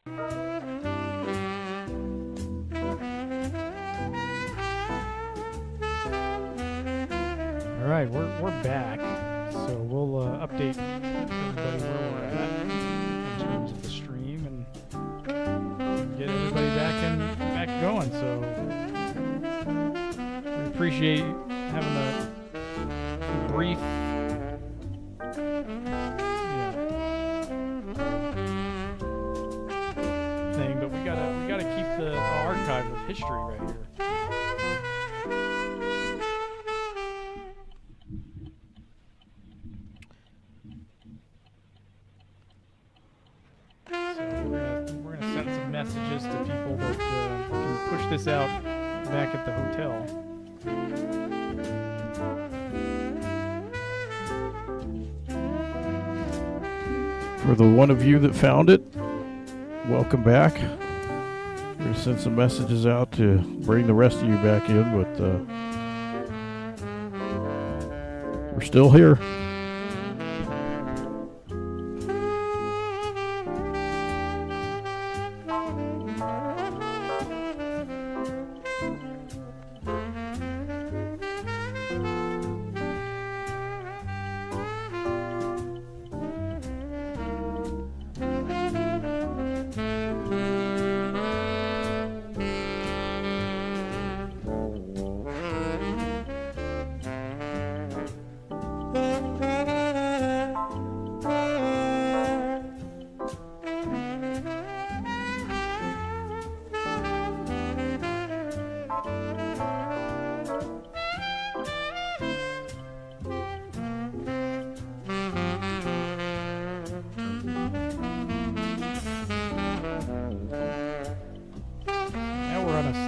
All right, we're back. So we'll update everybody where we're at in terms of the stream and get everybody back going. So we appreciate having a brief thing, but we gotta keep the archive of history right here. Messages to people that can push this out back at the hotel. For the one of you that found it, welcome back. We're going to send some messages out to bring the rest of you back in, but we're still here.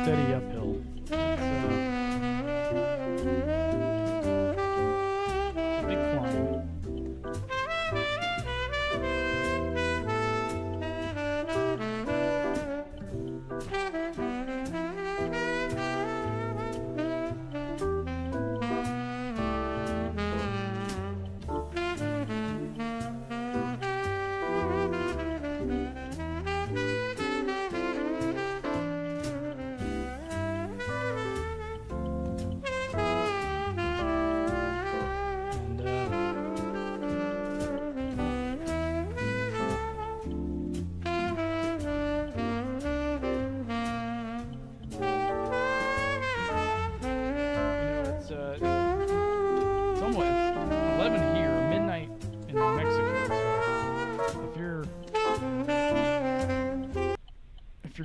Steady uphill. Big climb.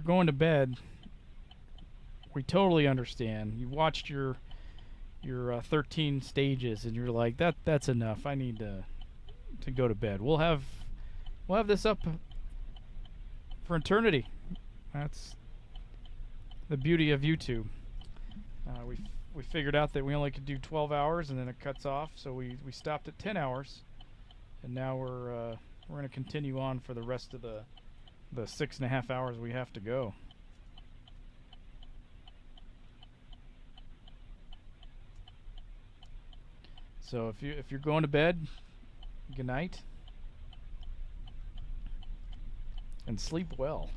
Going to bed, we totally understand. You watched your 13 stages and you're like, that's enough. I need to go to bed. We'll have this up for eternity. That's the beauty of YouTube. We figured out that we only could do 12 hours and then it cuts off, so we stopped at 10 hours, and now we're going to continue on for the rest of the 6.5 hours we have to go. So if you're going to bed, good night and sleep well.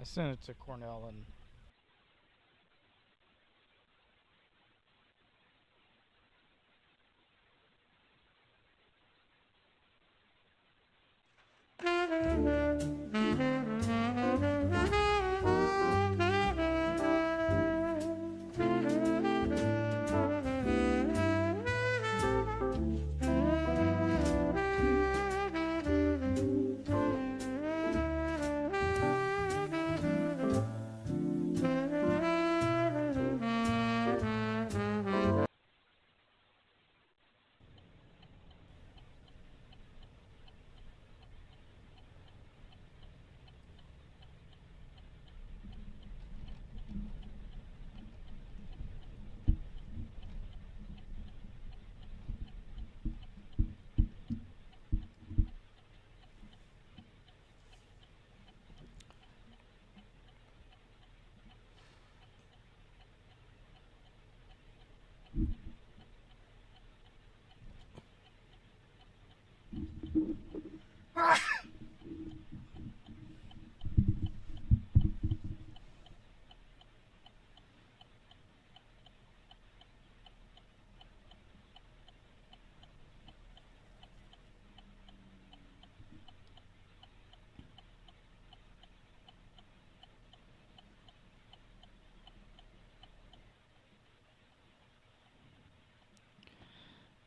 I sent it to Cornell and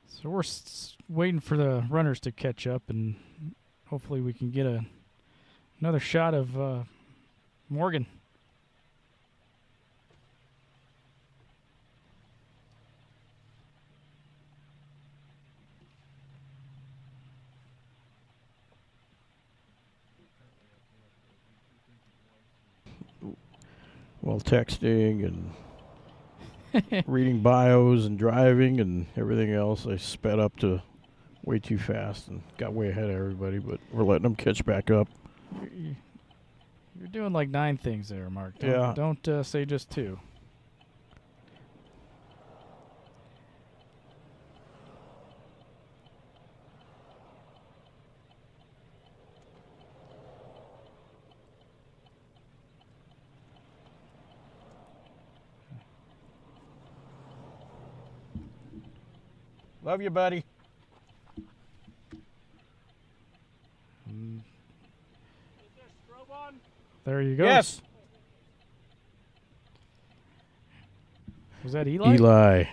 So we're waiting for the runners to catch up, and hopefully we can get another shot of Morgan. While texting and reading bios and driving and everything else, I sped up to way too fast and got way ahead of everybody, but we're letting them catch back up. You're doing like 9 things there, Mark. Yeah. Don't say just 2. Love you, buddy. There you go. Yes. Was that Eli? Eli.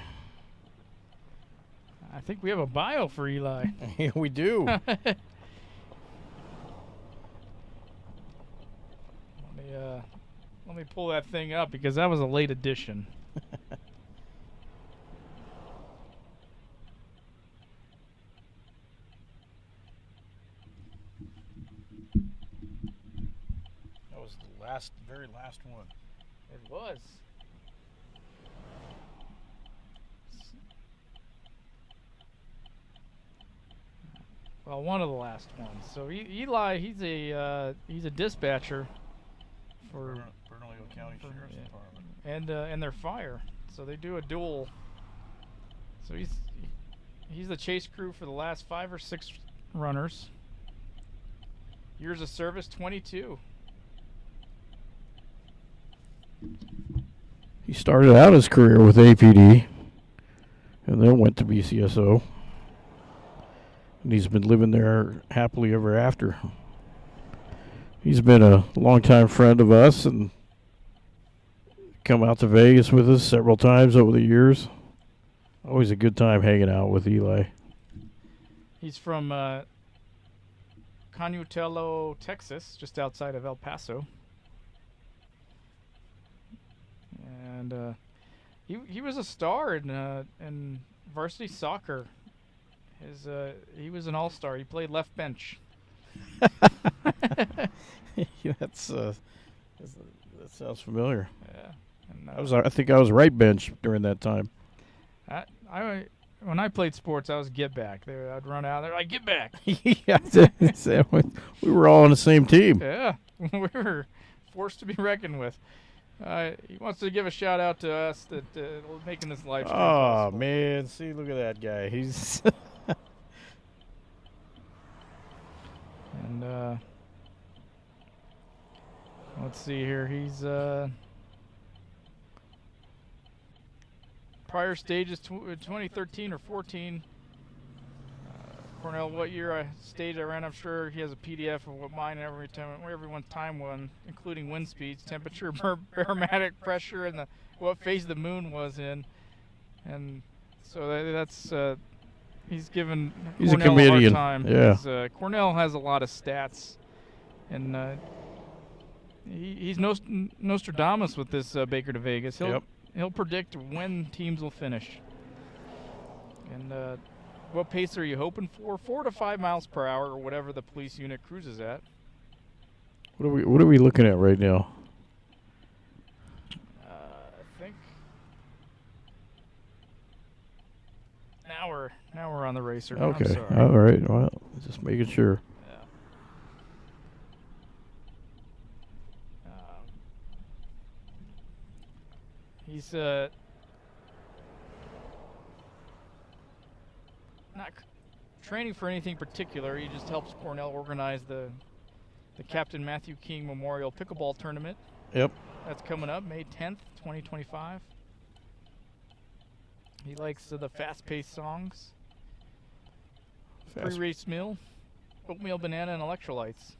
I think we have a bio for Eli. Yeah, we do. Let me pull that thing up because that was a late addition. That was the very last one. It was. Well, one of the last ones. So Eli, he's a dispatcher for Bernalillo County Sheriff's Department. and their fire. So they do a dual. So he's the chase crew for the last 5 or 6 runners. Years of service, 22. He started out his career with APD and then went to BCSO. And he's been living there happily ever after. He's been a longtime friend of us and come out to Vegas with us several times over the years. Always a good time hanging out with Eli. He's from Conutello, Texas, just outside of El Paso. And he was a star in varsity soccer. He was an all-star. He played left bench. That sounds familiar. Yeah. And, I think I was right bench during that time. When I played sports, I was get back. I'd run out there like get back. Yeah, we were all on the same team. Yeah, we were forced to be reckoned with. He wants to give a shout out to us that making this live stream possible. Man, see, look at that guy. He's and let's see here. He's prior stages 2013 or 14. Cornell, what year stage I ran? I'm sure he has a PDF of what mine and everyone's time was, including wind speeds, temperature, barometric pressure, and what phase the moon was in. And so that's he's given He's Cornell a comedian. a hard time. Yeah. Cornell has a lot of stats, and he's Nostradamus with this Baker2Vegas. He'll predict when teams will finish. And what pace are you hoping for? 4 to 5 miles per hour, or whatever the police unit cruises at. What are we looking at right now? I think now we're on the racer. Okay. I'm sorry. All right. Well, just making sure. Yeah. He's not training for anything particular. He just helps Cornell organize the Captain Matthew King Memorial Pickleball Tournament. Yep. That's coming up May 10th, 2025. He likes the fast-paced songs. Pre-race meal, oatmeal, banana, and electrolytes.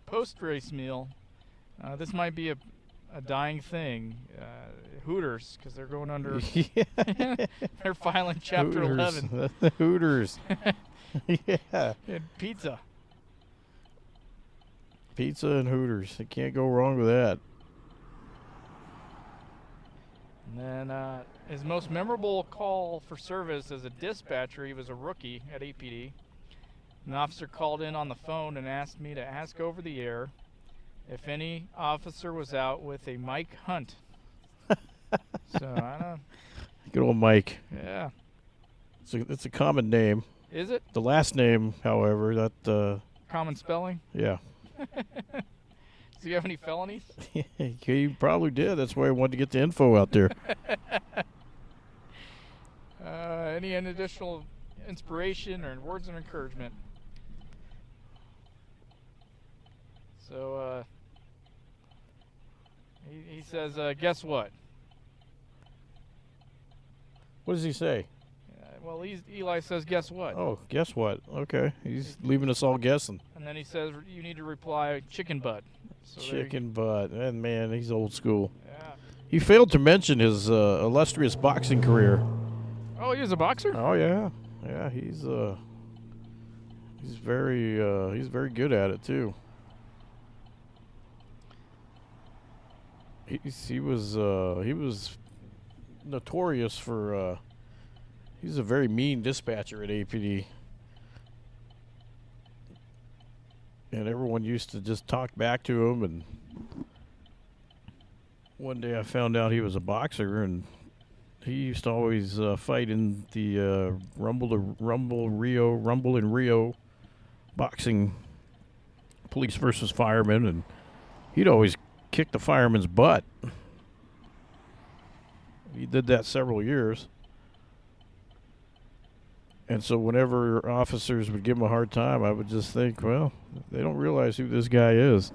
Post-race meal, this might be a dying thing. Hooters, because they're going under. They're filing Chapter 11. The Hooters. Yeah. And pizza. Pizza and Hooters. You can't go wrong with that. And then his most memorable call for service as a dispatcher, he was a rookie at APD. An officer called in on the phone and asked me to ask over the air if any officer was out with a Mike Hunt. So I don't. Good old Mike. Yeah. It's a common name. Is it? The last name, however, that. Common spelling? Yeah. Does he have any felonies? He probably did. That's why I wanted to get the info out there. Any additional inspiration or words of encouragement? So he says, guess what? What does he say? Well, Eli says, guess what? Oh, guess what? Okay. He's leaving us all guessing. And then he says, you need to reply, chicken butt. So Chicken butt. And man, he's old school. Yeah. He failed to mention his illustrious boxing career. Oh, he was a boxer? Oh yeah. Yeah, he's very good at it too. He was notorious for he's a very mean dispatcher at APD. And everyone used to just talk back to him, and one day I found out he was a boxer, and he used to always fight in the Rumble in Rio boxing, police versus firemen, and he'd always kick the fireman's butt. He did that several years. And so whenever officers would give him a hard time, I would just think, well, they don't realize who this guy is.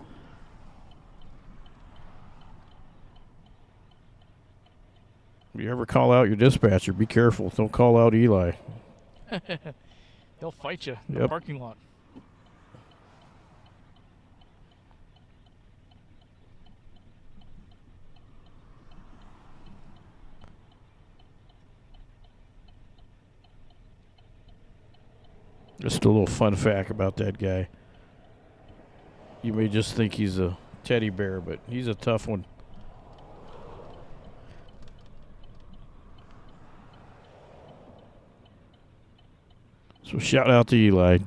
If you ever call out your dispatcher, be careful. Don't call out Eli. He'll fight you in the Yep. parking lot. Just a little fun fact about that guy. You may just think he's a teddy bear, but he's a tough one. So shout out to Eli,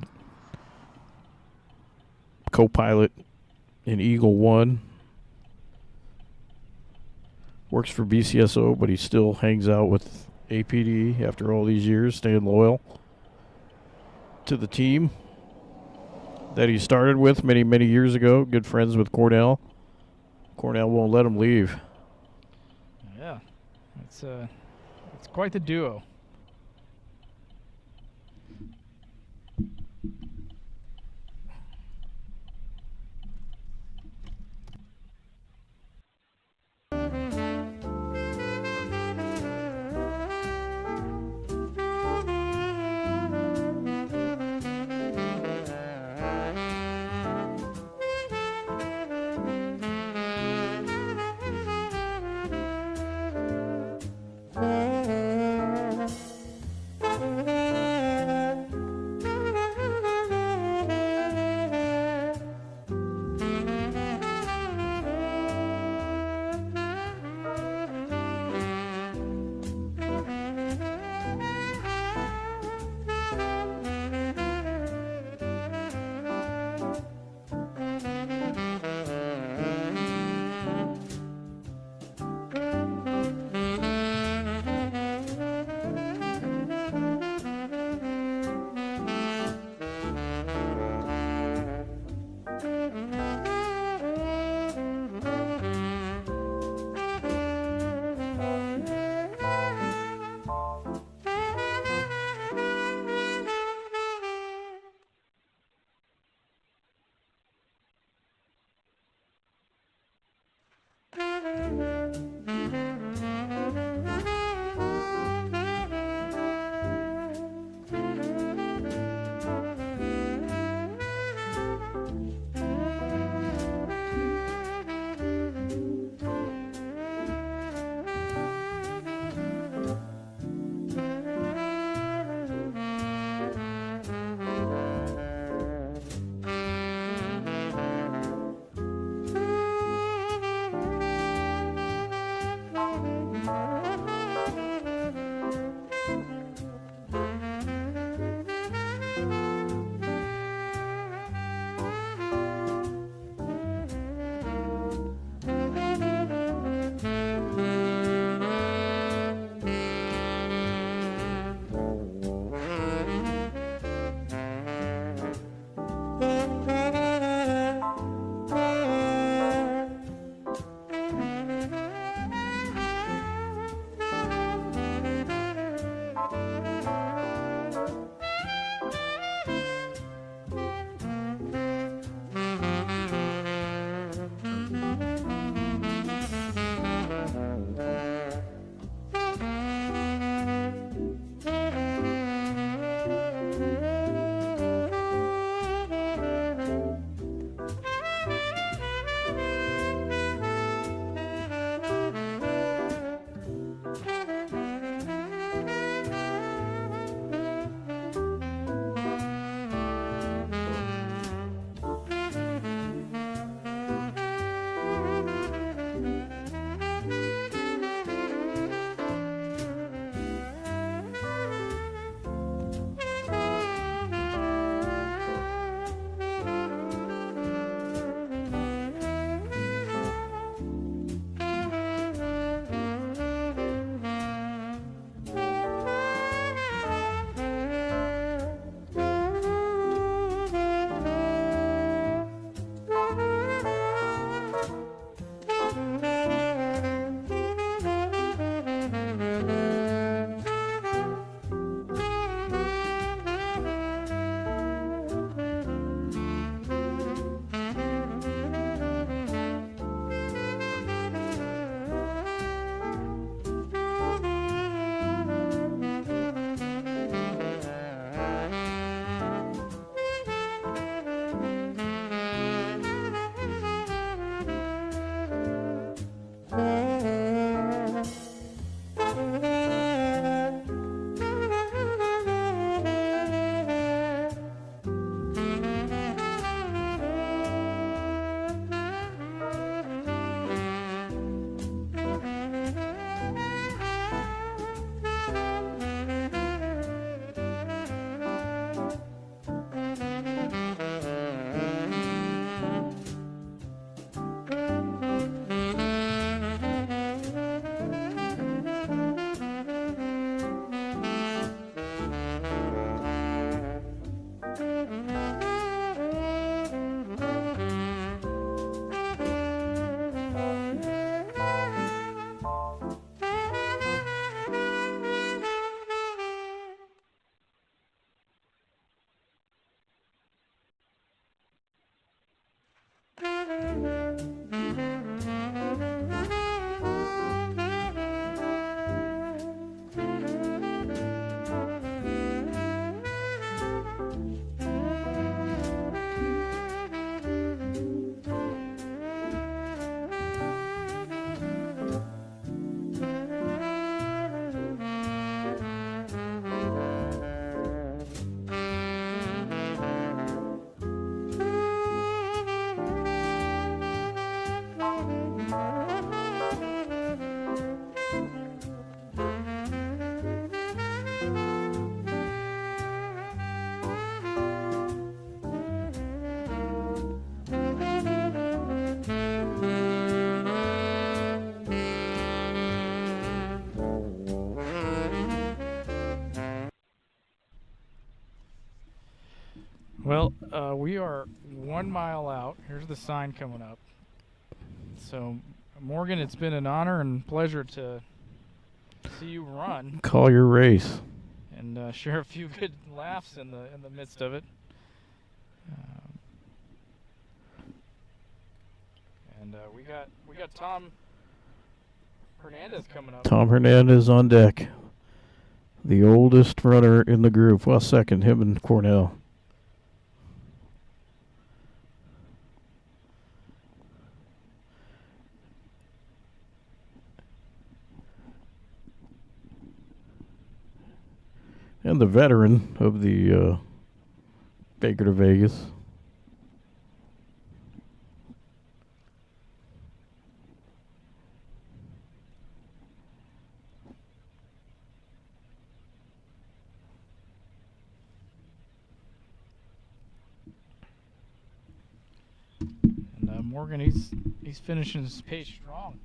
co-pilot in Eagle 1. Works for BCSO, but he still hangs out with APD after all these years, staying loyal to the team that he started with many, many years ago. Good friends with Cornell. Cornell won't let him leave. Yeah, it's quite the duo. Well, we are 1 mile out. Here's the sign coming up. So, Morgan, it's been an honor and pleasure to see you run Call your race. and share a few good laughs in the midst of it. And we got Tom Hernandez coming up. Tom Hernandez on deck. The oldest runner in the group. Well, second, him and Cornell. And the veteran of the Baker2Vegas. And Morgan, he's finishing his pace strong.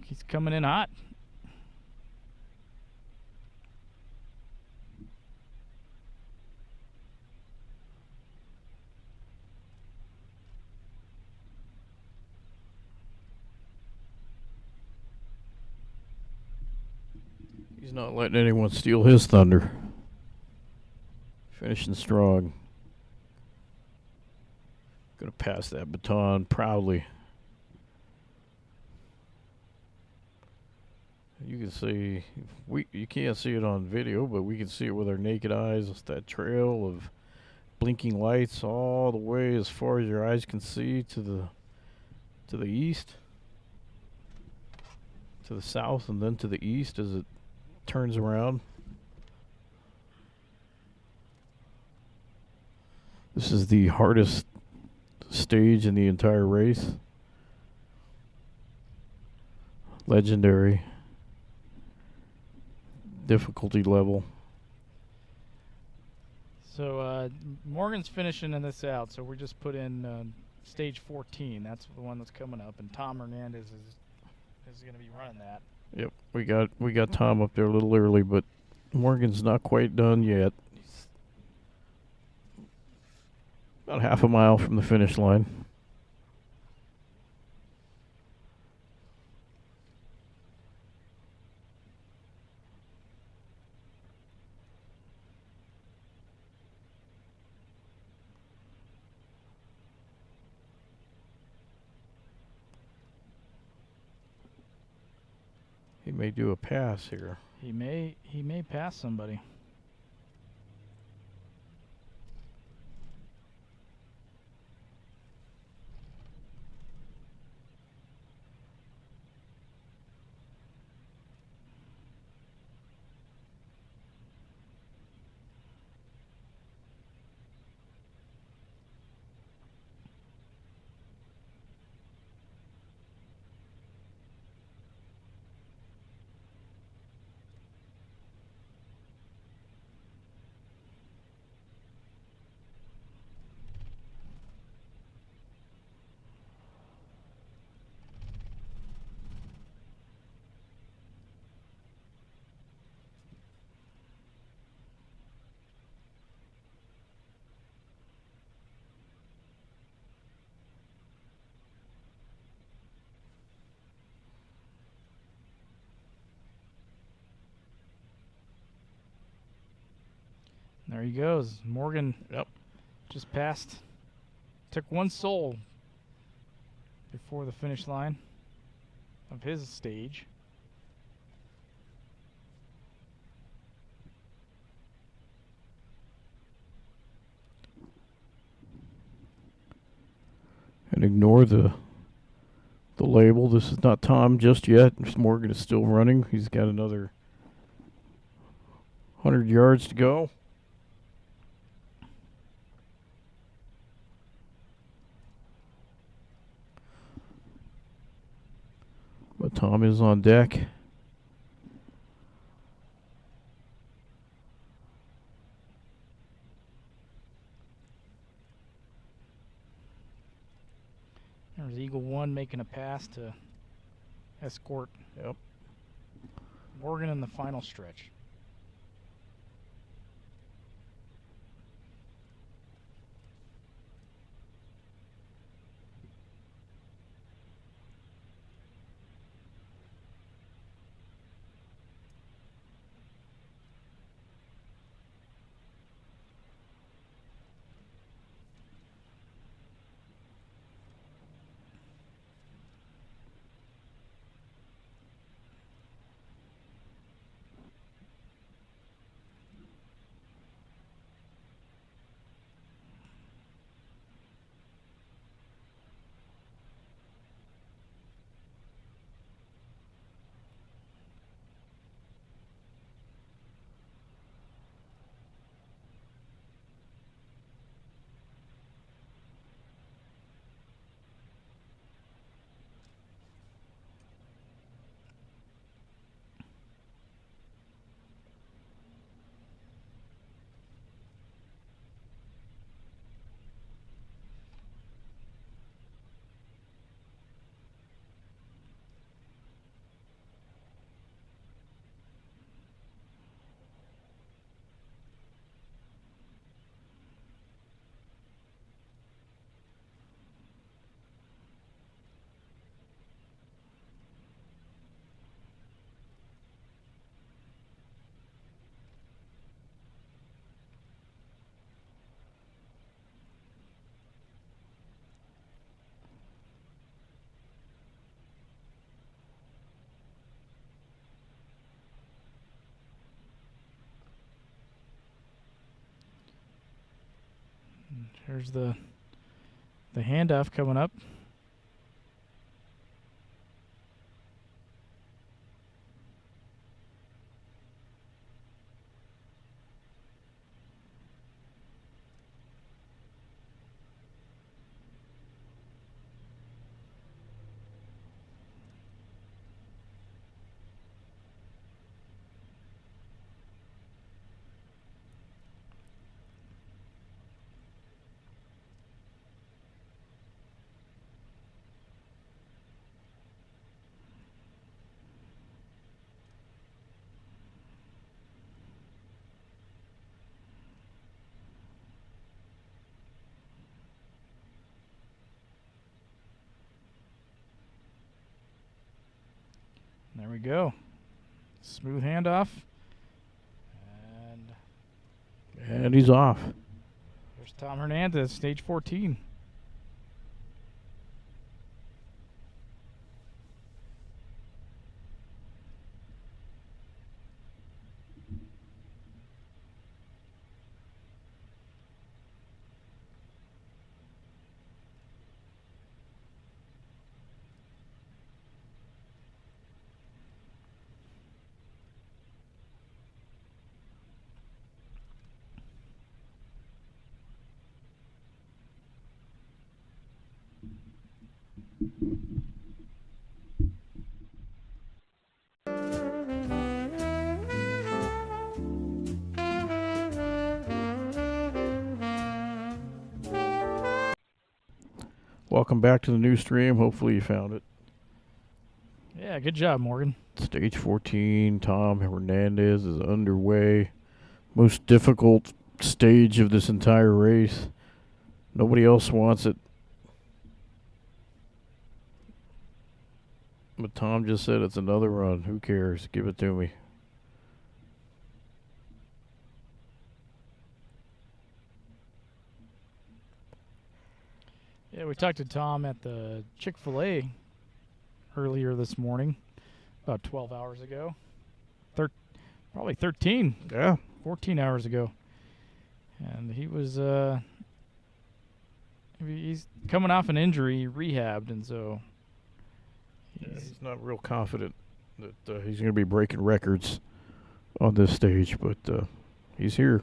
He's coming in hot. He's not letting anyone steal his thunder. Finishing strong. Gonna pass that baton proudly. You can see, you can't see it on video, but we can see it with our naked eyes. It's that trail of blinking lights all the way as far as your eyes can see to the east, to the south, and then to the east as it turns around. This is the hardest stage in the entire race. Legendary difficulty level. So Morgan's finishing in this out, so we just put in stage 14. That's the one that's coming up, and Tom Hernandez is going to be running that. Yep, we got Tom up there a little early, but Morgan's not quite done yet. He's about half a mile from the finish line. He may do a pass here. He may pass somebody. There he goes. Morgan just passed. Took one soul before the finish line of his stage. And ignore the label. This is not Tom just yet. Morgan is still running. He's got another 100 yards to go. But Tom is on deck. There's Eagle 1 making a pass to escort Morgan in the final stretch. There's the handoff coming up. There we go. Smooth handoff. And he's off. There's Tom Hernandez, stage 14. Welcome back to the new stream. Hopefully you found it. Yeah, good job, Morgan. Stage 14, Tom Hernandez is underway. Most difficult stage of this entire race. Nobody else wants it. But Tom just said it's another run. Who cares? Give it to me. Yeah, we talked to Tom at the Chick-fil-A earlier this morning, about 12 hours ago. Probably 13. Yeah. 14 hours ago. And he was, he's coming off an injury, rehabbed, and so he's not real confident that he's going to be breaking records on this stage, but he's here.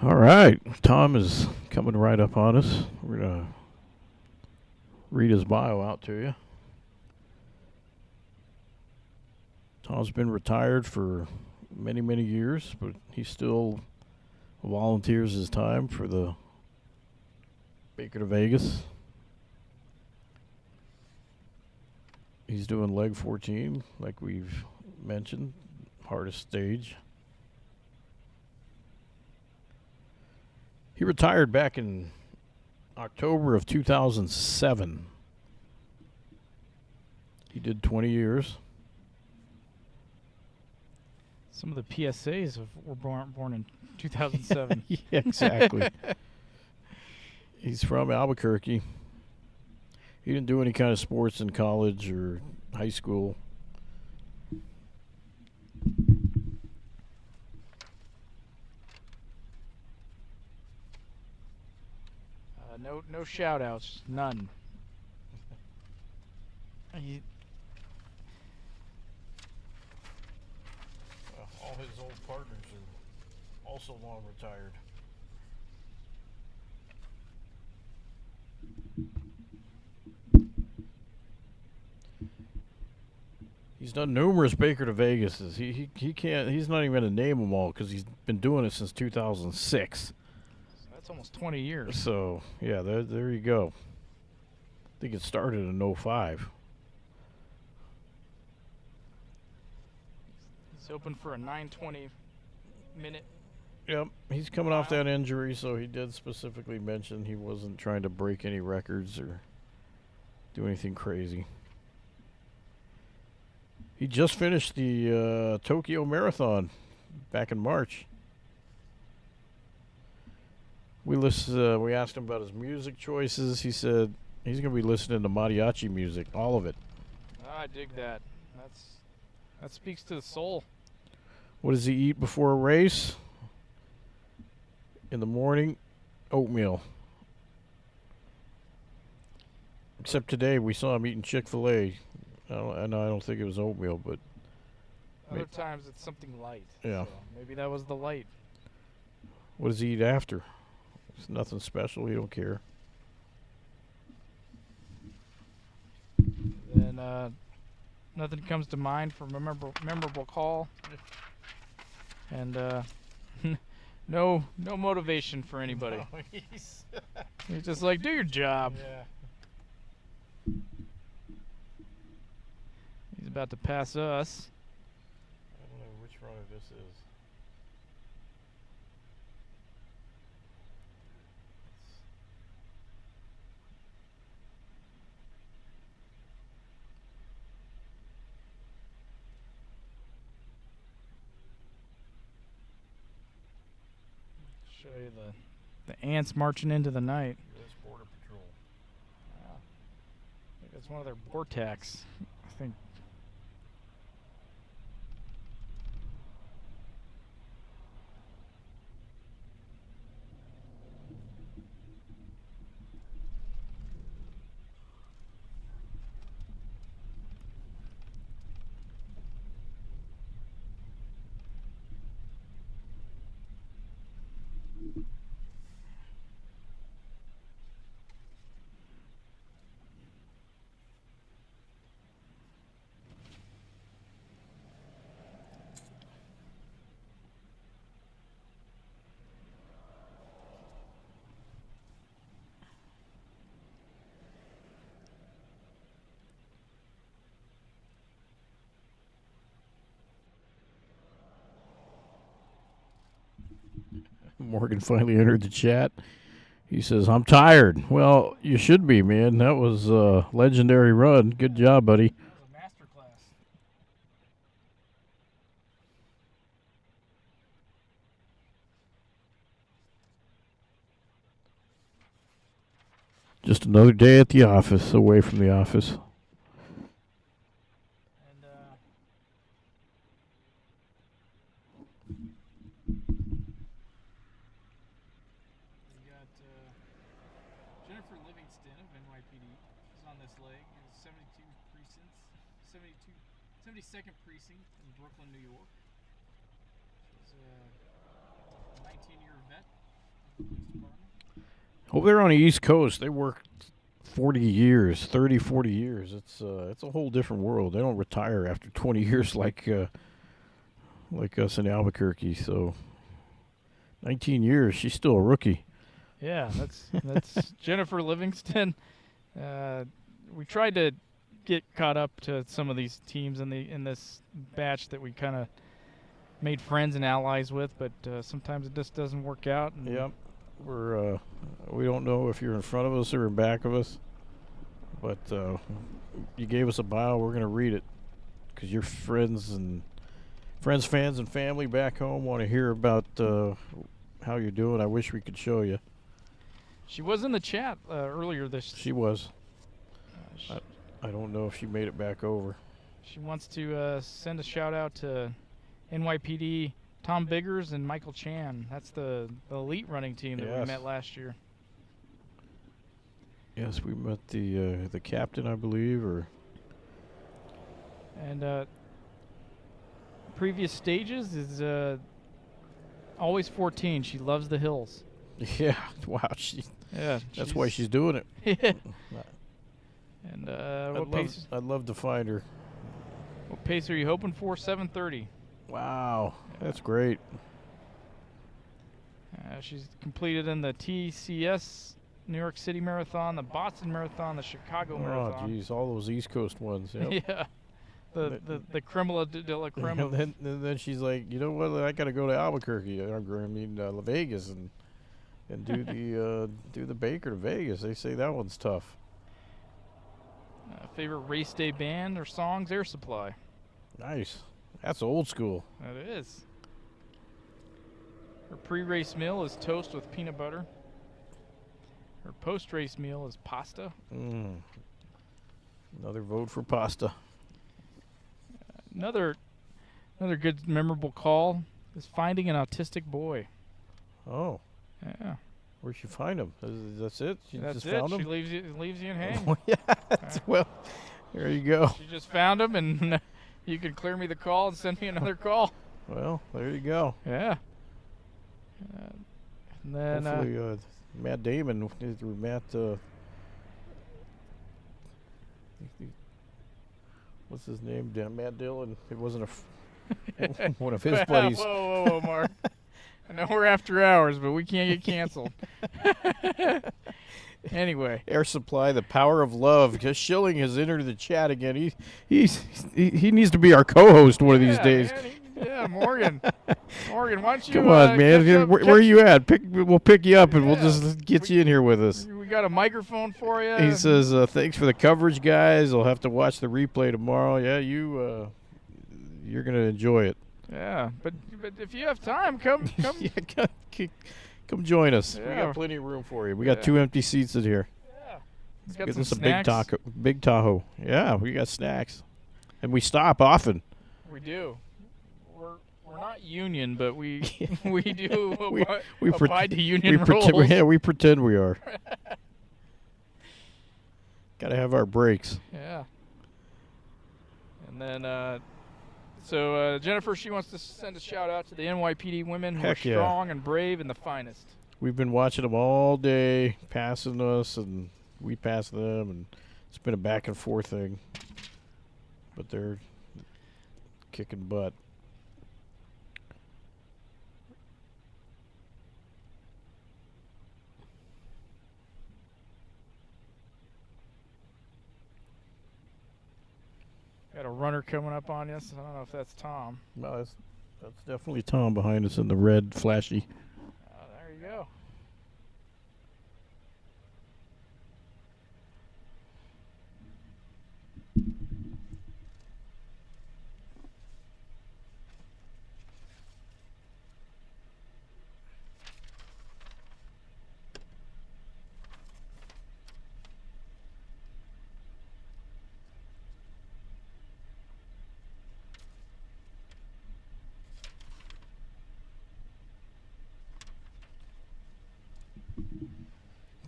All right, Tom is coming right up on us. We're gonna read his bio out to you. Tom's been retired for many, many years, but he still volunteers his time for the Baker2Vegas. He's doing leg 14, like we've mentioned, hardest stage. He retired back in October of 2007. He did 20 years. Some of the PSAs were born in 2007. Yeah, exactly. He's from Albuquerque. He didn't do any kind of sports in college or high school. No shout outs, none. All his old partners are also long retired. He's done numerous Baker2Vegases. He can't. He's not even gonna name them all because he's been doing it since 2006. That's almost 20 years. So yeah, there you go. I think it started in 05. He's open for a 9:20 minute. Yep, he's coming off that injury, so he did specifically mention he wasn't trying to break any records or do anything crazy. He just finished the Tokyo Marathon back in March. We asked him about his music choices. He said he's going to be listening to mariachi music, all of it. I dig that. That speaks to the soul. What does he eat before a race? In the morning, oatmeal. Except today, we saw him eating Chick-fil-A. I don't think it was oatmeal, but other times it's something light. Yeah. So maybe that was the light. What does he eat after? It's nothing special. He don't care. Then nothing comes to mind for memorable call. And no motivation for anybody. No, He's just like, do your job. Yeah. He's about to pass us. I don't know which runner this is. Show you the ants marching into the night. U.S. Border Patrol. I think that's one of their vortex. I think. Morgan finally entered the chat. He says, I'm tired. Well, you should be, man. That was a legendary run. Good job, buddy. That was a master class. Just another day at the office, away from the office. And we got Jennifer Livingston of NYPD. She's on this leg. It's 72 precincts, 72nd precinct in Brooklyn, New York. She's a 19-year vet. Over there on the East Coast, they work 40 years, 30, 40 years. It's a whole different world. They don't retire after 20 years like us in Albuquerque. So 19 years, she's still a rookie. Yeah, that's Jennifer Livingston. We tried to get caught up to some of these teams in this batch that we kind of made friends and allies with, but sometimes it just doesn't work out. And Yep. We don't know if you're in front of us or in back of us, but you gave us a bio. We're going to read it because your friends, fans, and family back home want to hear about how you're doing. I wish we could show you. She was in the chat earlier this. She was. I don't know if she made it back over. She wants to send a shout out to NYPD Tom Biggers and Michael Chan. That's the elite running team that we met last year. Yes, we met the captain, I believe, And previous stages is always 14. She loves the hills. Yeah. Wow. That's why she's doing it. And I'd love to find her. What pace are you hoping for? 7:30. Wow, that's great. She's completed in the TCS New York City Marathon, the Boston Marathon, the Chicago Marathon. Oh, geez, all those East Coast ones. Yep. Yeah, the Crema de la Crema. And then she's like, you know what? I got to go to Albuquerque. Vegas, and do the Baker2Vegas. They say that one's tough. Favorite race day band or songs? Air Supply. Nice. That's old school. That is. Her pre-race meal is toast with peanut butter. Her post-race meal is pasta. Another vote for pasta. Another good memorable call is finding an autistic boy. Oh. Yeah. Where'd she find him? That's it? She That's just it. found him? She leaves you in hanging. Yeah. Well, there you go. She just found him, and you can clear me the call and send me another call. Well, there you go. Yeah. And then hopefully, Matt Damon, what's his name? Matt Dillon. It wasn't one of his buddies. Whoa, Mark. I know we're after hours, but we can't get canceled. Anyway. Air Supply, the power of love. Because Schilling has entered the chat again. He needs to be our co-host one of these days. Man, Morgan. Morgan, why don't you come on, man? Where are you at? We'll pick you up and we'll just get you in here with us. We got a microphone for you. He says, "Thanks for the coverage, guys. I'll have to watch the replay tomorrow." Yeah, you're gonna enjoy it. Yeah, but if you have time, come. Yeah, come join us. Yeah. We got plenty of room for you. We got 2 empty seats in here. Yeah. Got Get some us a snacks. big Tahoe. Yeah, we got snacks, and we stop often. We do. We're not union, but we do we abide to union rules. We pretend we are. Got to have our breaks. Yeah. And then, so Jennifer, she wants to send a shout out to the NYPD women who are strong and brave and the finest. We've been watching them all day, passing us, and we pass them, and it's been a back and forth thing. But they're kicking butt. Got a runner coming up on you, so I don't know if that's Tom. No, that's definitely Tom behind us in the red flashy. There you go.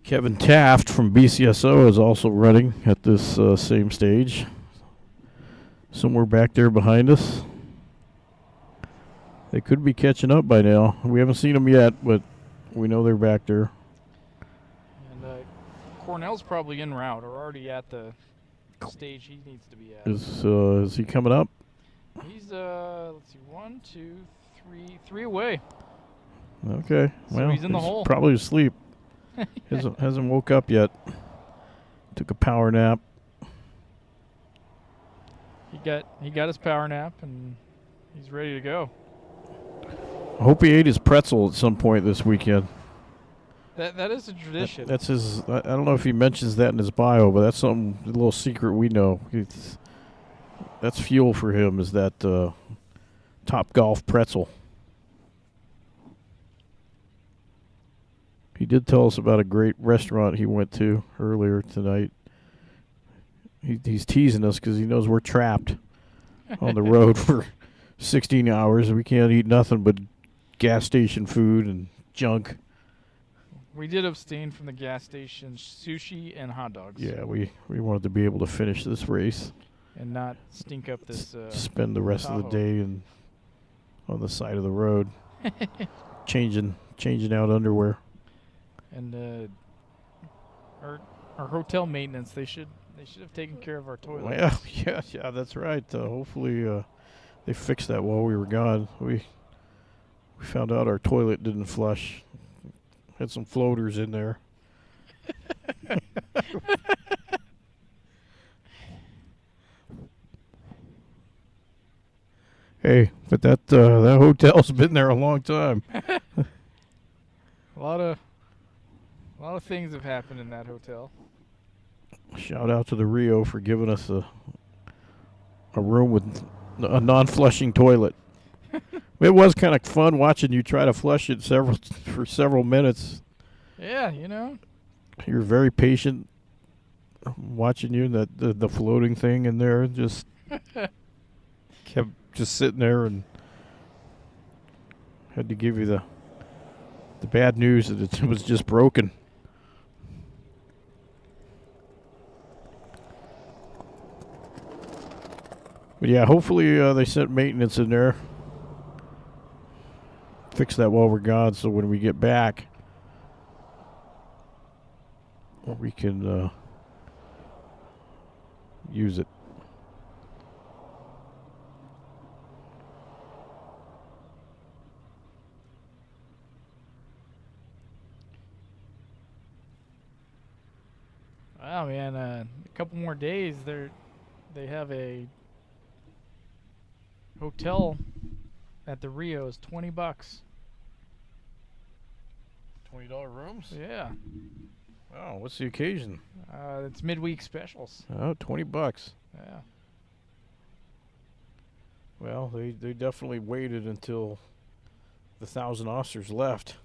Kevin Taft from BCSO is also running at this same stage. Somewhere back there behind us. They could be catching up by now. We haven't seen them yet, but We know they're back there. And Cornell's probably en route or already at the stage he needs to be at. Is he coming up? He's let's see, 3 away. Okay. So well, he's in the hole. Probably asleep. hasn't woke up yet. Took a power nap. He got his power nap and he's ready to go. I hope he ate his pretzel at some point this weekend. That is a tradition. That's his. I don't know if he mentions that in his bio, but that's something, a little secret we know. That's fuel for him, is that Top Golf pretzel. He did tell us about a great restaurant he went to earlier tonight. He's teasing us because he knows we're trapped on the road for 16 hours. We can't eat nothing but gas station food and junk. We did abstain from the gas station sushi and hot dogs. Yeah, we wanted to be able to finish this race and not stink up this. Spend the rest of the day on the side of the road, changing out underwear. And our hotel maintenance, they should have taken care of our toilets. Well, yeah, that's right. Hopefully they fixed that while we were gone. We found out our toilet didn't flush. Had some floaters in there. Hey, but that hotel's been there a long time. A lot of things have happened in that hotel. Shout out to the Rio for giving us a room with a non-flushing toilet. It was kind of fun watching you try to flush it for several minutes. Yeah, you know. You're very patient watching you, the floating thing in there just kept just sitting there, and had to give you the bad news that it was just broken. But yeah, hopefully they sent maintenance in there. Fix that while we're gone, so when we get back, we can use it. Wow, man! A couple more days. They have a hotel at the Rio is $20. $20 rooms? Yeah. Wow, what's the occasion? It's midweek specials. Oh, $20. Yeah. Well, they definitely waited until the 1,000 officers left.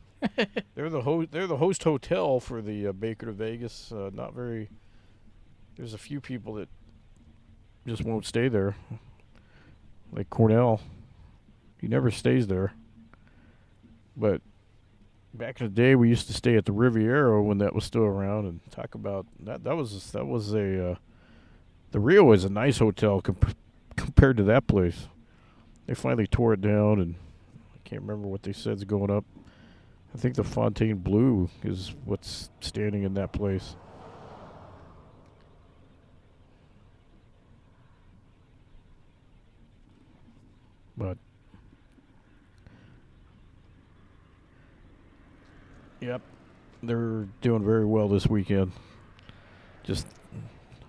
They're the host hotel for the Baker2Vegas. Not very. There's a few people that just won't stay there. Like Cornell, he never stays there. But back in the day, we used to stay at the Riviera when that was still around, and talk about that. That was a. The Rio is a nice hotel compared to that place. They finally tore it down, and I can't remember what they said's going up. I think the Fontaine Blue is what's standing in that place. But yep, they're doing very well this weekend. Just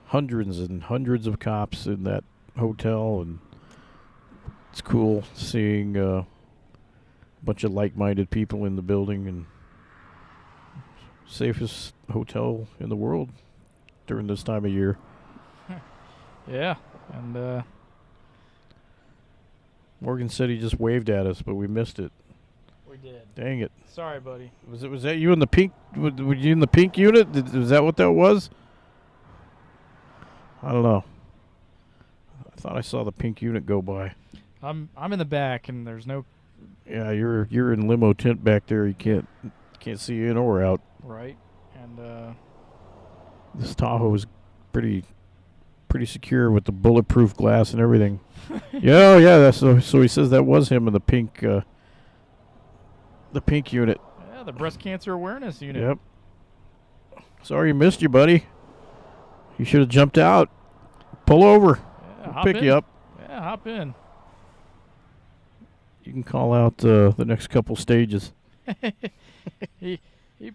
hundreds and hundreds of cops in that hotel, and it's cool seeing a bunch of like-minded people in the building, and safest hotel in the world during this time of year. Yeah, and Morgan said he just waved at us, but we missed it. we did. Dang it! Sorry, buddy. Was that you in the pink? Were you in the pink unit? Was that what that was? I don't know. I thought I saw the pink unit go by. I'm in the back, and there's no. Yeah, you're in limo tent back there. You can't see in or out. Right, and This Tahoe is pretty secure with the bulletproof glass and everything. Yeah. That's so he says that was him in the pink unit. yeah, Yeah, the breast cancer awareness unit. Yep. Sorry you missed you, buddy. You should have jumped out. Pull over. Yeah, We'll hop pick in. you up. Yeah, hop in. You can call out the next couple stages. he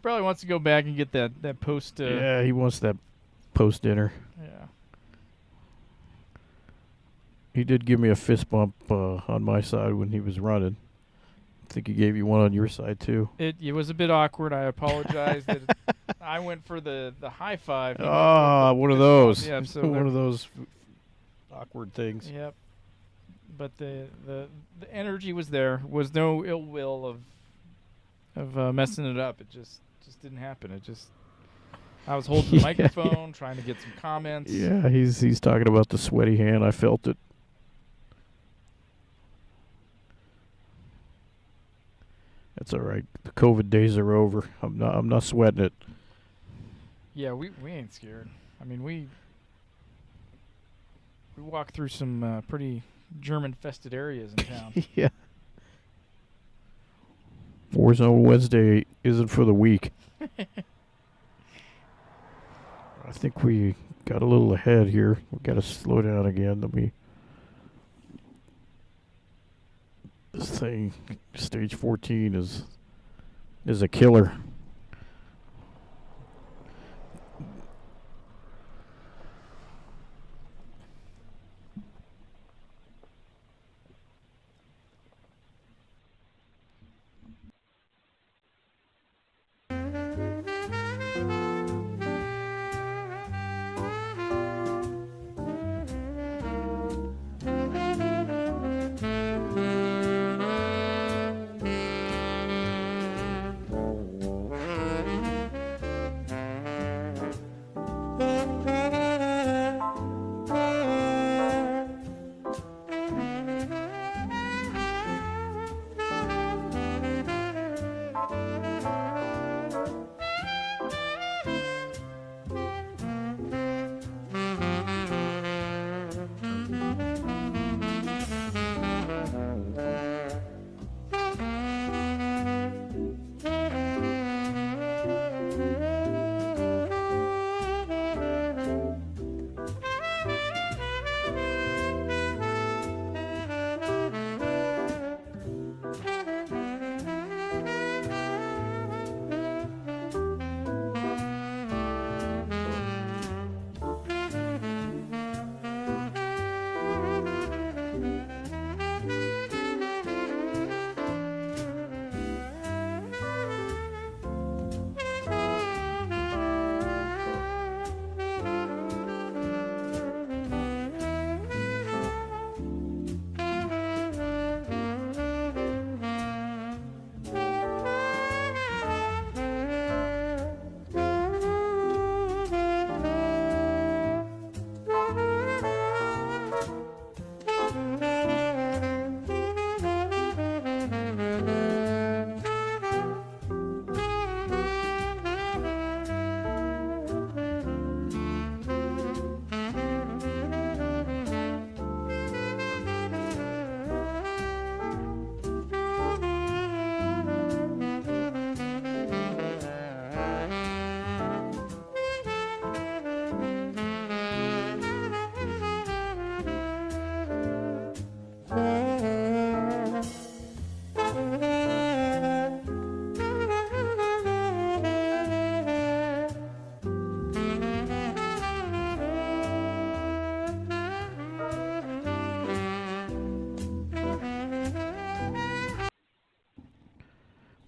probably wants to go back and get that post. Yeah, he wants that post dinner. Yeah. He did give me a fist bump on my side when he was running. I think he gave you one on your side too. It was a bit awkward. I apologize. That I went for the high five. Ah, one of those. Yeah, so one of those awkward things. Yep. But the energy was there. Was no ill will of messing it up. It just didn't happen. I was holding the microphone, trying to get some comments. Yeah, he's talking about the sweaty hand. I felt it. That's all right. The COVID days are over. I'm not sweating it. Yeah, we ain't scared. I mean, we walked through some pretty German-fested areas in town. Yeah. Warzone Wednesday isn't for the weak. I think we got a little ahead here. We got to slow down again. This thing, stage 14 is a killer.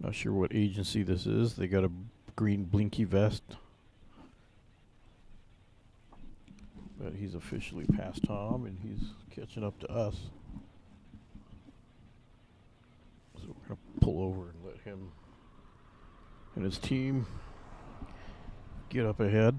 Not sure what agency this is. They got a green blinky vest. But he's officially past Tom, and he's catching up to us. So we're going to pull over and let him and his team get up ahead.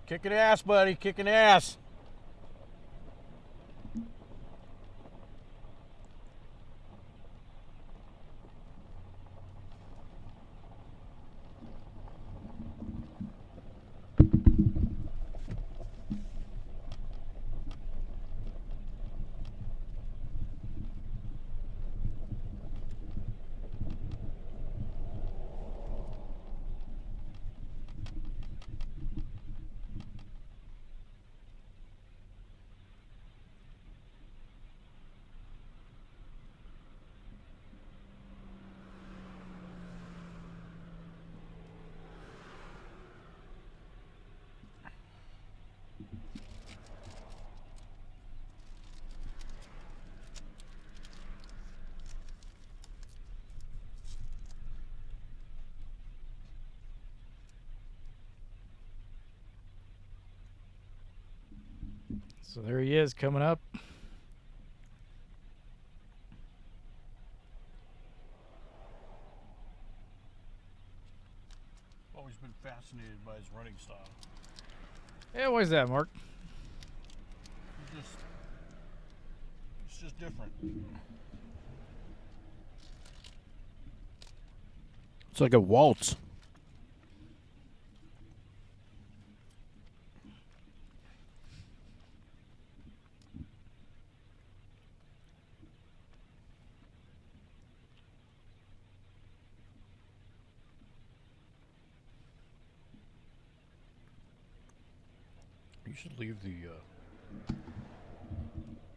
Kicking ass, buddy. Kicking ass. So there he is coming up. Always been fascinated by his running style. Yeah, why is that, Mark? It's just different. It's like a waltz. You should leave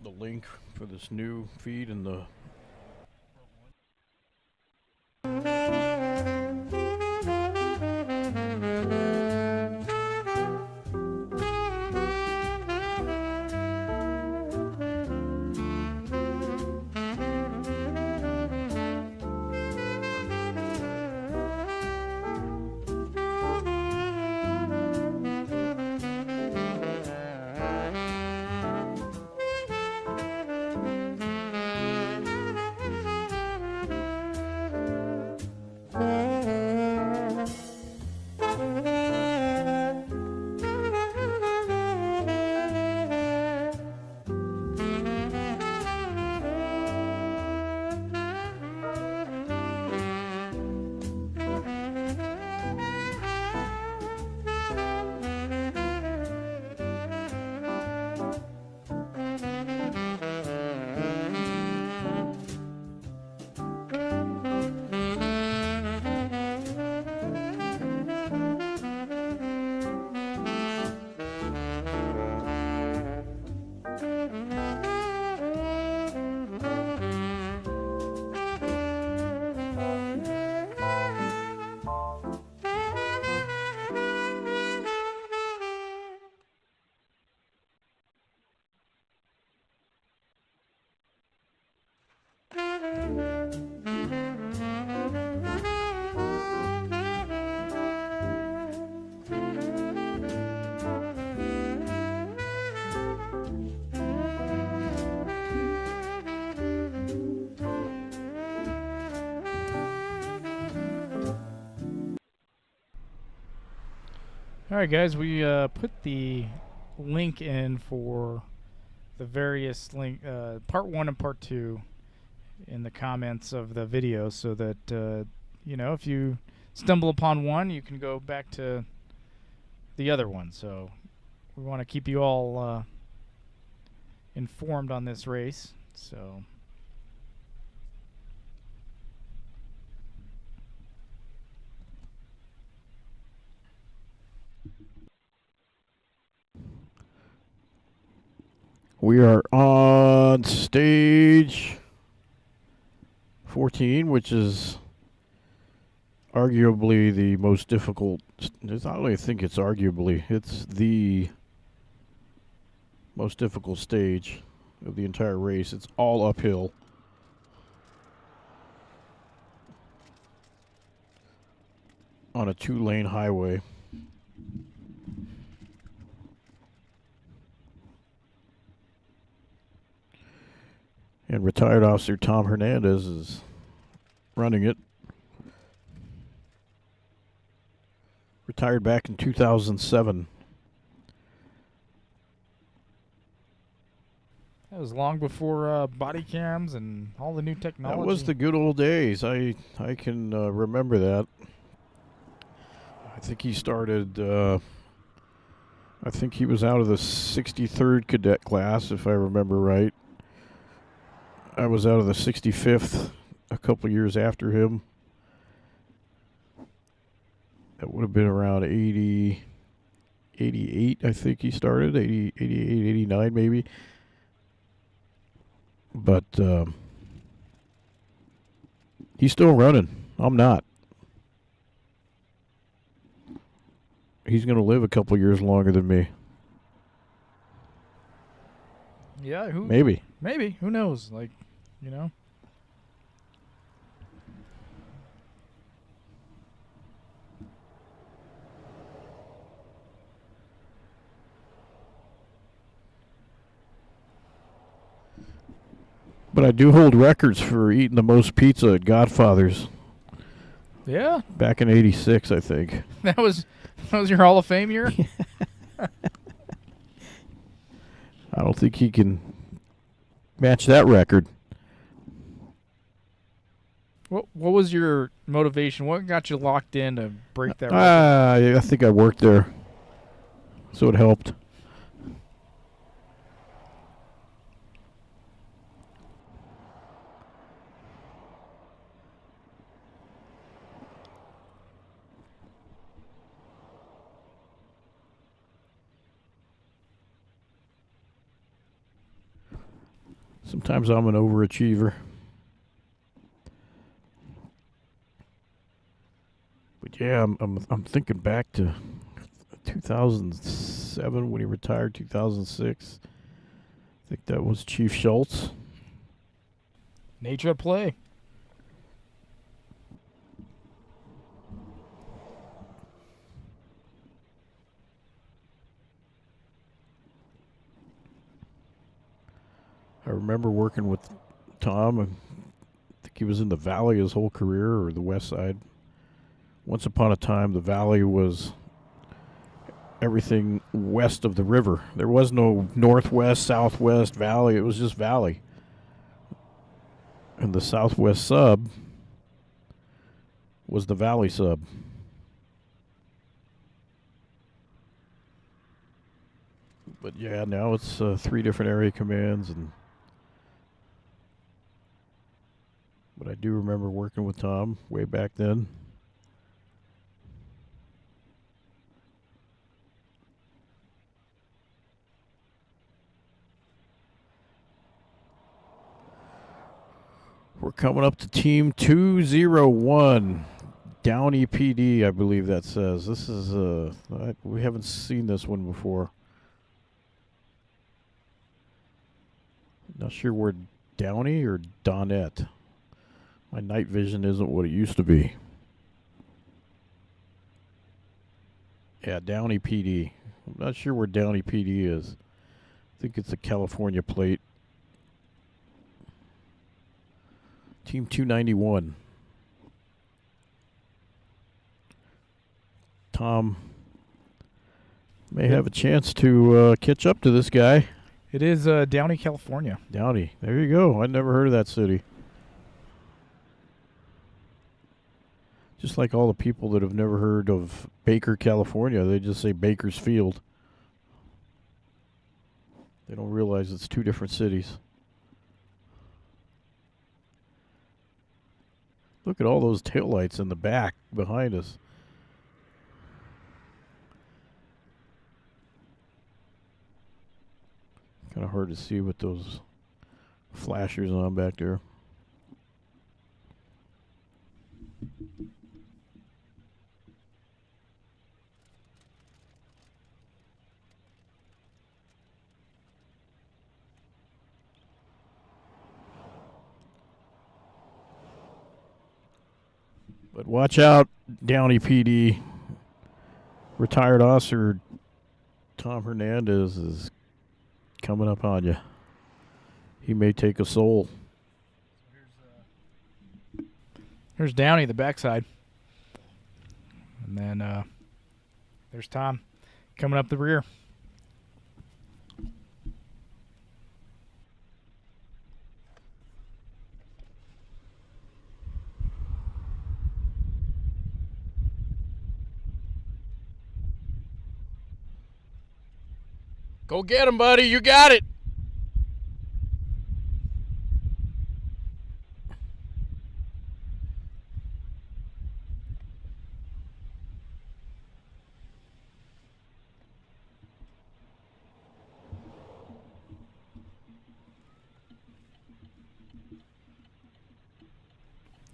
the link for this new feed in the All right, guys, we put the link in for the various part 1 and part 2 in the comments of the video, so that you know, if you stumble upon one, you can go back to the other one. So we want to keep you all informed on this race. So we are on stage 14, which is arguably the most difficult. I don't even think it's arguably. It's the most difficult stage of the entire race. It's all uphill. On a 2-lane highway. And retired officer Tom Hernandez is running it. Retired back in 2007. That was long before body cams and all the new technology. That was the good old days. I can remember that. I think he started. I think he was out of the 63rd cadet class, if I remember right. I was out of the 65th a couple years after him. That would have been around 80, 88, I think he started, 80, 88, 89 maybe. But he's still running. I'm not. He's going to live a couple years longer than me. Yeah, who? Maybe. Maybe. Who knows? Like, you know. But I do hold records for eating the most pizza at Godfather's. Yeah. Back in '86, I think. That was your Hall of Fame year? I don't think he can match that record. What was your motivation? What got you locked in to break that record? I think I worked there, so it helped. Sometimes I'm an overachiever. But yeah, I'm thinking back to 2007 when he retired, 2006. I think that was Chief Schultz. Nature of play. I remember working with Tom. I think he was in the Valley his whole career, or the West Side. Once upon a time, the Valley was everything west of the river. There was no northwest, southwest, valley. It was just valley. And the southwest sub was the valley sub. But yeah, now it's 3 different area commands, but I do remember working with Tom way back then. We're coming up to Team 201, Downey PD, I believe that says. This is we haven't seen this one before. Not sure where Downey or Donette. My night vision isn't what it used to be. Yeah, Downey PD. I'm not sure where Downey PD is. I think it's a California plate. Team 291. Tom may have a chance to catch up to this guy. It is Downey, California. Downey. There you go. I never heard of that city. Just like all the people that have never heard of Baker, California, they just say Bakersfield. They don't realize it's 2 different cities. Look at all those taillights in the back behind us. Kind of hard to see with those flashers on back there. But watch out, Downey PD. Retired officer Tom Hernandez is coming up on you. He may take a soul. Here's Downey, the backside. And then there's Tom coming up the rear. Go get him, buddy. You got it.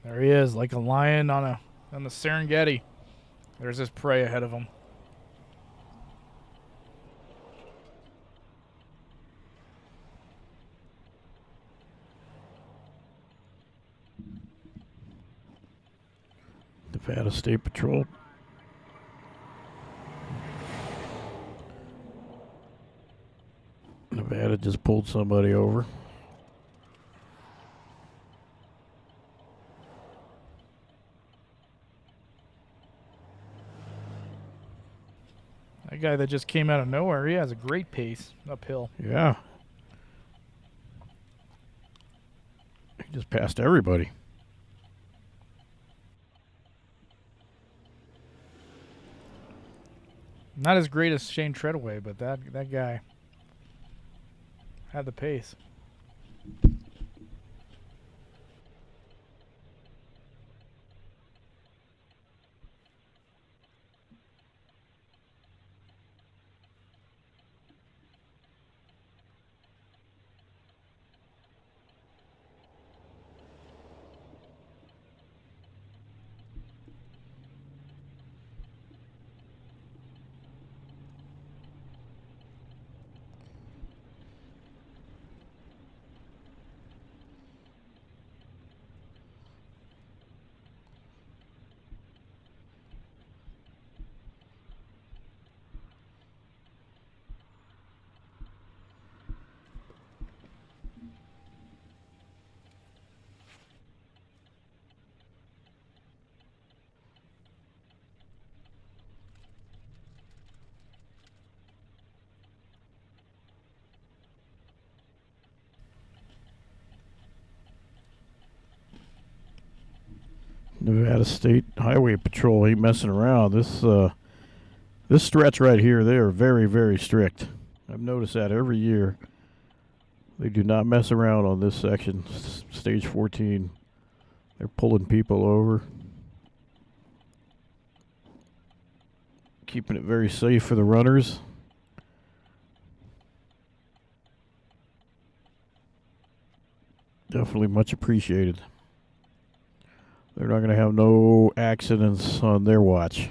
There he is, like a lion on the Serengeti. There's his prey ahead of him. Nevada State Patrol. Nevada just pulled somebody over. That guy that just came out of nowhere, he has a great pace uphill. Yeah. He just passed everybody. Not as great as Shane Treadaway, but that guy had the pace. Nevada State Highway Patrol ain't messing around. This stretch right here, they are very, very strict. I've noticed that every year. They do not mess around on this section, stage 14. They're pulling people over. Keeping it very safe for the runners. Definitely much appreciated. They're not going to have no accidents on their watch.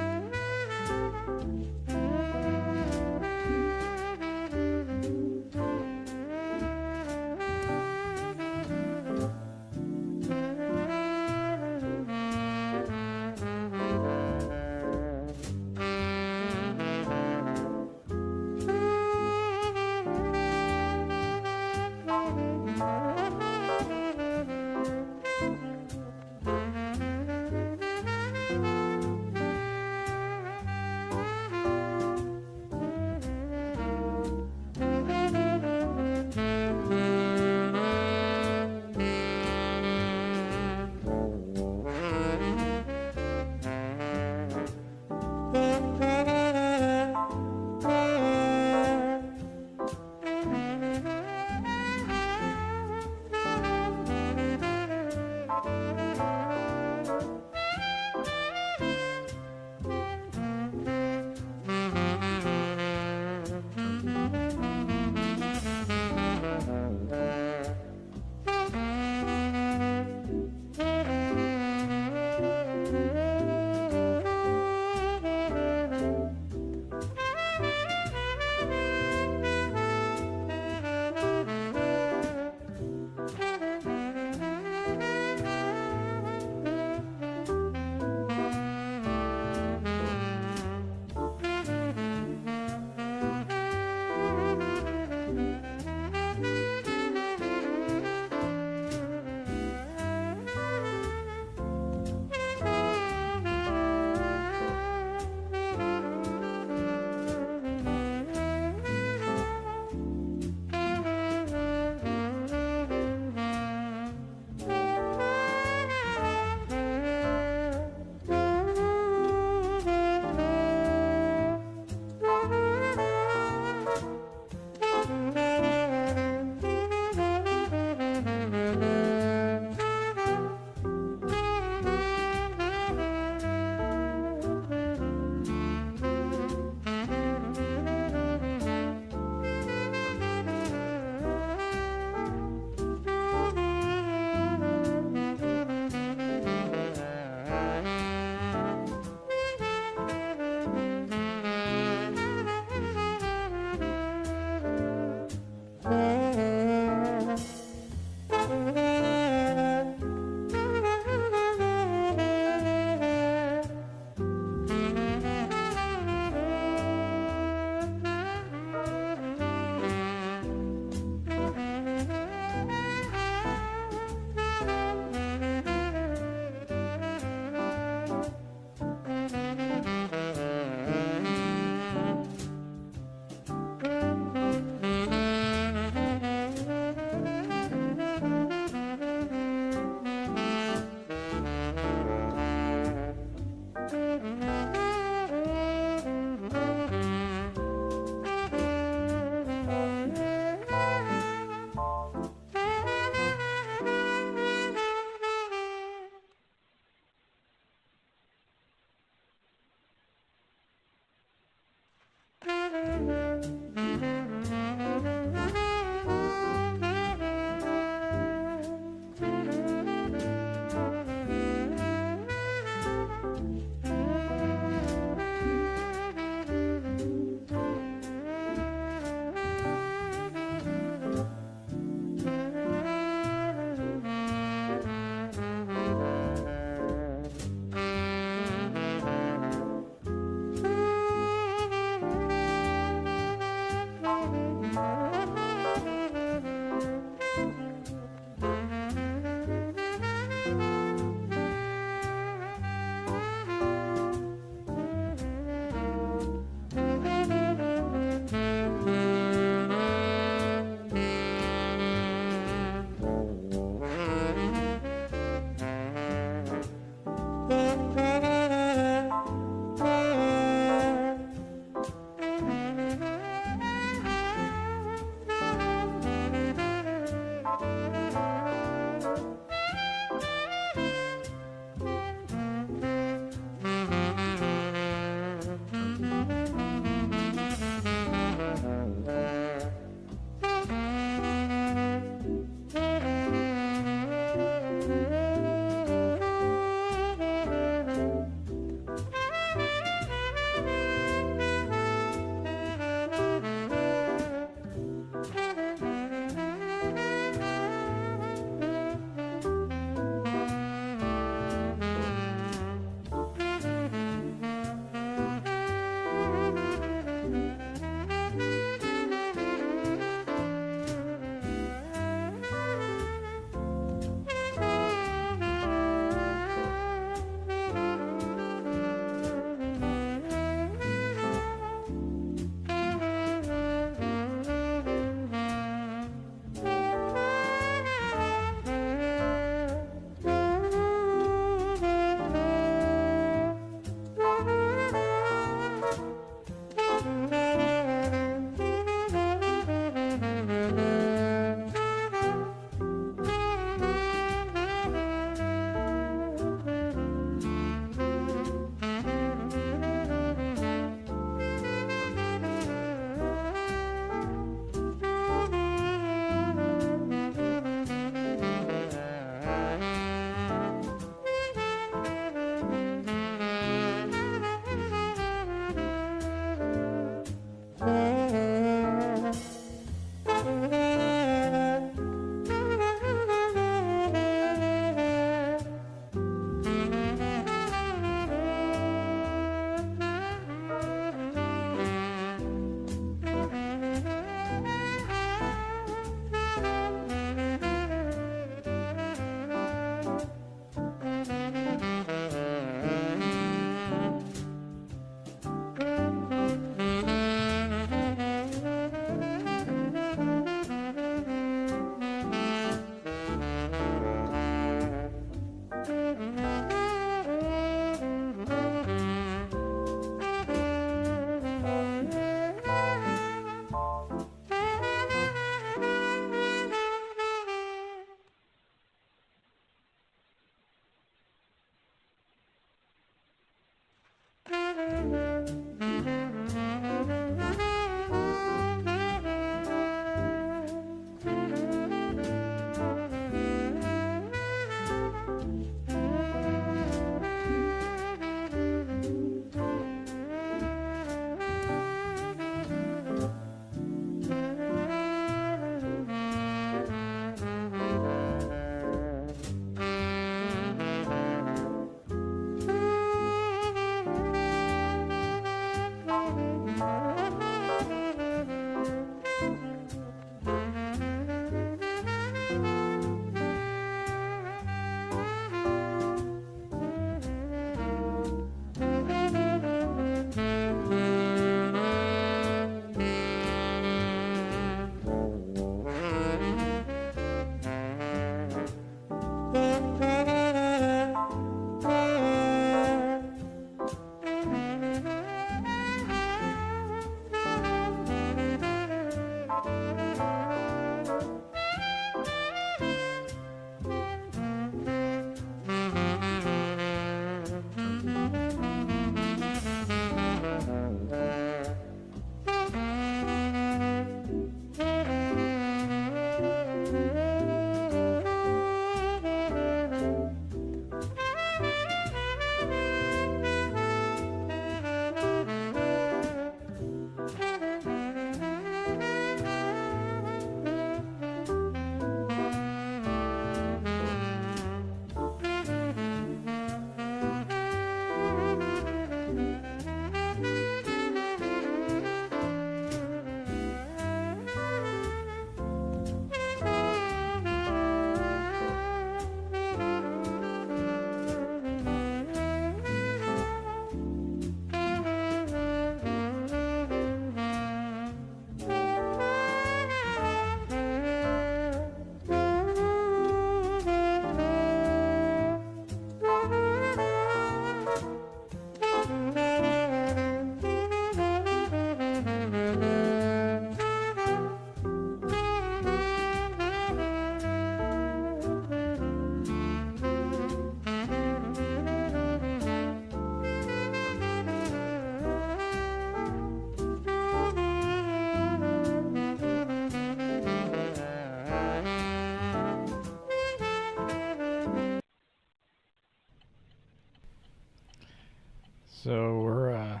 So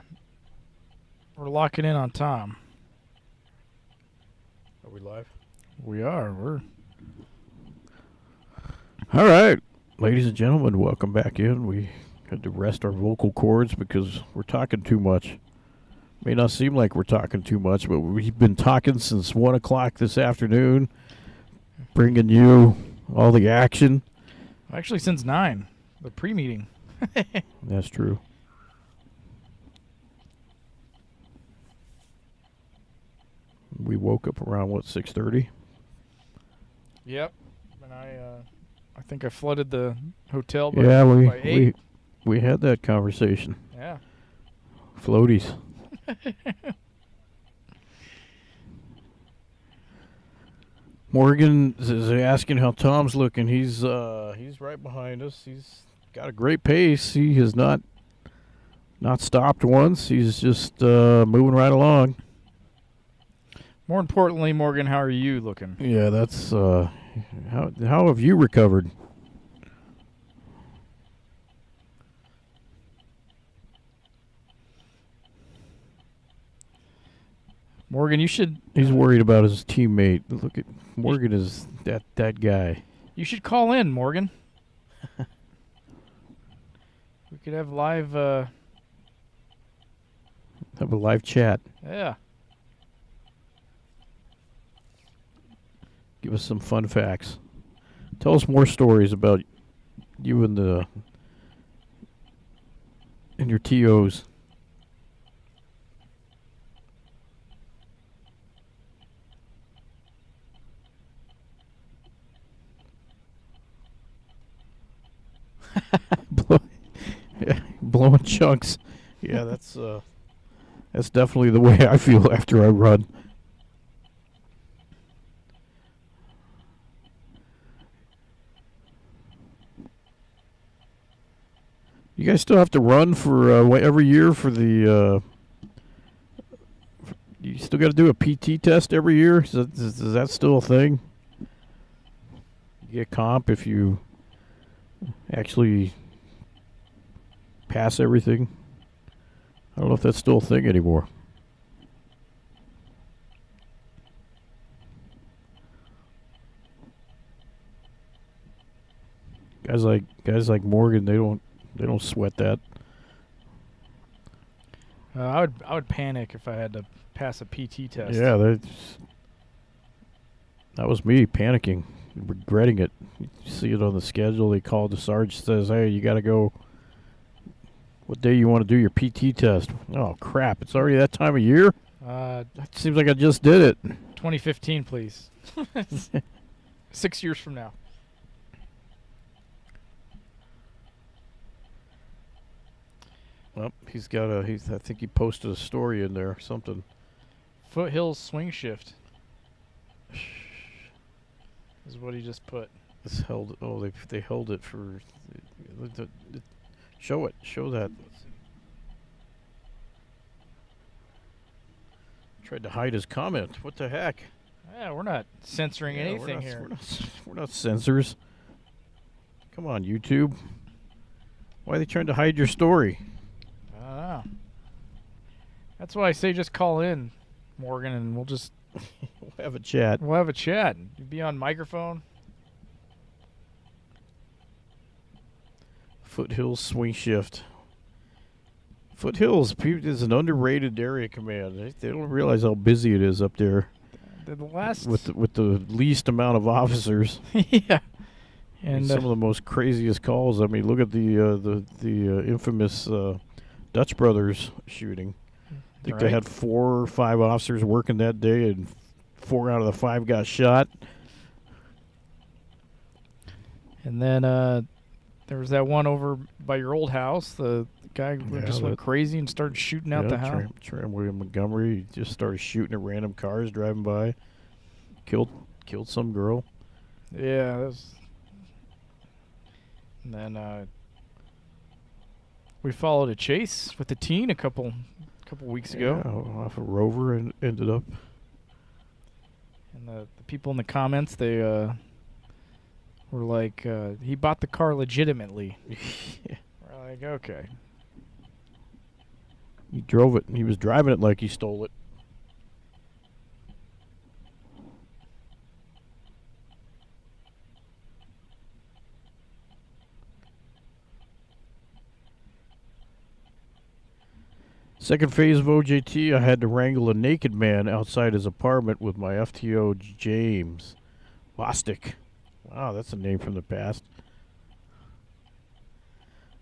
we're locking in on Tom. Are we live? We are. We're All right, ladies and gentlemen, welcome back in. We had to rest our vocal cords because we're talking too much. May not seem like we're talking too much, but we've been talking since 1 o'clock this afternoon, bringing you all the action. actually since 9, the pre-meeting. That's true. We woke up around, what, 6:30? Yep. And I think I flooded the hotel by, Yeah, by 8. we had that conversation. Yeah. Floaties. Morgan is asking how Tom's looking. He's right behind us. He's got a great pace. He has not stopped once. He's just moving right along. More importantly, Morgan, how are you looking? Yeah, that's how have you recovered? Morgan, you should. He's worried about his teammate. Look at Morgan is that guy. You should call in, Morgan. We could have live. Have a live chat. Yeah. Give us some fun facts. Tell us more stories about you and your TOs. Blowing chunks. Yeah, that's definitely the way I feel after I run. You guys still have to run for every year for the. You still got to do a PT test every year. Is that still a thing? You get comp if you actually pass everything. I don't know if that's still a thing anymore. Guys like Morgan, they don't sweat that. I would panic if I had to pass a PT test. Yeah, that was me panicking, regretting it. You see it on the schedule. They called the sergeant, says, "Hey, you got to go. What day you want to do your PT test?" Oh crap! It's already that time of year. It seems like I just did it. 2015, please. 6 years from now. Well, he's got I think he posted a story in there, something. Foothills swing shift is what he just put. It's held. Oh, they held it for. Show it. Show that. Tried to hide his comment. What the heck? Yeah, we're not censoring anything we're here. We're not censors. Come on, YouTube. Why are they trying to hide your story? I don't know. That's why I say just call in, Morgan, and we'll just We'll have a chat. we'll have a chat. You be on microphone. Foothills swing shift. Foothills is an underrated area command. They don't realize how busy it is up there. The last With the least amount of officers. yeah, And and some of the most craziest calls. I mean, look at the infamous Dutch brothers shooting. I think they had 4 or 5 officers working that day, and 4 out of the 5 got shot. and then there was that one over by your old house. The guy just went crazy and started shooting out the house. Tram William Montgomery just started shooting at random cars driving by. Killed some girl. Yeah, that was. And then we followed a chase with the teen a couple weeks ago. Yeah, off a Rover and ended up. And the people in the comments, they were like, he bought the car legitimately. Yeah. We're like, okay. He drove it. He was driving it like he stole it. Second phase of OJT, I had to wrangle a naked man outside his apartment with my FTO James Bostic. Wow, that's a name from the past.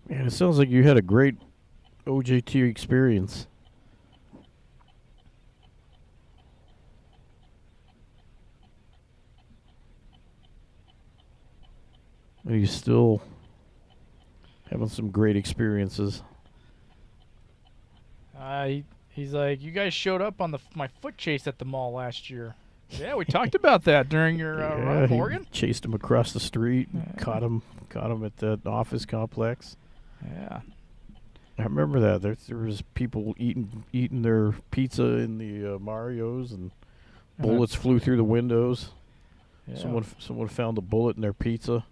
Man, it sounds like you had a great OJT experience. And he's still having some great experiences. He's like, you guys showed up on my foot chase at the mall last year. Yeah, we talked about that during your run up Morgan. Chased him across the street, Yeah. caught him at that office complex. Yeah. I remember that. There was people eating their pizza in the Marios, and bullets flew through the windows. Yeah. Someone found a bullet in their pizza.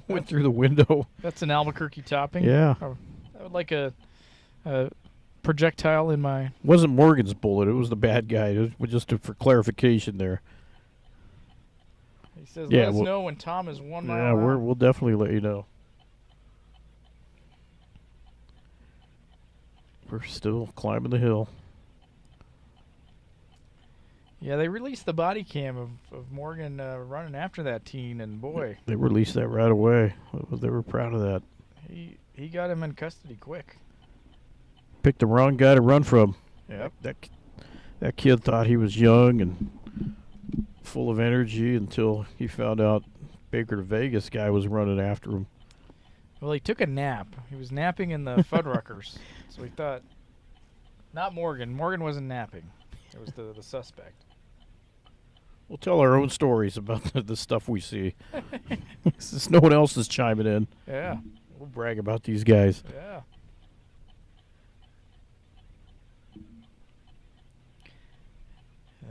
Went through the window. That's an Albuquerque topping. Yeah. I would like a projectile in my... Wasn't Morgan's bullet. It was the bad guy. It was just for clarification there. He says, Yeah, let us know when Tom is 1 mile Yeah, out. we'll definitely let you know. We're still climbing the hill. Yeah, they released the body cam of Morgan running after that teen, and boy, They released that right away. They were proud of that. he got him in custody quick. Picked the wrong guy to run from. Yep. That kid thought he was young and full of energy until he found out Baker2Vegas guy was running after him. Well, he took a nap. He was napping in the Fuddruckers, so he thought, not Morgan. Morgan wasn't napping. It was the suspect. We'll tell our own stories about the stuff we see. Since no one else is chiming in, Yeah, we'll brag about these guys. yeah.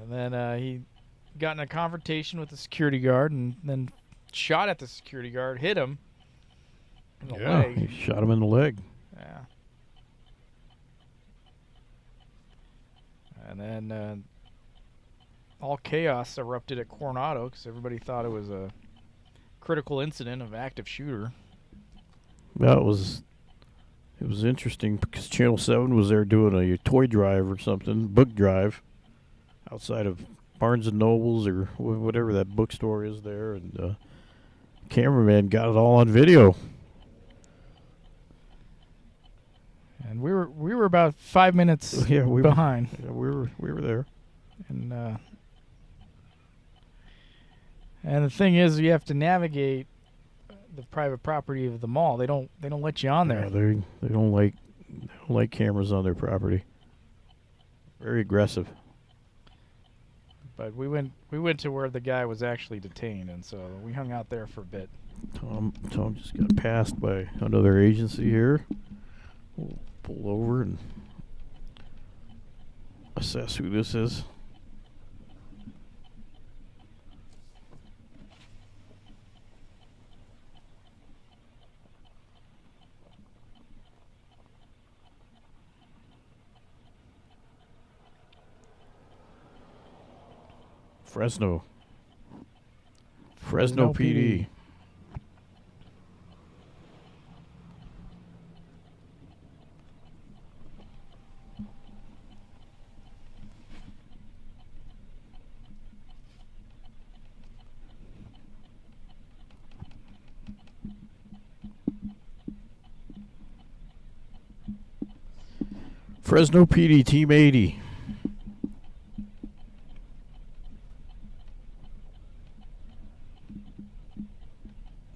And then he got in a confrontation with the security guard and then shot at the security guard, hit him in the leg. He shot him in the leg. Yeah. And then all chaos erupted at Coronado because everybody thought it was a critical incident of active shooter. Well, it was interesting because Channel 7 was there doing a toy drive or something, book drive, outside of Barnes & Nobles or whatever that bookstore is there, and cameraman got it all on video. And we were about 5 minutes behind. We were there. And the thing is, you have to navigate the private property of the mall. They don't let you on there. Yeah, they don't like cameras on their property. Very aggressive. But we went to where the guy was actually detained, and so we hung out there for a bit. Tom just got passed by another agency here. We'll pull over and assess who this is. Fresno PD. Fresno PD Team 80.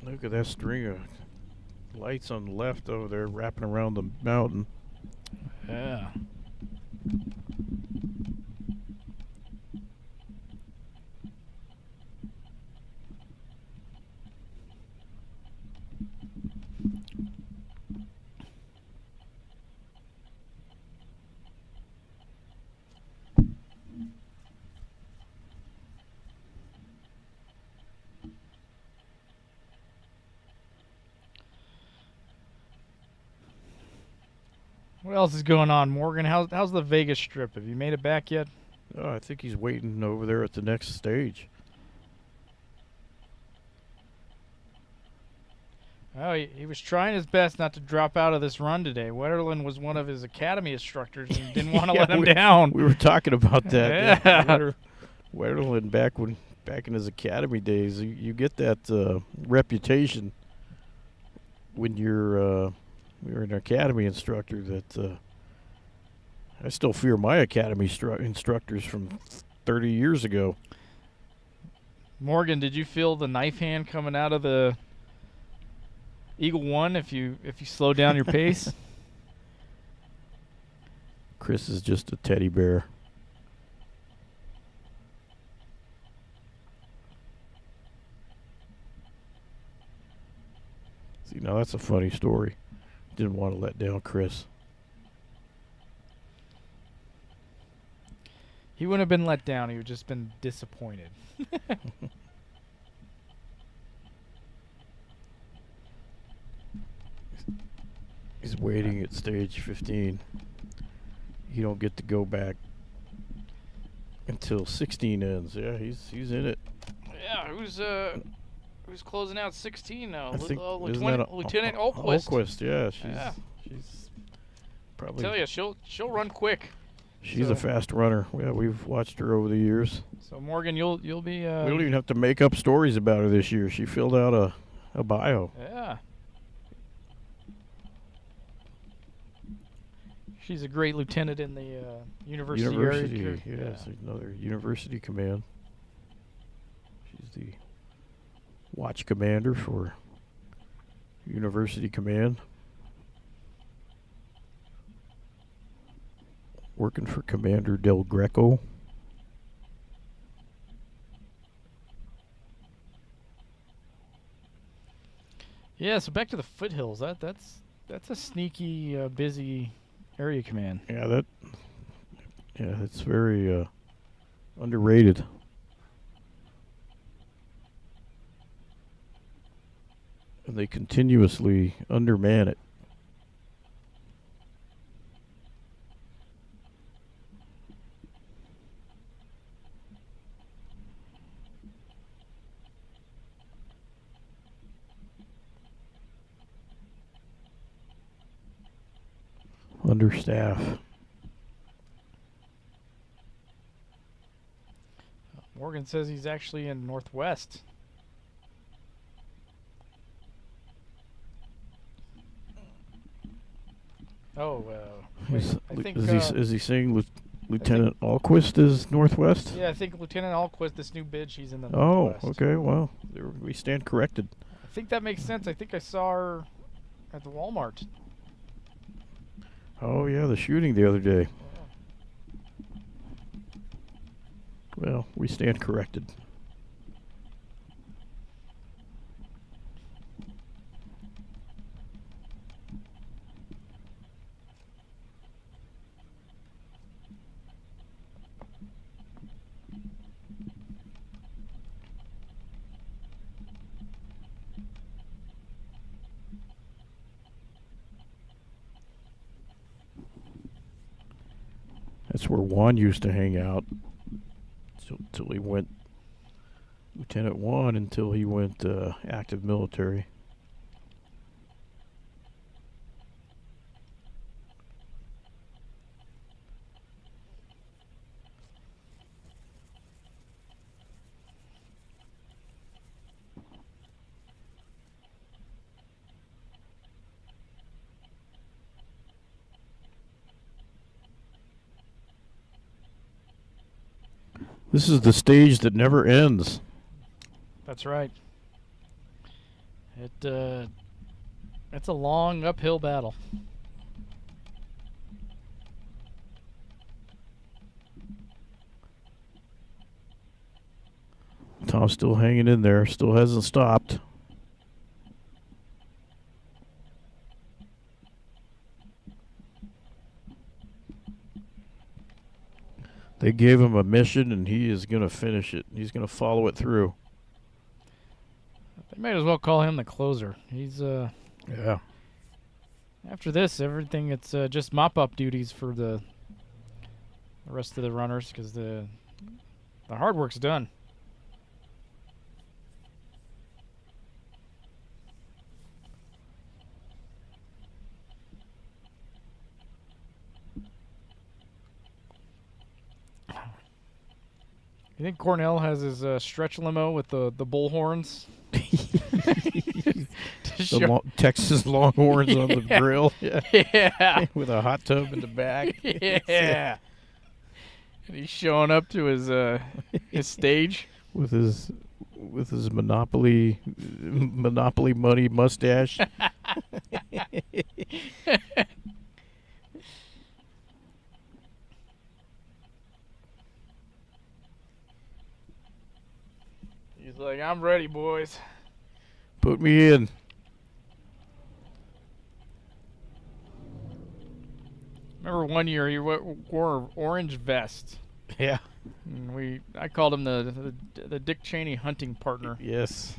Look at that string of lights on the left over there wrapping around the mountain. Yeah. What else is going on, Morgan? How's the Vegas Strip? Have you made it back yet? Oh, I think he's waiting over there at the next stage. Oh, he was trying his best not to drop out of this run today. Wetterlin was one of his academy instructors and didn't want to Yeah, let him down. We were talking about that. Yeah. Wetterlin back in his academy days, you get that reputation when you're an academy instructor that I still fear my academy instructors from 30 years ago. Morgan, did you feel the knife hand coming out of the Eagle One if you slow down your pace? Chris is just a teddy bear. See, now that's a funny story. Didn't want to let down Chris. He wouldn't have been let down. He would have just been disappointed. He's waiting at stage 15. You don't get to go back until 16 ends. Yeah, he's in it. Yeah, who's closing out 16 now? I think Lieutenant Alquist. Alquist, yeah, she's I probably. tell you, she'll run quick. She's a fast runner. Yeah, we've watched her over the years. So Morgan, you'll be. We don't even have to make up stories about her this year. She filled out a bio. Yeah. She's a great lieutenant in the university area. Yes, another university command. She's the watch commander for University Command. Working for Commander Del Greco. Yeah, so back to the foothills. That's a sneaky, busy area command. Yeah, it's very underrated. And they continuously underman it. Understaff. Morgan says he's actually in Northwest. Oh, I think. Is he saying Lieutenant Alquist is Northwest? Yeah, I think Lieutenant Alquist, this new bid, she's in the Oh, Northwest. okay. Well, we stand corrected. I think that makes sense. I think I saw her at the Walmart. Oh, yeah, the shooting the other day. Yeah. Well, we stand corrected. That's where Juan used to hang out until he went Lieutenant Juan until he went active military. This is the stage that never ends. That's right. It's a long uphill battle. Tom's still hanging in there, still hasn't stopped. They gave him a mission, and he is going to finish it. He's going to follow it through. They might as well call him the closer. He's Yeah. After this, everything it's just mop-up duties for the rest of the runners because the hard work's done. You think Cornell has his stretch limo with the bull horns? Texas Longhorns on the Yeah. grill. Yeah. Yeah. With a hot tub in the back. Yeah. And he's showing up to his stage. With his Monopoly money mustache. He's like, I'm ready, boys. Put me in. Remember one year he wore an orange vest. Yeah. And I called him the Dick Cheney hunting partner. Yes.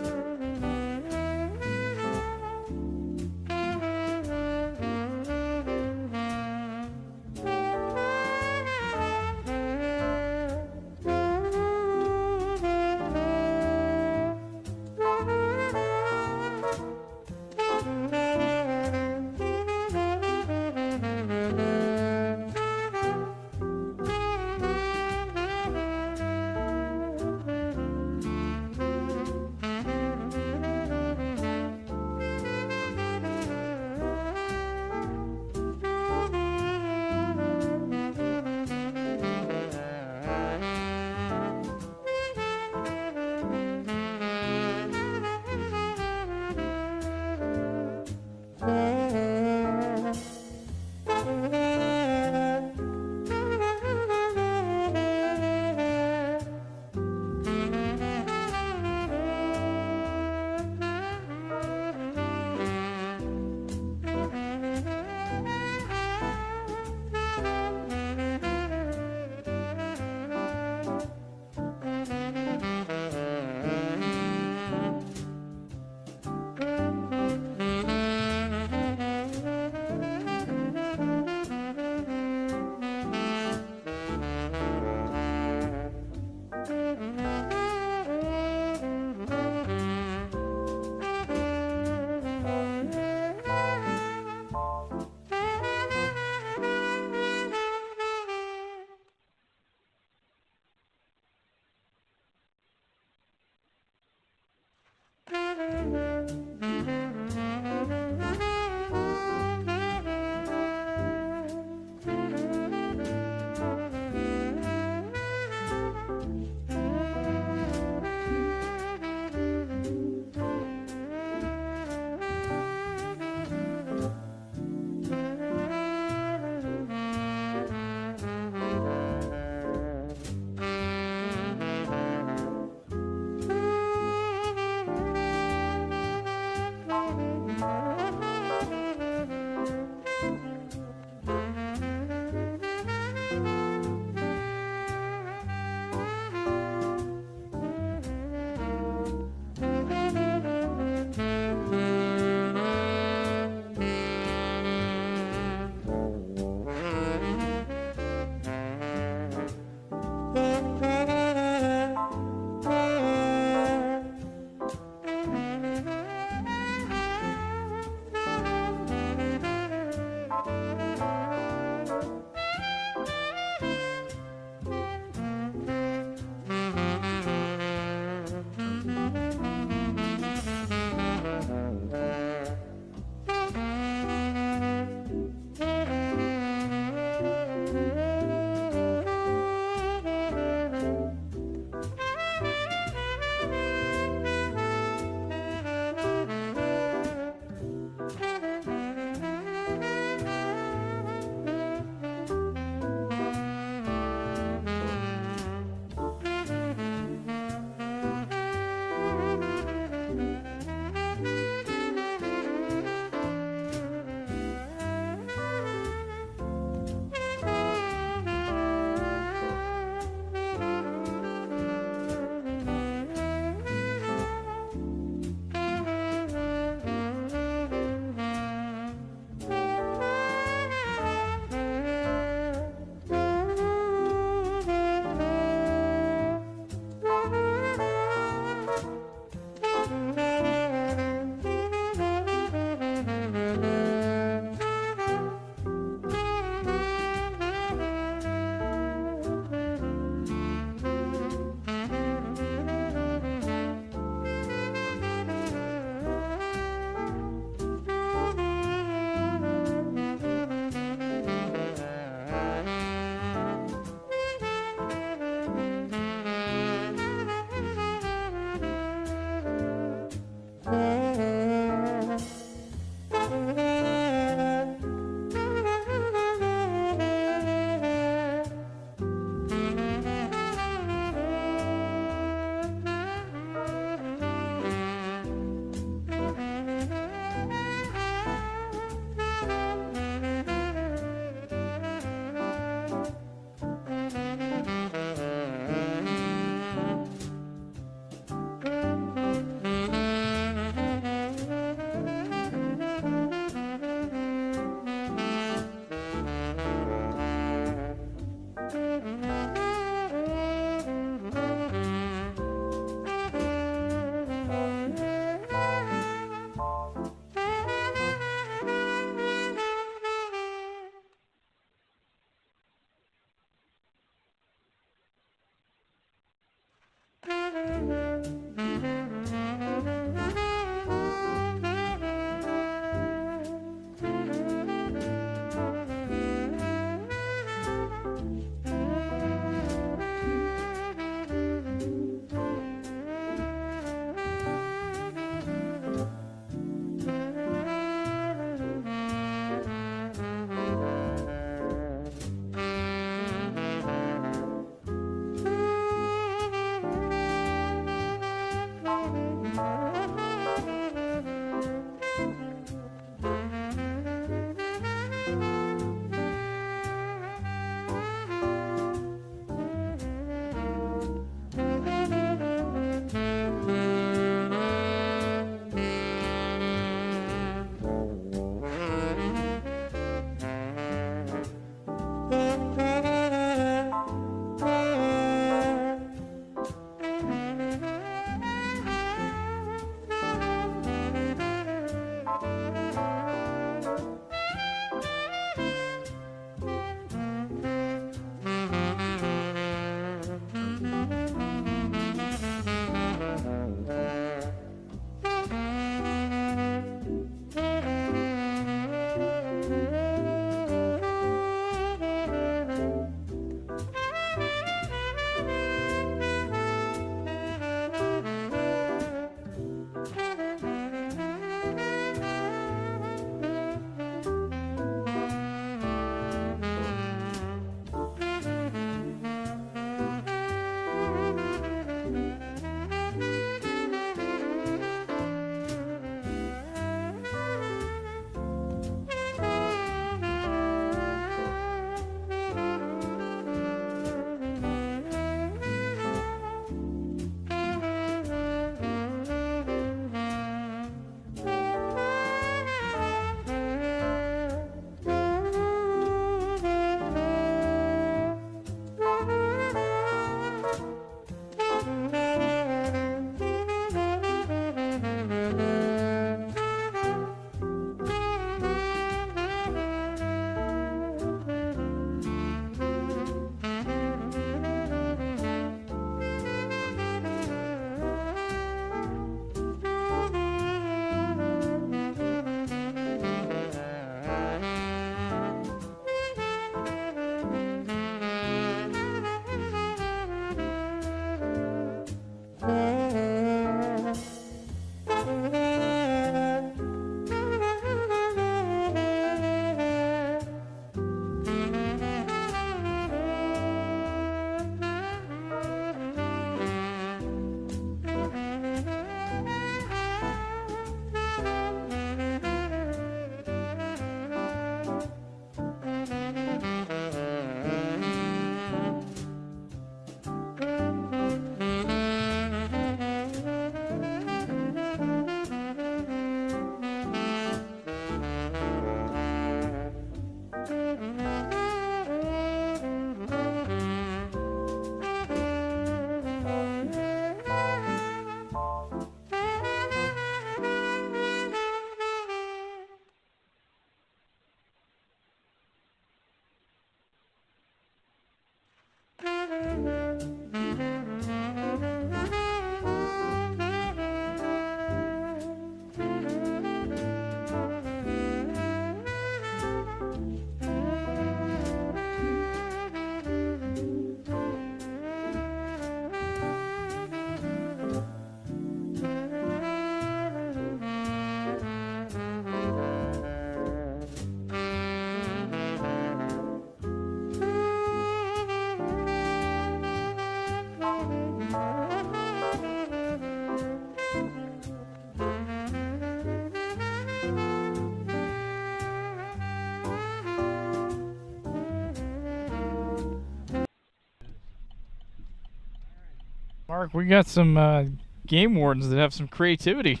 Mark, we got some game wardens that have some creativity.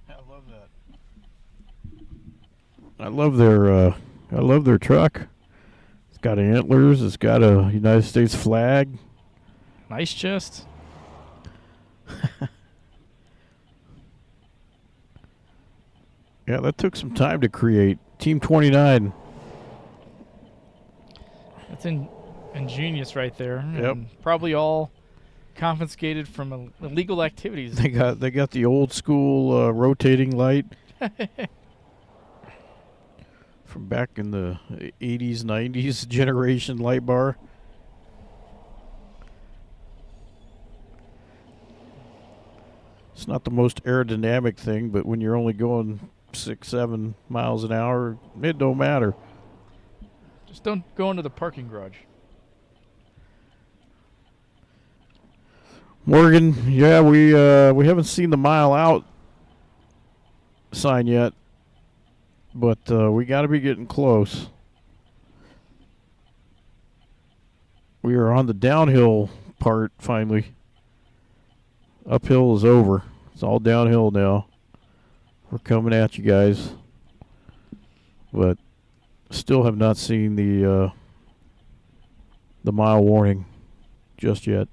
I love that. I love their truck. It's got antlers. It's got a United States flag. Nice chest. Yeah, that took some time to create. Team 29. That's ingenious right there. Yep. And probably all confiscated from illegal activities. They got the old school rotating light from back in the 80s, 90s generation light bar. It's not the most aerodynamic thing, but when you're only going 6-7 miles an hour, it don't matter. Just don't go into the parking garage. Morgan, yeah, we haven't seen the mile out sign yet, but we got to be getting close. We are on the downhill part finally. Uphill is over. It's all downhill now. We're coming at you guys, but still have not seen the mile warning just yet.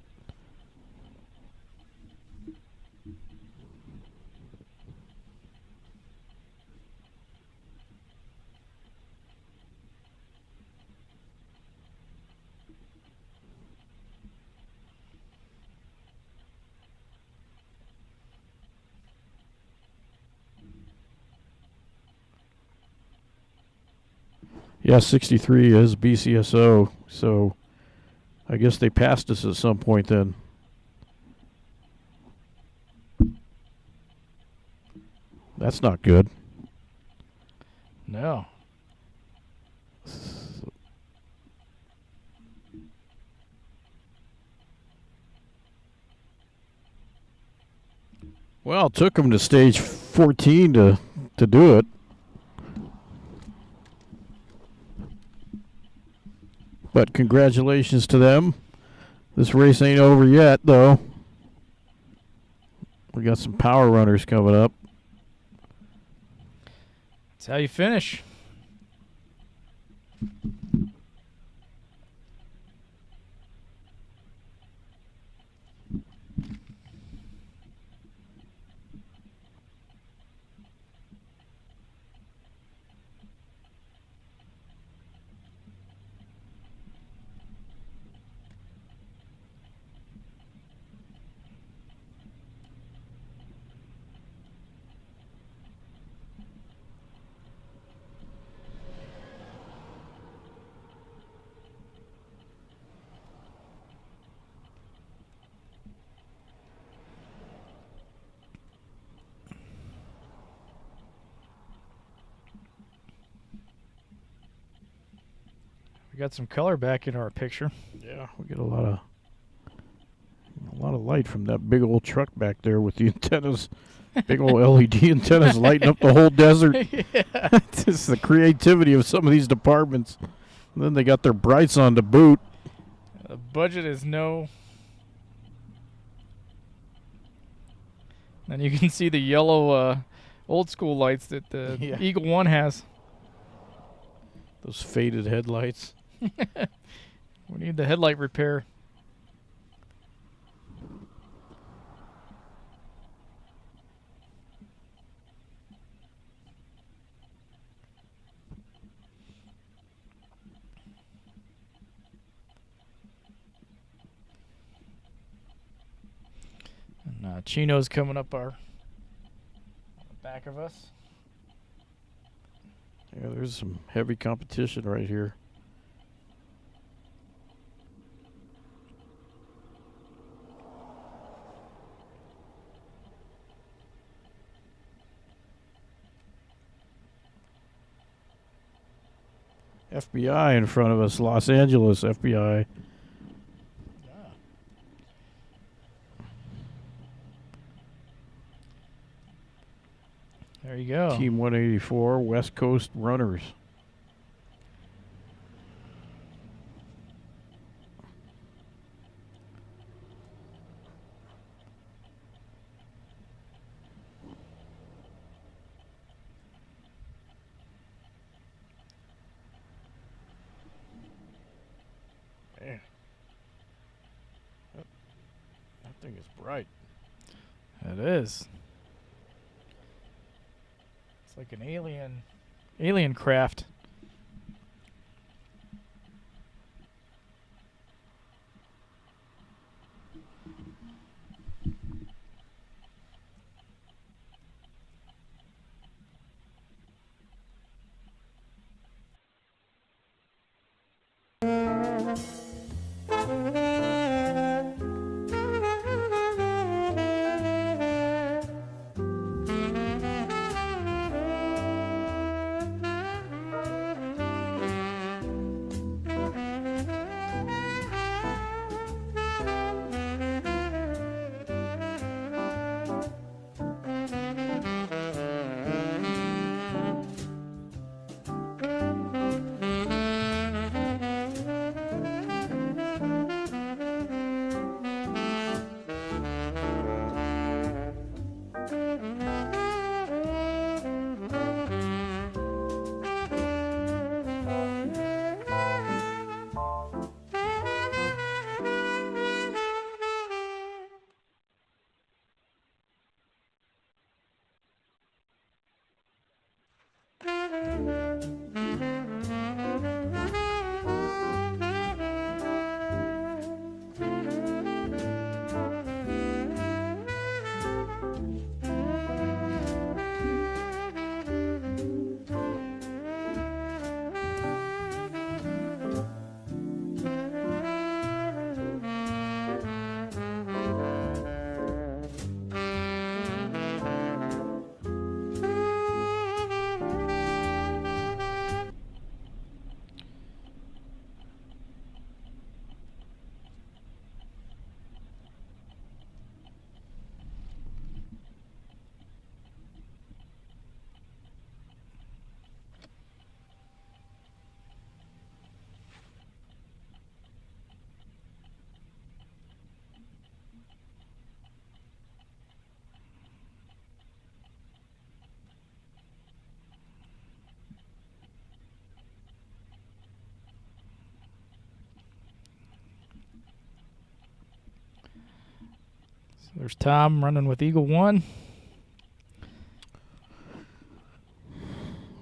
Yeah, 63 is BCSO, so I guess they passed us at some point then. That's not good. No. Well, it took them to stage 14 to do it. But congratulations to them. This race ain't over yet, though. We got some power runners coming up. That's how you finish. We got some color back in our picture. Yeah, we get a lot of light from that big old truck back there with the antennas, big old LED antennas lighting up the whole desert. Yeah. Just the creativity of some of these departments. And then they got their brights on to boot. The budget is no. And you can see the yellow old school lights that the Yeah. Eagle One has. Those faded headlights. We need the headlight repair. Chino's coming up our back of us. Yeah, there's some heavy competition right here. FBI in front of us, Los Angeles FBI. There you go. Team 184, West Coast Runners. Man. That thing is bright. It is. It's like an alien craft. There's Tom running with Eagle 1.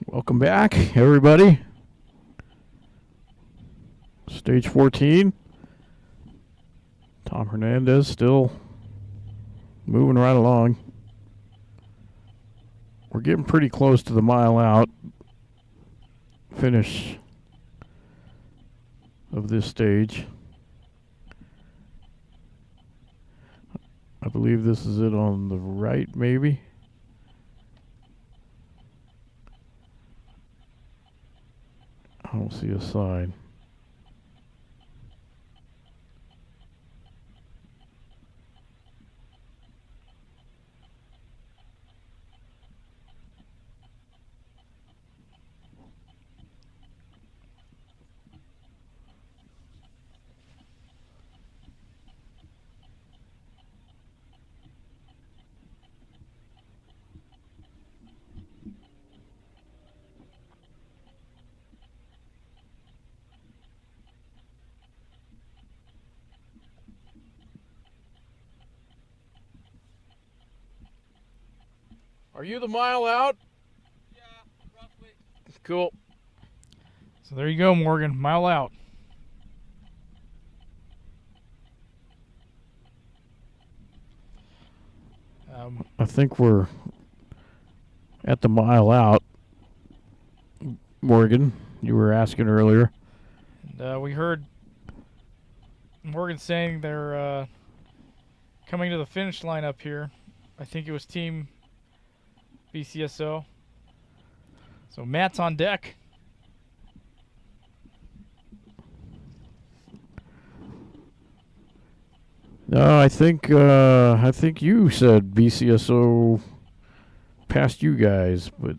Welcome back, everybody. Stage 14. Tom Hernandez still moving right along. We're getting pretty close to the mile out finish of this stage. I believe this is it on the right, maybe. I don't see a sign. Are you the mile out? Yeah, roughly. Cool. So there you go, Morgan. Mile out. think we're at the mile out. Morgan, you were asking earlier. And, we heard Morgan saying they're coming to the finish line up here. I think it was Team BCSO. So Matt's on deck. No, I think you said BCSO passed you guys, but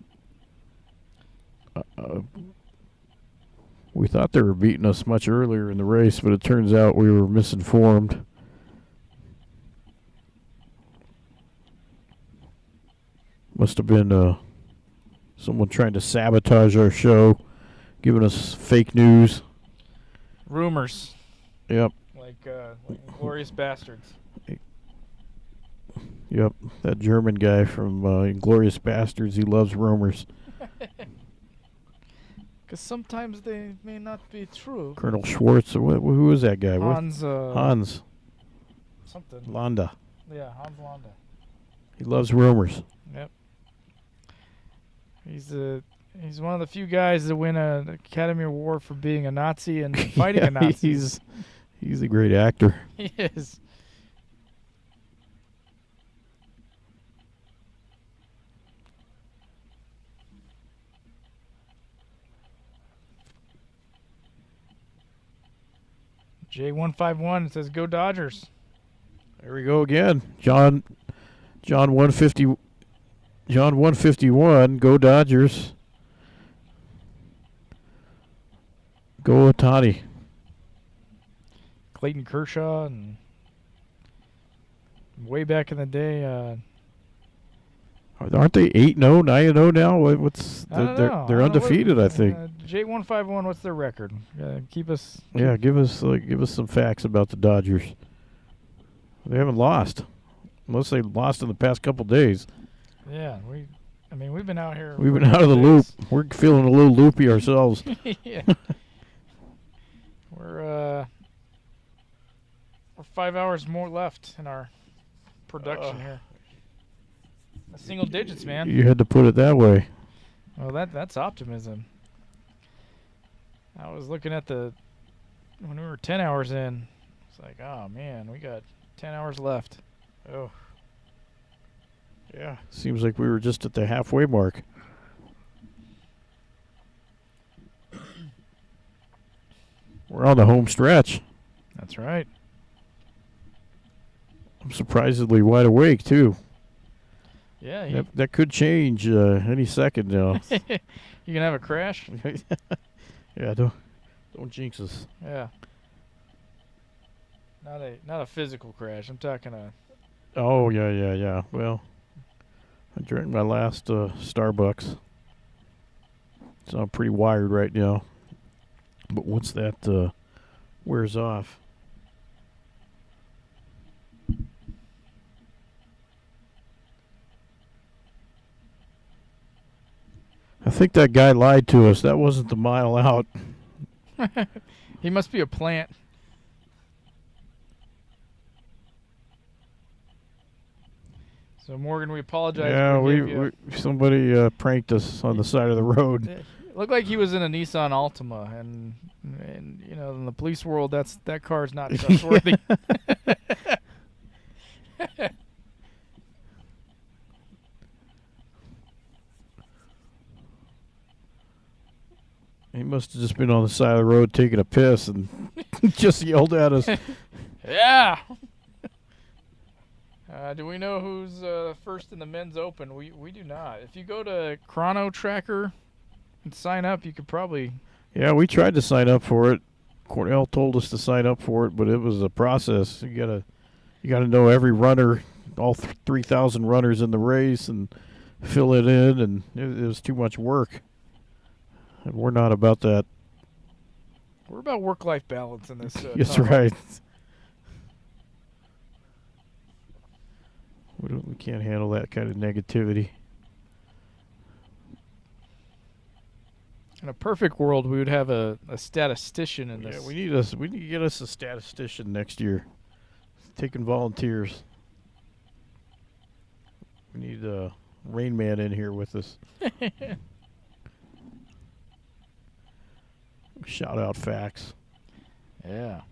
we thought they were beating us much earlier in the race, but it turns out we were misinformed. Must have been someone trying to sabotage our show, giving us fake news. Rumors. Yep. Like Glorious Bastards. Yep, that German guy from Inglourious Bastards, he loves rumors. Because sometimes they may not be true. Colonel Schwartz, who is that guy? Hans. Hans Something. Landa. Yeah, Hans Landa. He loves rumors. Yep. He's one of the few guys that win an Academy Award for being a Nazi and fighting a Nazi. He's a great actor. He is. J151 says, "Go Dodgers." There we go again. John 150. John 151. Go Dodgers. Go Ohtani. Clayton Kershaw, and way back in the day, Aren't they 8-0, 9-0 now? What's I don't know. they're I don't know undefeated, what, I think. J151, what's their record? Keep us. Yeah, give us some facts about the Dodgers. They haven't lost, unless they lost in the past couple days. Yeah, we've been out here. We've for been out of the days. loop. We're feeling a little loopy ourselves. Yeah. We're 5 hours more left in our production here. Single digits, man. You had to put it that way. Well, that's optimism. I was looking at when we were 10 hours in. It's like, oh man, we got 10 hours left. Oh. Yeah. Seems like we were just at the halfway mark. We're on the home stretch. That's right. I'm surprisingly wide awake too. Yeah. That could change any second now. You can have a crash. Yeah, don't jinx us. Yeah. Not a physical crash. I'm talking a. Oh yeah. Well, I drank my last Starbucks, so I'm pretty wired right now. But once that wears off, I think that guy lied to us. That wasn't the mile out. He must be a plant. So Morgan, we apologize. Yeah, somebody pranked us on the side of the road. It looked like he was in a Nissan Altima, and in the police world, that car's not trustworthy. He must have just been on the side of the road taking a piss and just yelled at us. Yeah. Do we know who's first in the men's open? We do not. If you go to Chrono Tracker and sign up, you could probably. Yeah, we tried to sign up for it. Cornell told us to sign up for it, but it was a process. You gotta know every runner, all 3,000 runners in the race, and fill it in, and it was too much work. And we're not about that. We're about work-life balance in this. That's tunnel. right. We can't handle that kind of negativity. In a perfect world, we would have a statistician in this. Yeah, we need to get us a statistician next year. Taking volunteers. We need Rain Man in here with us. Shout out facts. Yeah.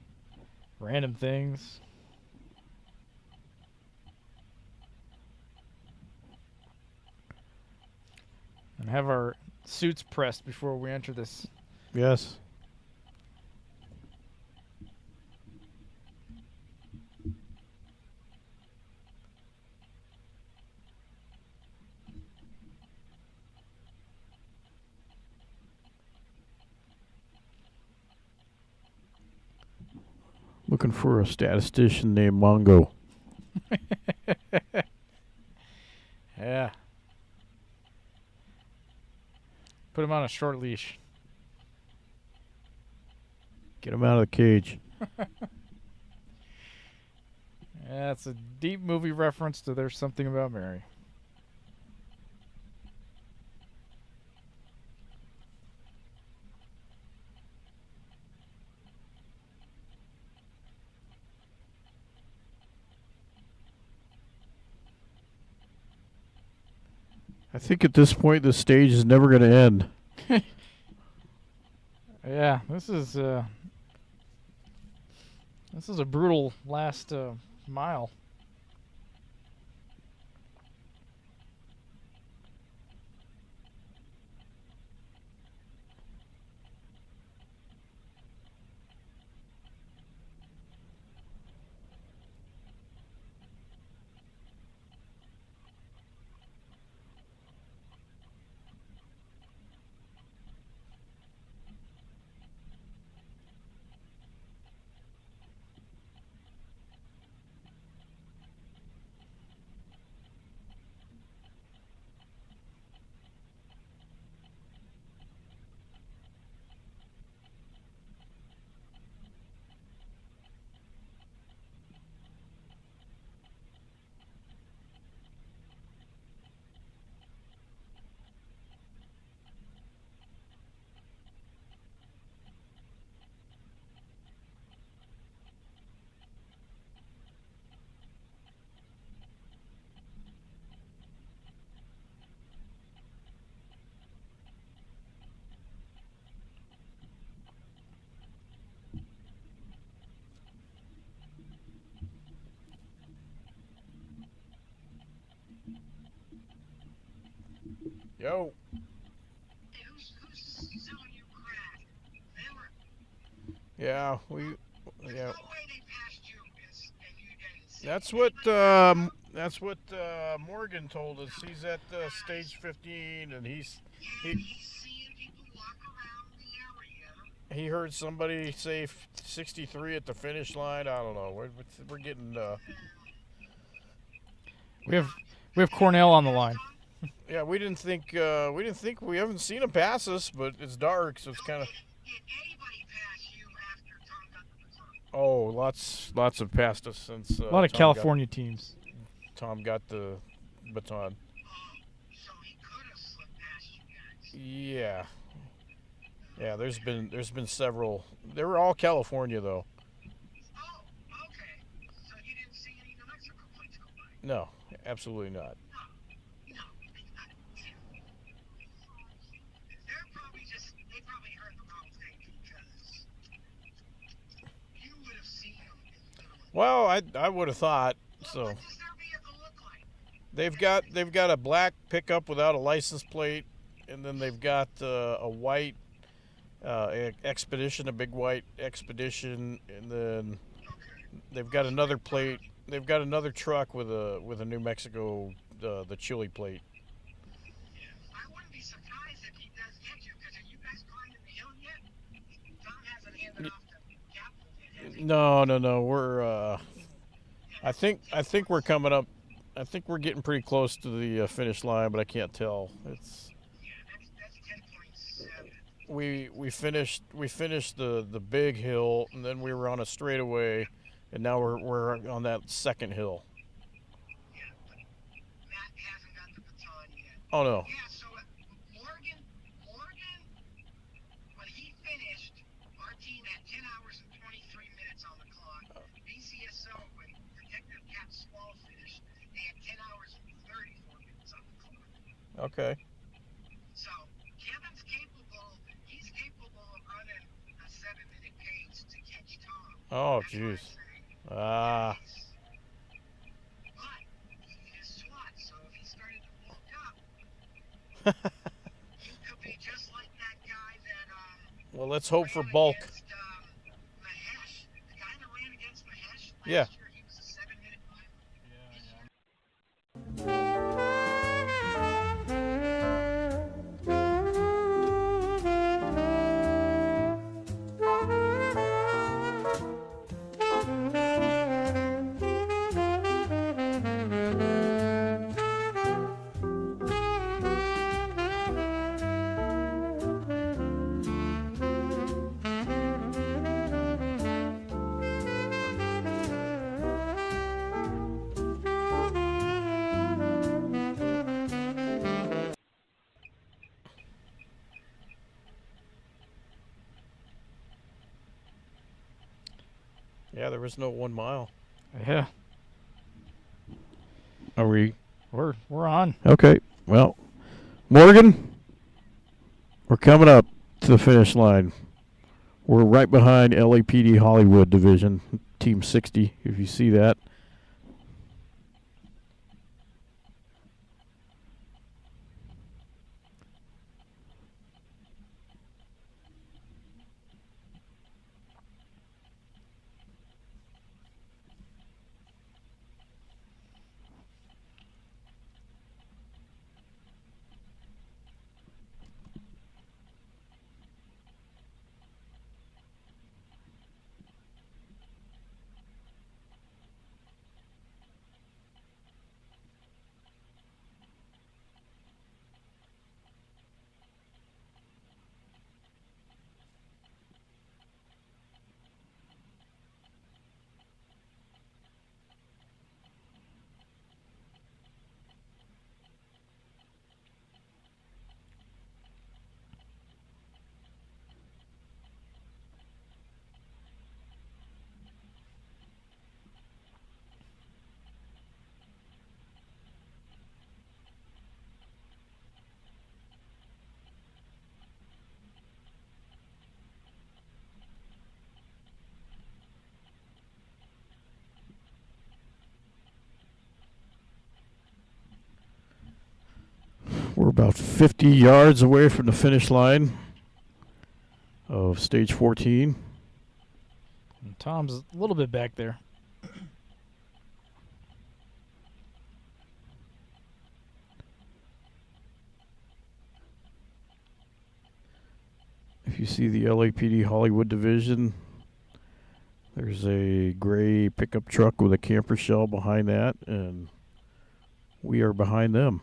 Random things. And have our suits pressed before we enter this. Yes. Looking for a statistician named Mongo. Yeah. Put him on a short leash. Get him out of the cage. Yeah, it's a deep movie reference to There's Something About Mary. I think at this point the stage is never going to end. Yeah, this is a brutal last mile. Yo. Who's selling you crack? Yeah, There's no way they passed you and you didn't see that's what Morgan told us. He's at stage 15 and he's seeing people walk around the area. he heard somebody say 63 at the finish line. I don't know. We're getting We have Cornell on the line. yeah, we haven't seen him pass us, but it's dark, so it's kind of. Did anybody pass you after Tom got the baton? Oh, lots have passed us since A lot of California teams. Tom got the baton. So he could have slipped past you guys. Yeah, there's been several. They were all California though. Oh, okay. So you didn't see any New Mexico plates go by? No, absolutely not. No. They probably heard the wrong thing because you would have seen them. Well, I would have thought so. What does their vehicle look like? They've got a black pickup without a license plate, and then they've got a white Expedition, a big white Expedition, and then they've got another plate. They've got another truck with a New Mexico the Chile plate. I wouldn't be surprised if he does get you, because are you guys climbing the hill yet? Tom hasn't handed off to Kaplan yet, has he? No. We're I think we're coming up. I think we're getting pretty close to the finish line, but I can't tell. It's Yeah, that's 10.7. we finished the big hill, and then we were on a straightaway, and now we're on that second hill. Yeah, but Matt hasn't got the baton yet. Oh no. Yeah, so Morgan, when he finished, our team had 10 hours and 23 minutes on the clock. BCSO, when Detective Cat Swall finished, they had 10 hours and 34 Okay. So Kevin's capable. He's capable of running a 7-minute pace to catch Tom. Oh, That's what I'm jeez. saying. Ah. But he is SWAT, so if he started to bulk up, he could be just like that guy that Well, let's hope for ran bulk. against Mahesh. The guy that ran against Mahesh last Yeah. year, he was a 7-minute climber. This year, Yeah, there was no 1 mile. Yeah, Are we? we're on. Okay. Well, Morgan, we're coming up to the finish line. We're right behind LAPD Hollywood Division, Team 60, if you see that. We're about 50 yards away from the finish line of stage 14. And Tom's a little bit back there. If you see the LAPD Hollywood Division, there's a gray pickup truck with a camper shell behind that, and we are behind them.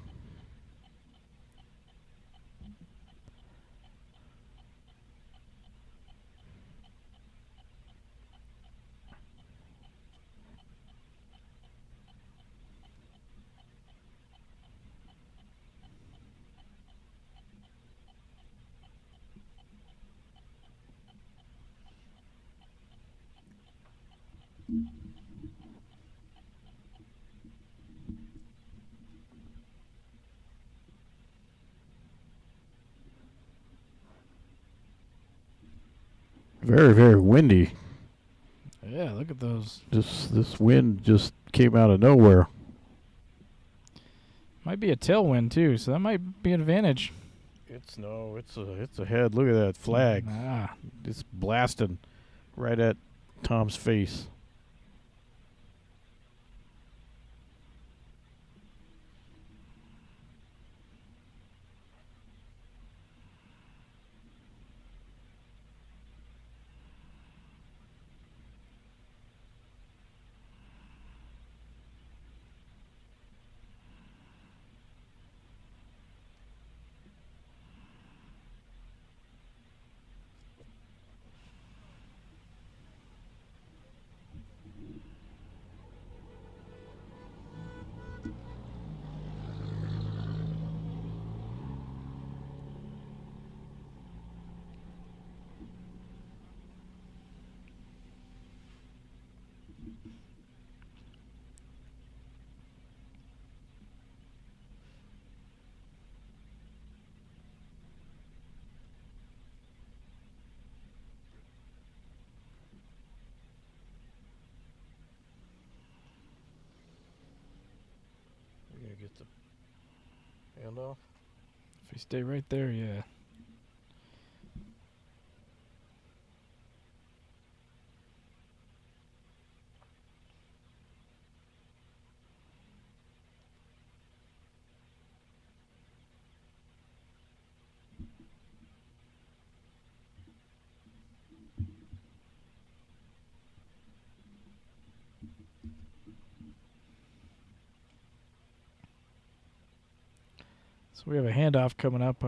Very, very windy. Yeah, look at those. This wind just came out of nowhere. Might be a tailwind too, so that might be an advantage. It's ahead. Look at that flag. Ah, It's blasting right at Tom's face. get the handoff? If you stay right there, yeah. So we have a handoff coming up,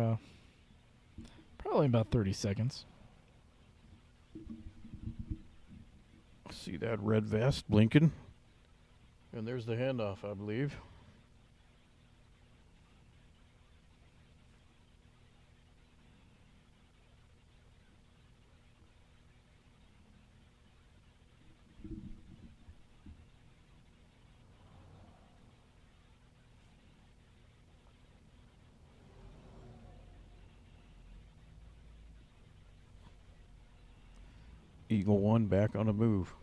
probably about 30 seconds. See that red vest blinking? And there's the handoff, I believe. Eagle 1 back on the move.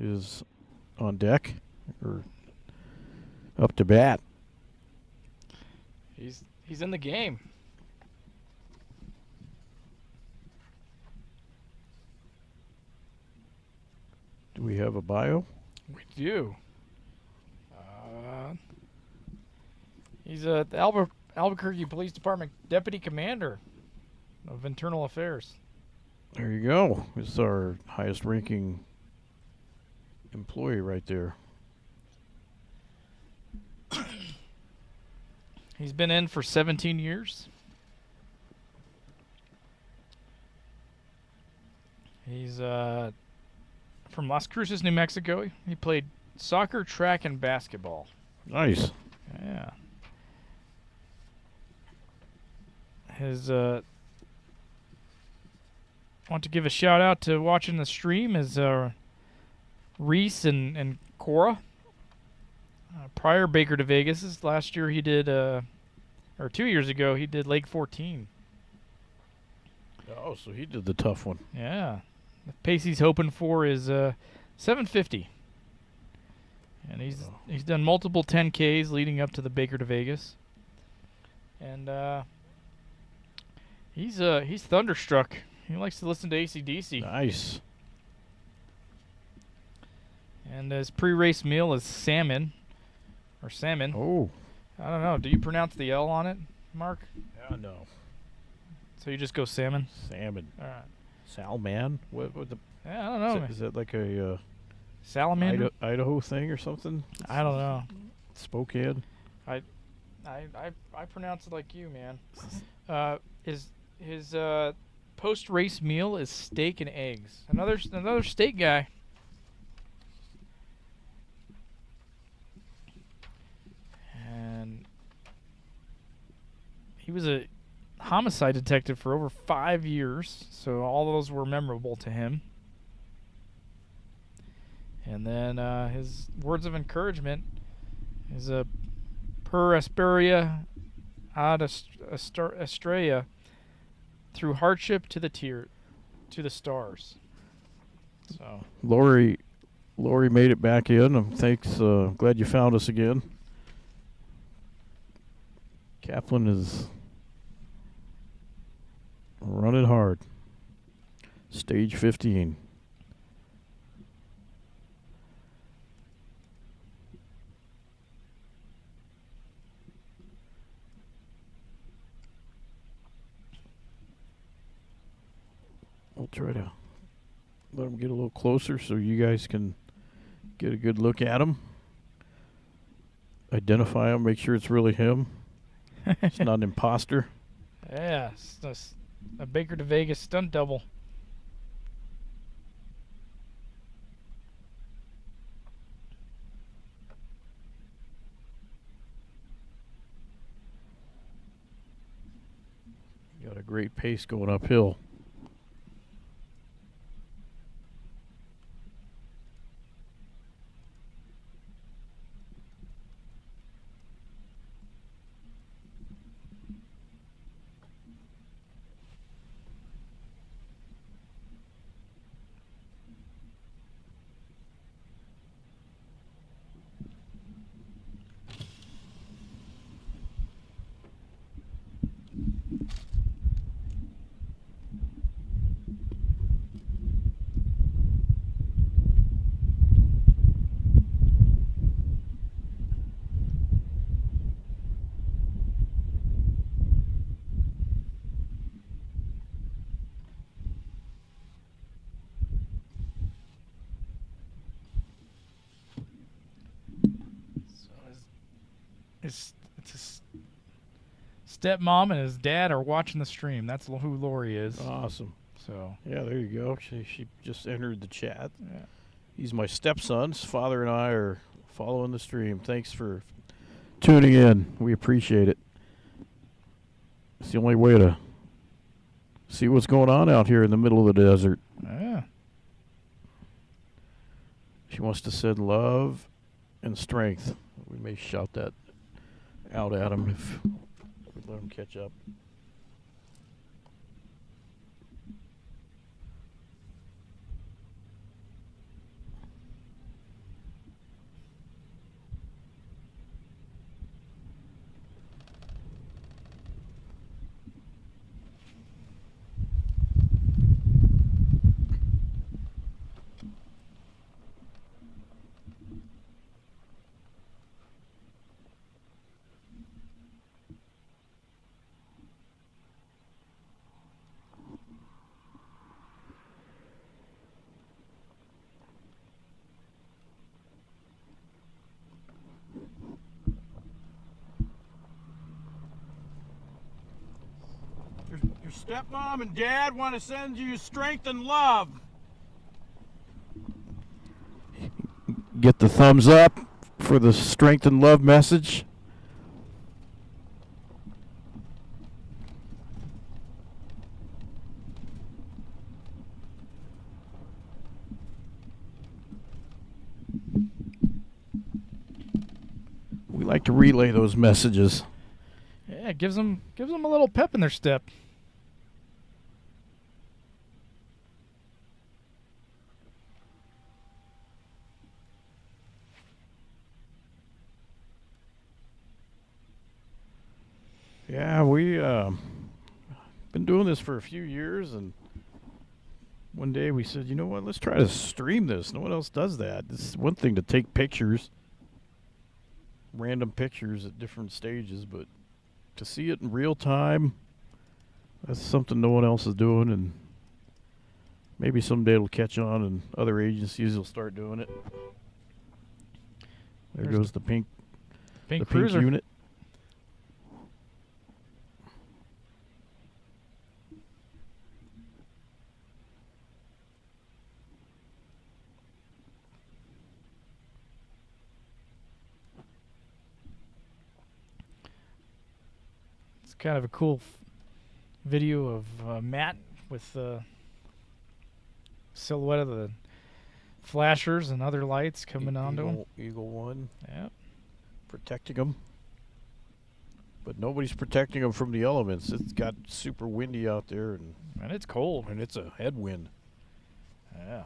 Is on deck or up to bat. He's in the game. Do we have a bio? We do. He's the Albuquerque Police Department Deputy Commander of Internal Affairs. There you go. It's our highest ranking employee right there. He's been in for 17 years. He's from Las Cruces, New Mexico. He played soccer, track, and basketball. Nice. Yeah. His want to give a shout out to watching the stream is Reese and Cora. Prior Baker2Vegas. Last year he did, or 2 years ago, he did Lake 14. Oh, so he did the tough one. Yeah. The pace he's hoping for is 750. And he's done multiple 10Ks leading up to the Baker2Vegas. And he's thunderstruck. He likes to listen to AC/DC. Nice. And his pre-race meal is salmon. Or salmon. Oh. I don't know. Do you pronounce the L on it, Mark? Yeah, no. So you just go salmon? Salmon. All right. Salman? What the? Yeah, I don't know. Is that like a Salamander? Idaho thing or something? I don't know. Spokane. I pronounce it like you, man. His post-race meal is steak and eggs. Another steak guy. And he was a homicide detective for over 5 years, so all those were memorable to him. And then his words of encouragement is a per aspiria ad estrella, through hardship to the stars. So Lori made it back in. Thanks. Glad you found us again. Kaplan is running hard. Stage 15. I'll try to let him get a little closer so you guys can get a good look at him. identify him, make sure it's really him. It's not an imposter. Yeah, it's a Baker2Vegas stunt double. Got a great pace going uphill. His stepmom and his dad are watching the stream. That's who Lori is. Awesome. So Yeah, there you go. She just entered the chat. yeah. He's my stepson's father, and I are following the stream. Thanks for tuning in. We appreciate it. It's the only way to see what's going on out here in the middle of the desert. Yeah. She wants to send love and strength. We may shout that out at him if we let him catch up. Your stepmom and dad want to send you strength and love. Get the thumbs up for the strength and love message. We like to relay those messages. Yeah, gives them a little pep in their step. Yeah, we been doing this for a few years, and one day we said, you know what, let's try to stream this. No one else does that. It's one thing to take pictures, random pictures at different stages, but to see it in real time, that's something no one else is doing, and maybe someday it'll catch on and other agencies will start doing it. There There's goes the pink Cruiser. unit. It's kind of a cool video of Matt with the silhouette of the flashers and other lights coming onto him. Eagle One. Yeah. Protecting them. But nobody's protecting them from the elements. It's got super windy out there, And it's cold. and it's a headwind. Yeah.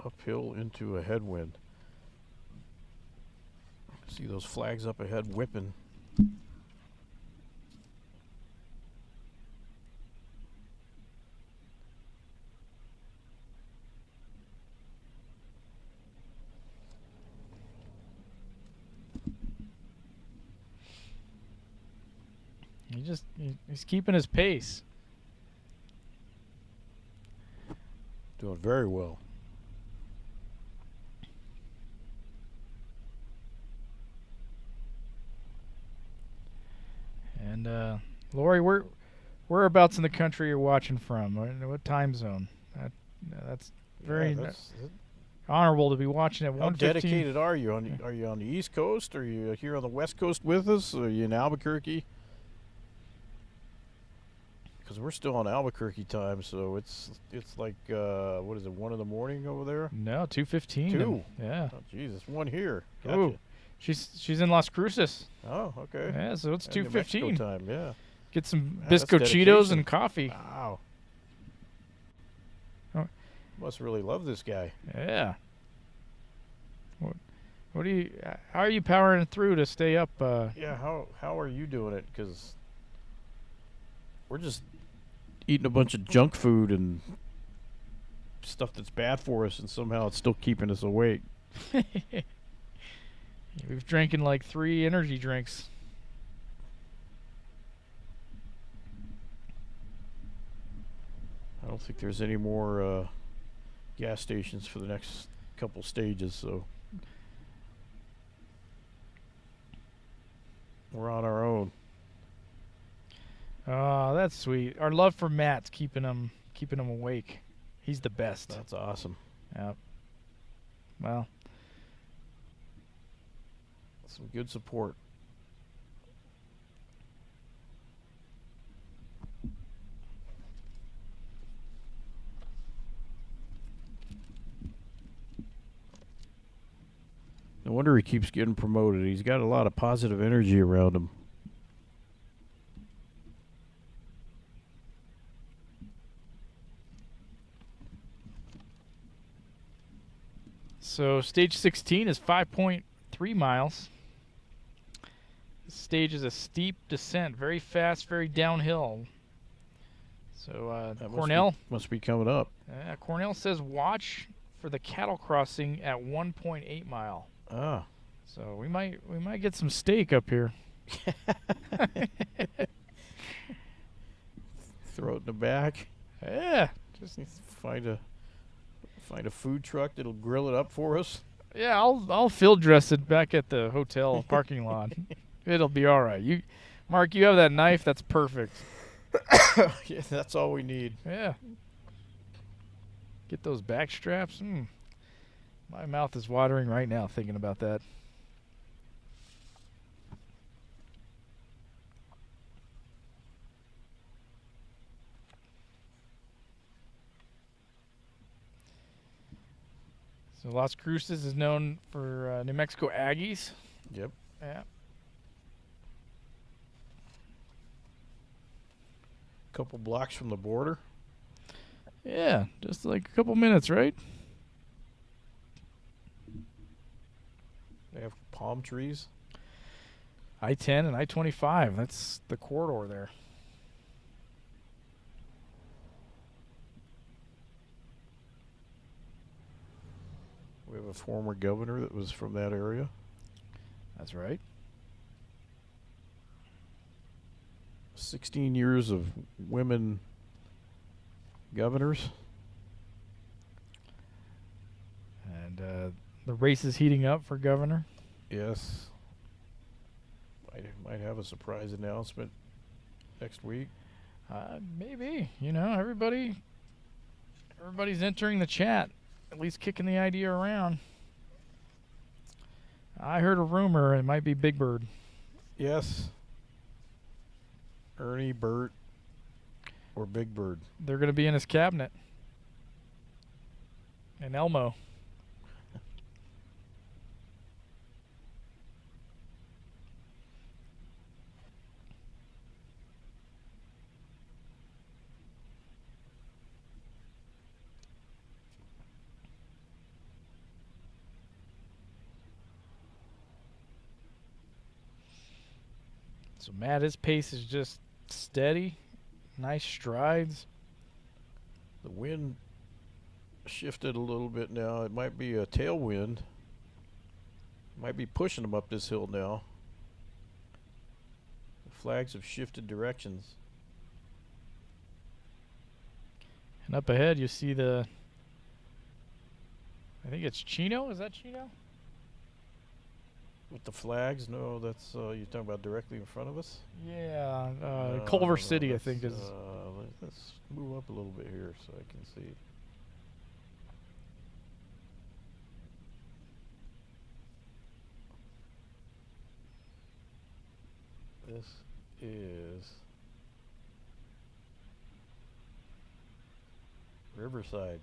Uphill into a headwind. See those flags up ahead whipping. He's keeping his pace. Doing very well. And Lori, whereabouts in the country you're watching from? What time zone? That's very honorable to be watching at 1:15. How dedicated are you? Are you on the East Coast? Are you here on the West Coast with us? Are you in Albuquerque? Because we're still on Albuquerque time, so it's like what is it, 1 in the morning over there? No, 2:15. 2. Yeah. Oh, Jesus, 1 here. Gotcha. Ooh, she's in Las Cruces. Oh, okay. Yeah, so it's And New Mexico 2:15. time. Yeah. Get some That's bizcochitos dedication. and coffee. Wow. Oh. Must really love this guy. Yeah. What do you? How are you powering through to stay up? Yeah. How are you doing it? Because we're just eating a bunch of junk food and stuff that's bad for us, and somehow it's still keeping us awake. We've drinking like 3 energy drinks. I don't think there's any more gas stations for the next couple stages, so we're on our own. Oh, that's sweet. Our love for Matt's keeping him awake. He's the best. That's awesome. Yep. Well, Some good support. No wonder he keeps getting promoted. He's got a lot of positive energy around him. so stage 16 is 5.3 miles. This stage is a steep descent, very fast, very downhill. So That Cornell must be coming up. Cornell says watch for the cattle crossing at 1.8 mile. Ah. So we might get some steak up here. Throw it in the back. Yeah, just Find a food truck that'll grill it up for us. yeah. I'll field dress it back at the hotel parking lot. It'll be all right. Mark, you have that knife. That's perfect. Yeah, that's all we need. Yeah. Get those back straps. My mouth is watering right now thinking about that. So Las Cruces is known for New Mexico Aggies. Yep. Yeah. Couple blocks from the border. Yeah, just like a couple minutes, right? They have palm trees. I-10 and I-25. That's the corridor there. We have a former governor that was from that area. That's right. 16 years of women governors. And the race is heating up for governor. Yes. Might have a surprise announcement next week. Maybe. Everybody's entering the chat, at least kicking the idea around. I heard a rumor it might be Big Bird. Yes. Ernie, Bert, or Big Bird. They're going to be in his cabinet. And Elmo. So Matt, his pace is just steady, nice strides. The wind shifted a little bit now. It might be a tailwind. Might be pushing them up this hill now. The flags have shifted directions. And up ahead, you see I think it's Chino. Is that Chino? With the flags? No, that's you're talking about directly in front of us. Yeah, No, Culver no, City, I that's, think is. Let's move up a little bit here so I can see. This is Riverside.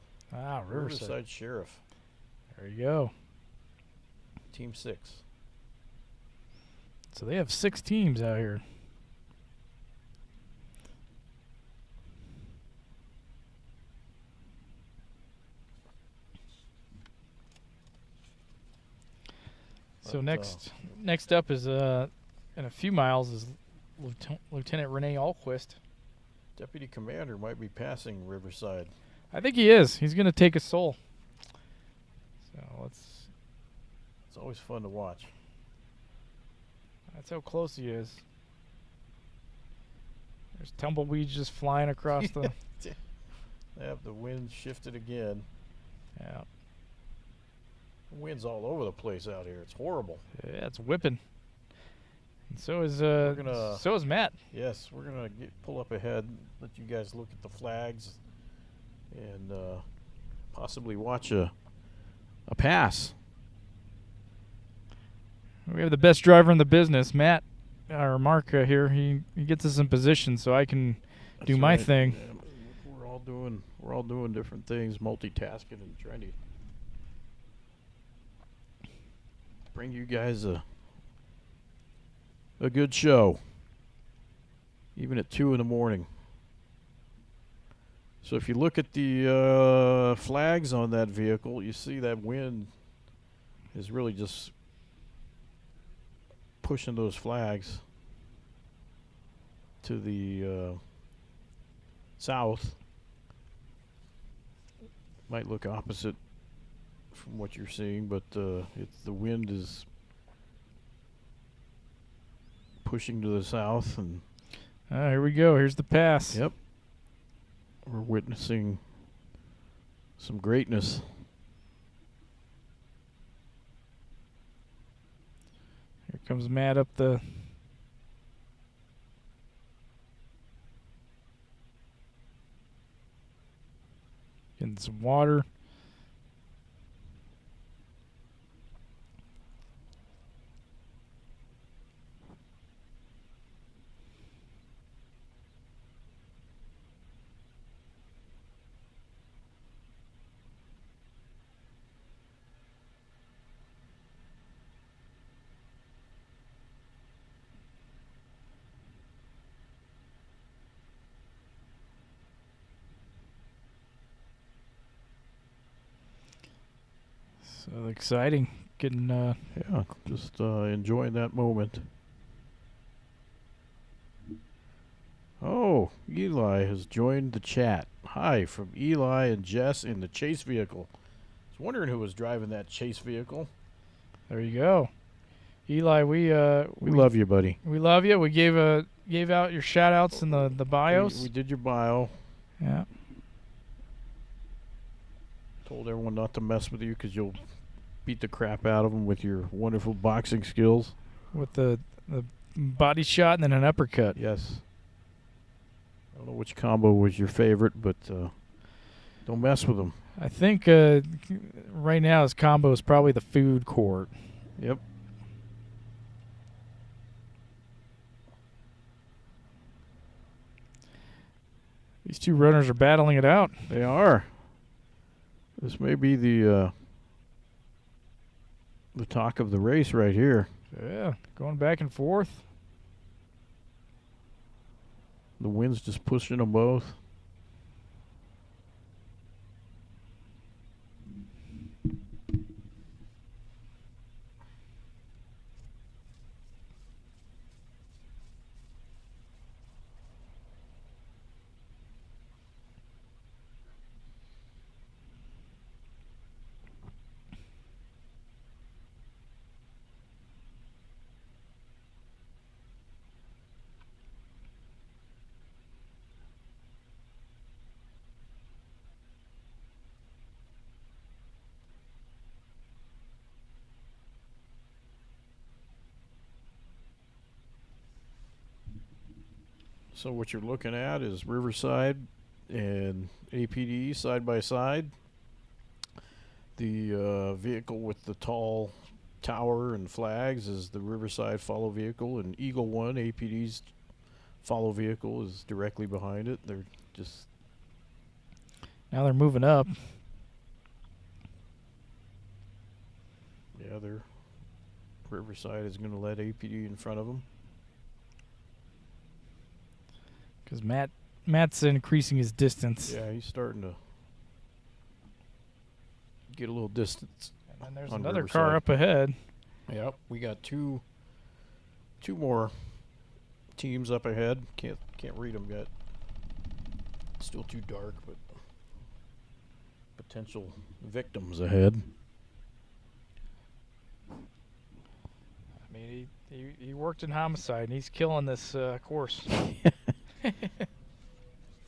Riverside. Sheriff, There you go. Team 6. So they have 6 teams out here. So But, next up is in a few miles is Lieutenant Renee Alquist. Deputy Commander might be passing Riverside. I think he is. He's going to take a soul. So It's always fun to watch. that's how close he is. There's tumbleweeds just flying across the. Yep, the wind shifted again. Yeah. The wind's all over the place out here. It's horrible. Yeah, it's whipping. And so is gonna- so is Matt. Yes, we're gonna pull up ahead, let you guys look at the flags, and possibly watch a pass. We have the best driver in the business, Matt, or Mark here. He gets us in position so I can do That's my right. thing. Yeah, we're all doing different things, multitasking and trying to bring you guys a good show, even at 2 in the morning. So if you look at the flags on that vehicle, you see that wind is really just pushing those flags to the south. Might look opposite from what you're seeing, but the wind is pushing to the south, and Here we go. Here's the pass. yep, we're witnessing some greatness. Here comes Matt up the. Getting some water. So exciting. Getting Yeah, just enjoying that moment. Oh, Eli has joined the chat. Hi from Eli and Jess in the chase vehicle. I was wondering who was driving that chase vehicle. there you go. Eli, we love you, buddy. we love you. We gave out your shout outs in the bios. We did your bio. Yeah. Told everyone not to mess with you because you'll beat the crap out of them with your wonderful boxing skills. With the body shot and then an uppercut. Yes. I don't know which combo was your favorite, but don't mess with them. I think right now his combo is probably the food court. Yep. These two runners are battling it out. They are. This may be the talk of the race right here. Yeah, going back and forth. The wind's just pushing them both. So what you're looking at is Riverside and APD side by side. The vehicle with the tall tower and flags is the Riverside follow vehicle, and Eagle 1, APD's follow vehicle, is directly behind it. They're just... Now they're moving up. Yeah, they're... Riverside is going to let APD in front of them. Because Matt's increasing his distance. Yeah, he's starting to get a little distance. And then there's on another Riverside. car up ahead. Yep, we got two more teams up ahead. Can't read them yet. Still too dark, but potential victims ahead. I mean, he worked in homicide, and he's killing this course.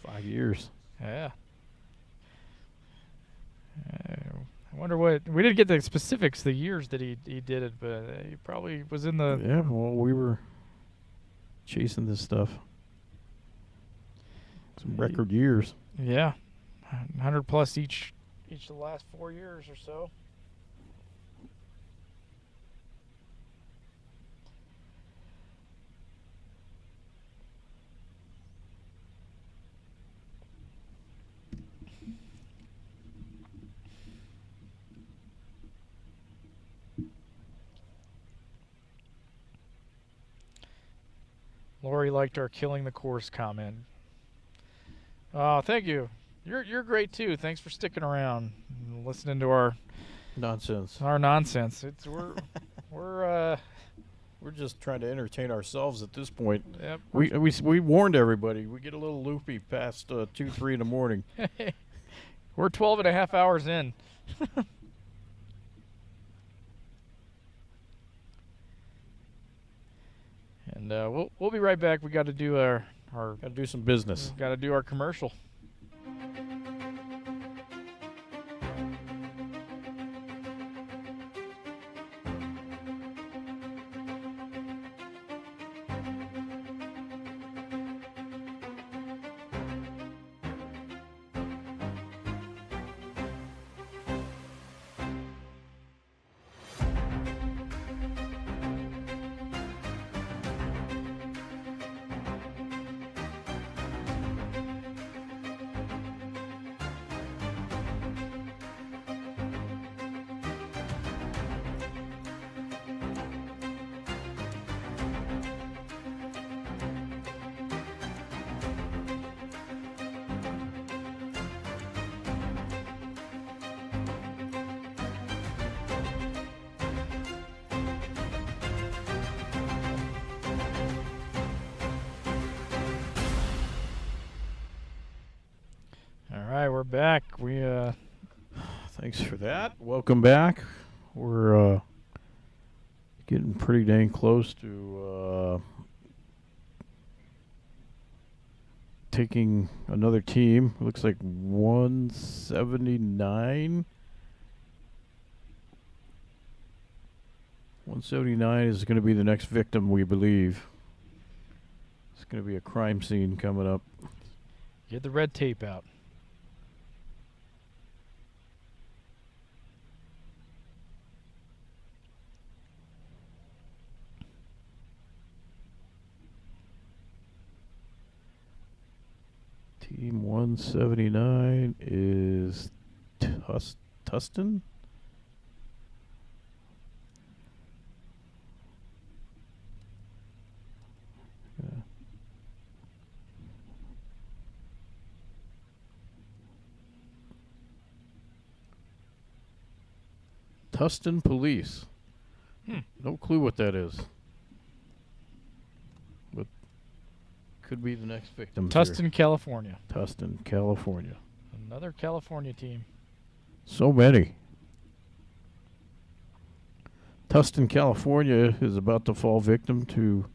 5 years. Yeah. I wonder what... We didn't get the specifics, the years that he did it, but he probably was in the... Yeah, well, we were chasing this stuff. Some record years. Yeah. 100 plus each of the last 4 years or so. Lori liked our killing the course comment. Oh, thank you. You're great too. Thanks for sticking around and listening to our Nonsense. nonsense. It's We're just trying to entertain ourselves at this point. yep. We warned everybody. We get a little loopy past 2, 3 in the morning. We're 12 and a half hours in. And we'll be right back. We got to do our Got to do some business. got to do our commercial. All right, we're back. We Thanks for that. Welcome back. We're getting pretty dang close to taking another team. Looks like 179. 179 is going to be the next victim, we believe. It's going to be a crime scene coming up. get the red tape out. Team 179 is Tustin? Yeah. Tustin Police. No clue what that is. But could be the next victim. Tustin, California. Tustin, California. Another California team. So many. Tustin, California is about to fall victim to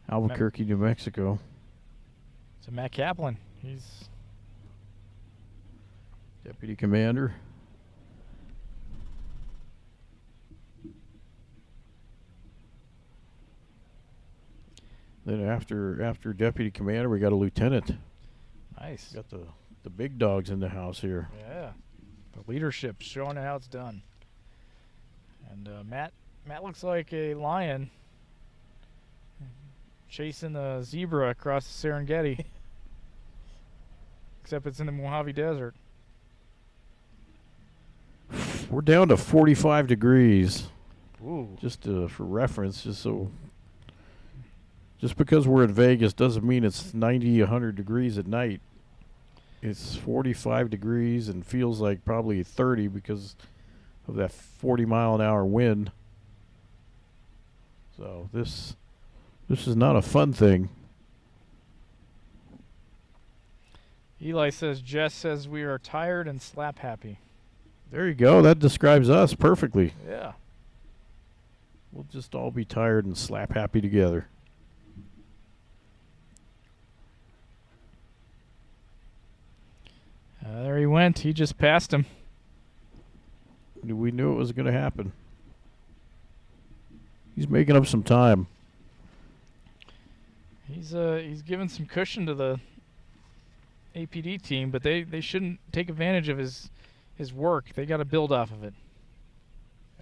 Albuquerque, New Mexico. So Matt Kaplan. He's Deputy Commander. Then after deputy commander, we got a lieutenant. Nice. Got the big dogs in the house here. Yeah. The leadership showing how it's done. And Matt looks like a lion chasing a zebra across the Serengeti. Except it's in the Mojave Desert. We're down to 45 degrees. Ooh. Just for reference, just because we're in Vegas doesn't mean it's 90, 100 degrees at night. It's 45 degrees and feels like probably 30 because of that 40-mile-an-hour wind. So this is not a fun thing. Eli says, Jess says we are tired and slap happy. There you go. That describes us perfectly. Yeah. We'll just all be tired and slap happy together. There he went. He just passed him. We knew it was going to happen. He's making up some time. He's given some cushion to the APD team, but they shouldn't take advantage of his work. They got to build off of it.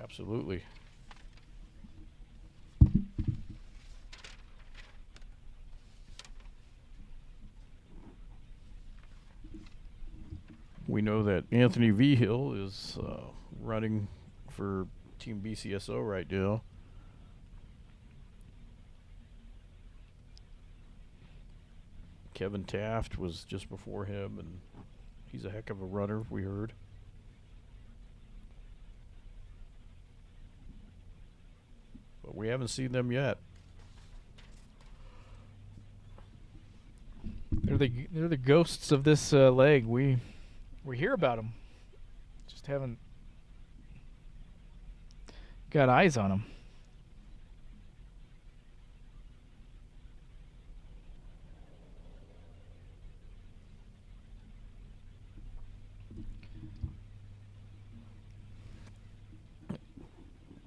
Absolutely. We know that Anthony Vigil is running for Team BCSO right now. Kevin Taft was just before him, and he's a heck of a runner, we heard. But we haven't seen them yet. They're the ghosts of this leg. We hear about them, just haven't got eyes on them.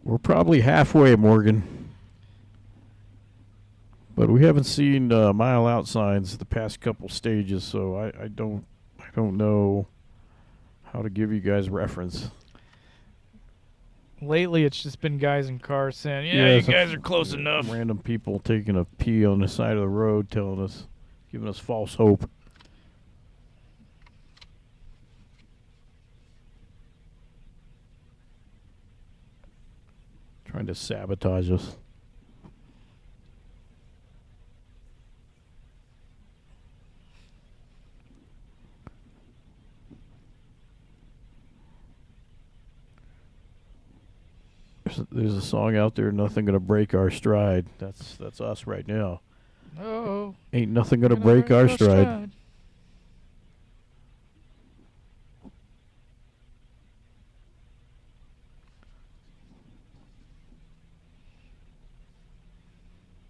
We're probably halfway, Morgan. But we haven't seen mile out signs the past couple stages, so I don't know how to give you guys reference. Lately, it's just been guys in cars saying, "Yeah, you guys are close enough." Random people taking a pee on the side of the road, telling us, giving us false hope. Trying to sabotage us. There's a song out there, "Nothing Gonna Break Our Stride." That's us right now. Oh, Ain't nothing gonna break our stride.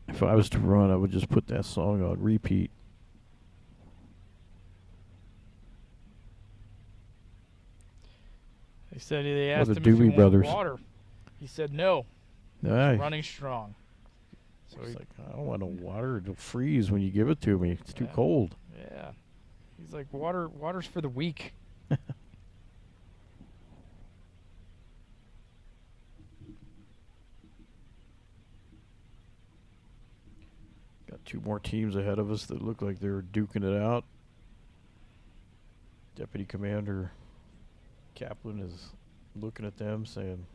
If I was to run, I would just put that song on repeat. They asked the him if he Doobie wanted Brothers. water. He said no. Aye. Running strong. So It's like, I don't want no water. It'll freeze when you give it to me. It's too cold. Yeah. He's like, water's for the weak. Got two more teams ahead of us that look like they're duking it out. Deputy Commander Kaplan is looking at them saying,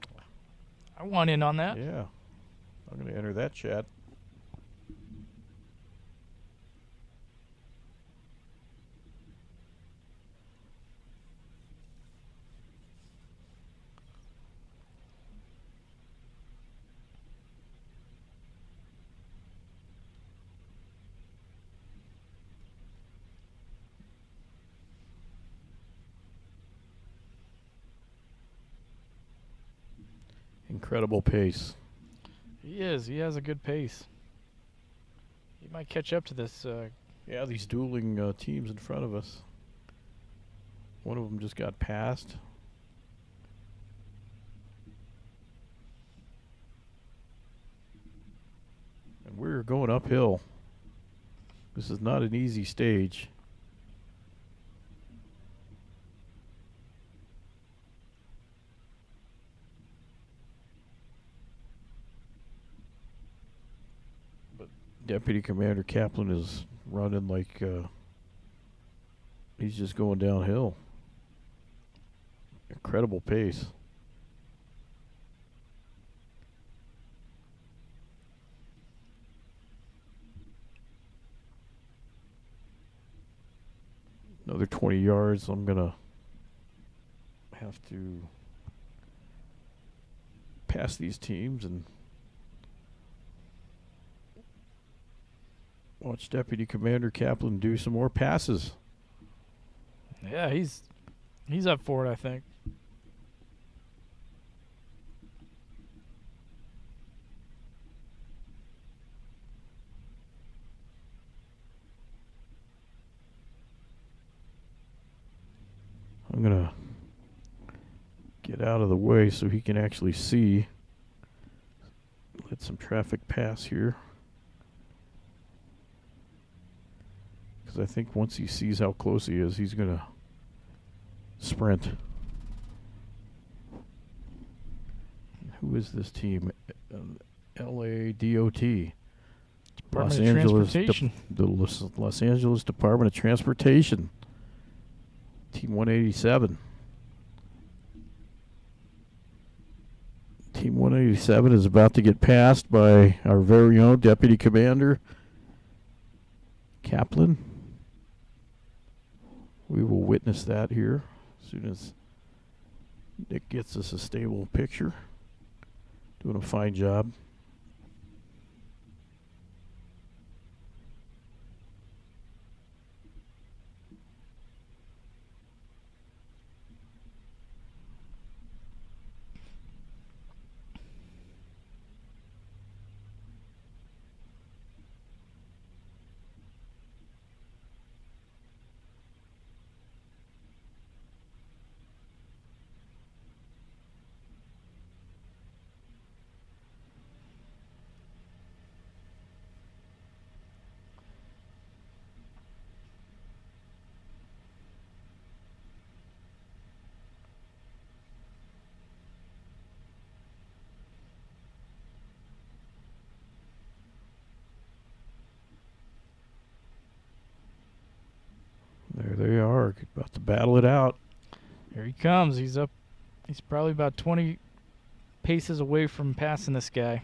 I want in on that. yeah, I'm going to enter that chat. Incredible pace. He is. He has a good pace. He might catch up to this. Yeah, these dueling teams in front of us. One of them just got passed. And we're going uphill. This is not an easy stage. But Deputy Commander Kaplan is running like he's just going downhill. Incredible pace. Another 20 yards. I'm going to have to pass these teams and watch Deputy Commander Kaplan do some more passes. Yeah, he's up for it, I think. I'm going to get out of the way so he can actually see. Let some traffic pass here. Because I think once he sees how close he is, he's going to sprint. Who is this team? LADOT. Department of Transportation. The Los Angeles Department of Transportation. Team 187. Team 187 is about to get passed by our very own Deputy Commander Kaplan. We will witness that here as soon as Nick gets us a stable picture. Doing a fine job. There they are, about to battle it out. Here he comes. He's up. He's probably about 20 paces away from passing this guy.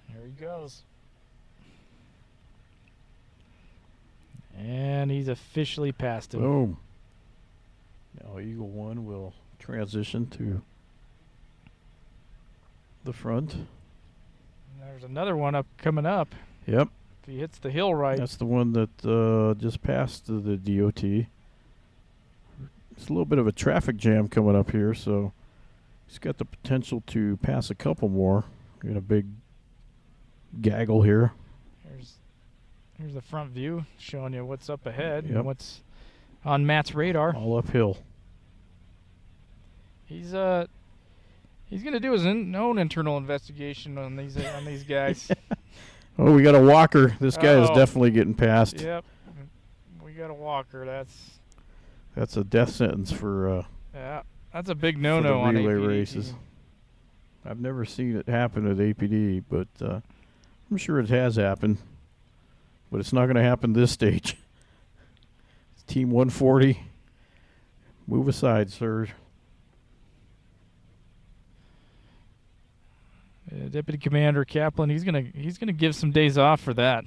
Here he goes. And he's officially passed him. Boom. Now Eagle 1 will transition to the front. And there's another one coming up. Yep. If he hits the hill right. That's the one that just passed the DOT. It's a little bit of a traffic jam coming up here, so he's got the potential to pass a couple more. Got a big gaggle here. Here's the front view showing you what's up ahead Yep. and what's on Matt's radar. All uphill. He's gonna do his own internal investigation on these guys. Oh, we got a walker. This guy is Oh. definitely getting passed. Yep, we got a walker. That's a death sentence for Yeah, that's a big for no-no the on relay APD. races. I've never seen it happen at APD, but I'm sure it has happened. But it's not going to happen this stage. It's Team 140. Move aside, sir. Deputy Commander Kaplan, he's gonna give some days off for that.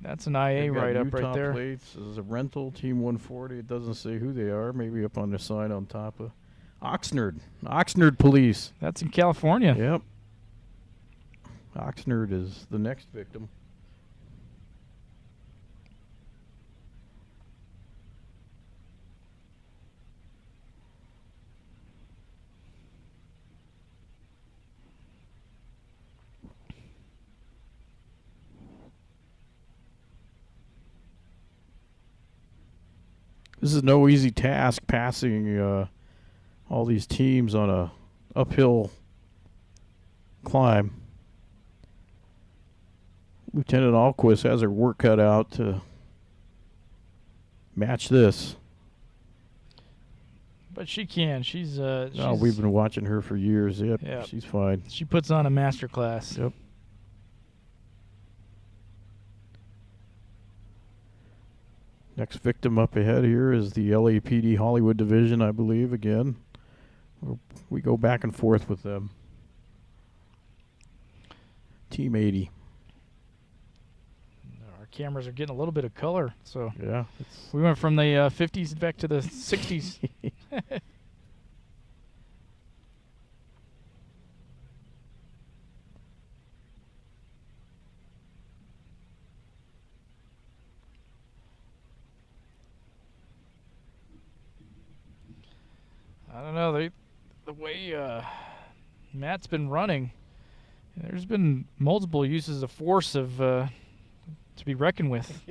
That's an IA They've got right up Utah right there. plates. This is a rental, Team 140. It doesn't say who they are. Maybe up on the sign on top of Oxnard Police. That's in California. Yep. Oxnard is the next victim. This is no easy task, passing all these teams on a uphill climb. Lieutenant Alquist has her work cut out to match this. But she can. She's No, we've been watching her for years. Yep, Yep. she's fine. she puts on a master class. Yep. Next victim up ahead here is the LAPD Hollywood Division, I believe, again. We go back and forth with them. Team 80. Our cameras are getting a little bit of color, so Yeah. we went from the 50s back to the 60s. I don't know. The way Matt's been running, there's been multiple uses of force to be reckoned with.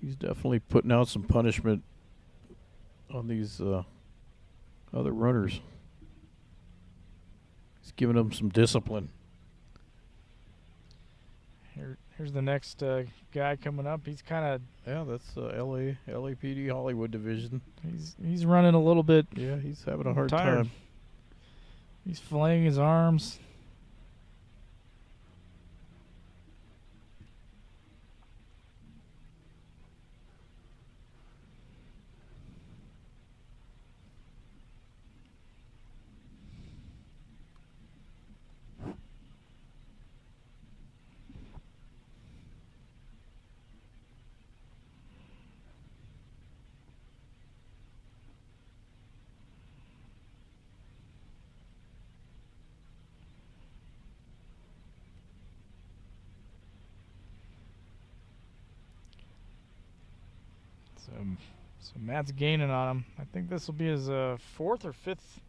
He's definitely putting out some punishment on these other runners. He's giving them some discipline. Here's the next guy coming up. He's kind of Yeah, that's LAPD Hollywood Division. he's running a little bit Yeah, he's having a hard tired. time. He's flaying his arms. So Matt's gaining on him. I think this will be his fourth or fifth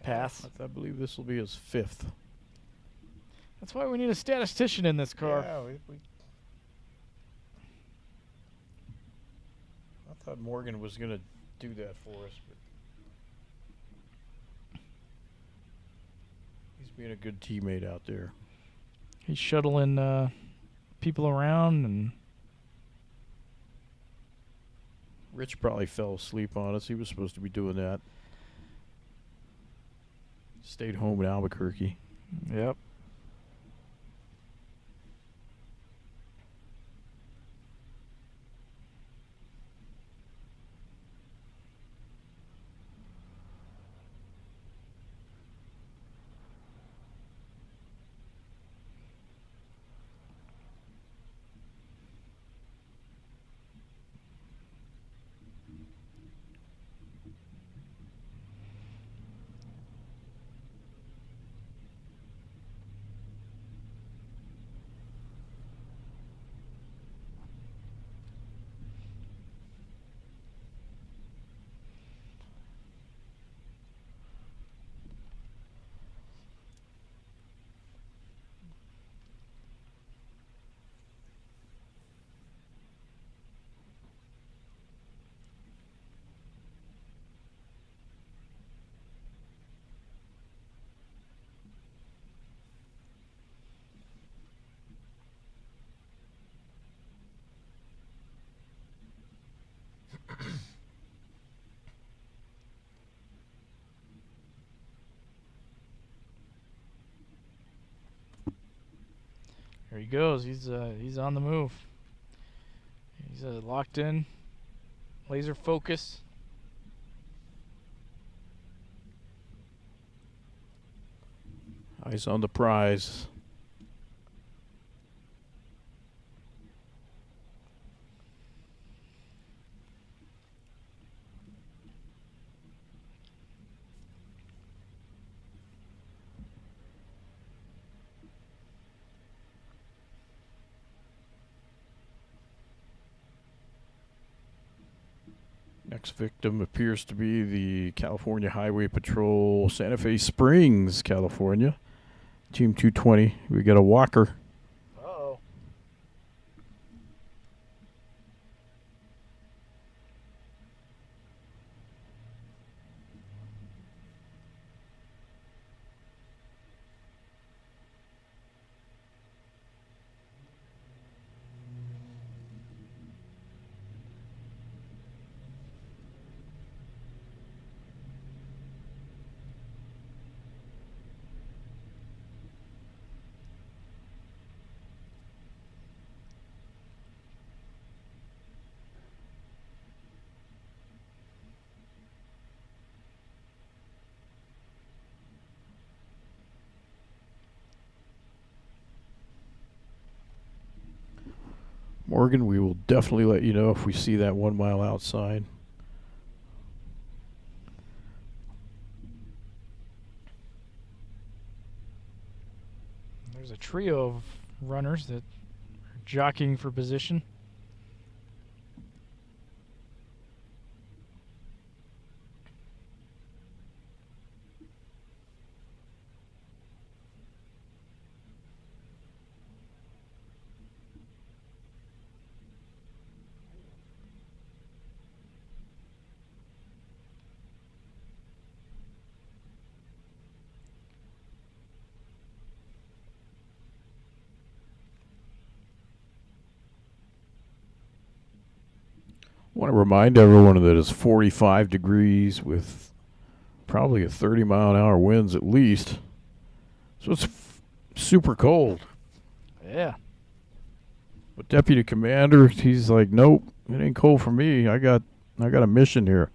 pass. I believe this will be his fifth. That's why we need a statistician in this car. Yeah, I thought Morgan was going to do that for us, but he's being a good teammate out there. He's shuttling people around, and Rich probably fell asleep on us. He was supposed to be doing that. Stayed home in Albuquerque. yep. There he goes. He's on the move. He's locked in, laser focus. Eyes on the prize. Next victim appears to be the California Highway Patrol, Santa Fe Springs, California. Team 220. We got a walker. Uh-oh. Morgan, we will definitely let you know if we see that 1 mile outside. There's a trio of runners that are jockeying for position. I want to remind everyone that it's 45 degrees with probably a 30-mile-an-hour winds at least. So it's super cold. Yeah. But Deputy Commander, he's like, nope, it ain't cold for me. I got a mission here.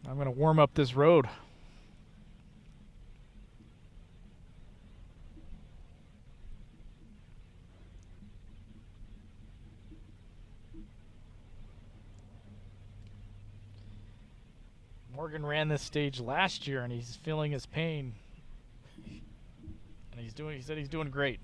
I'm going to warm up this road. Morgan ran this stage last year, and he's feeling his pain. And he said he's doing great.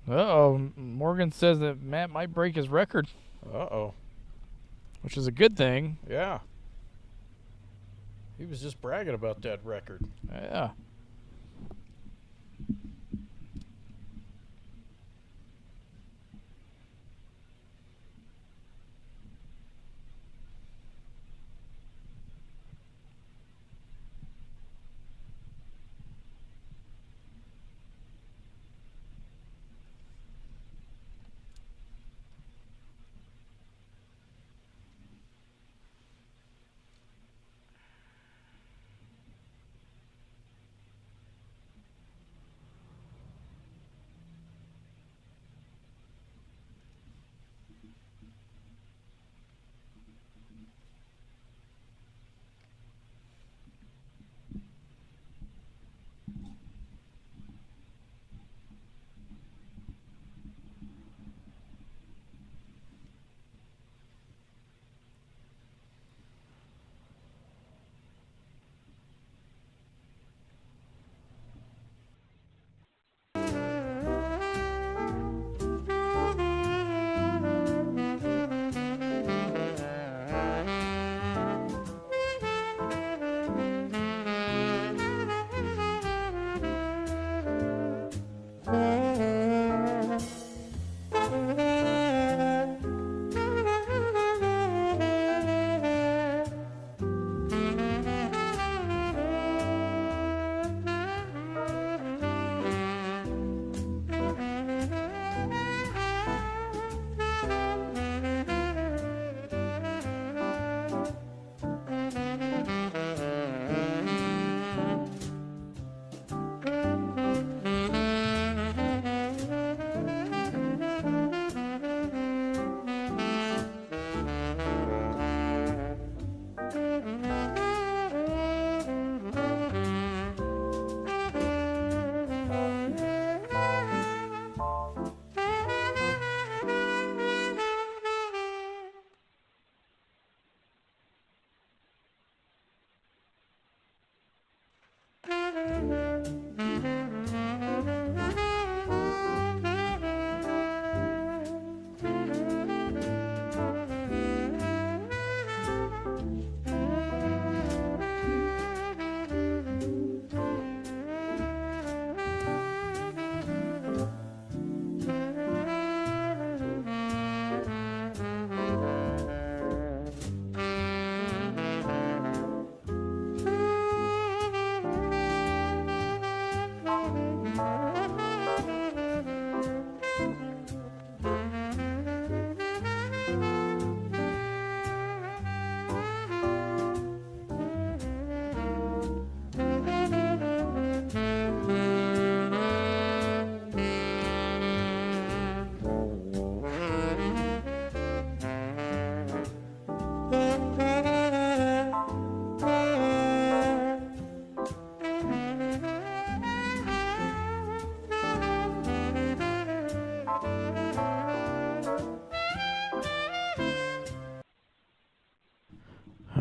Uh-oh. Morgan says that Matt might break his record, Uh-oh. which is a good thing. Yeah. He was just bragging about that record. Yeah.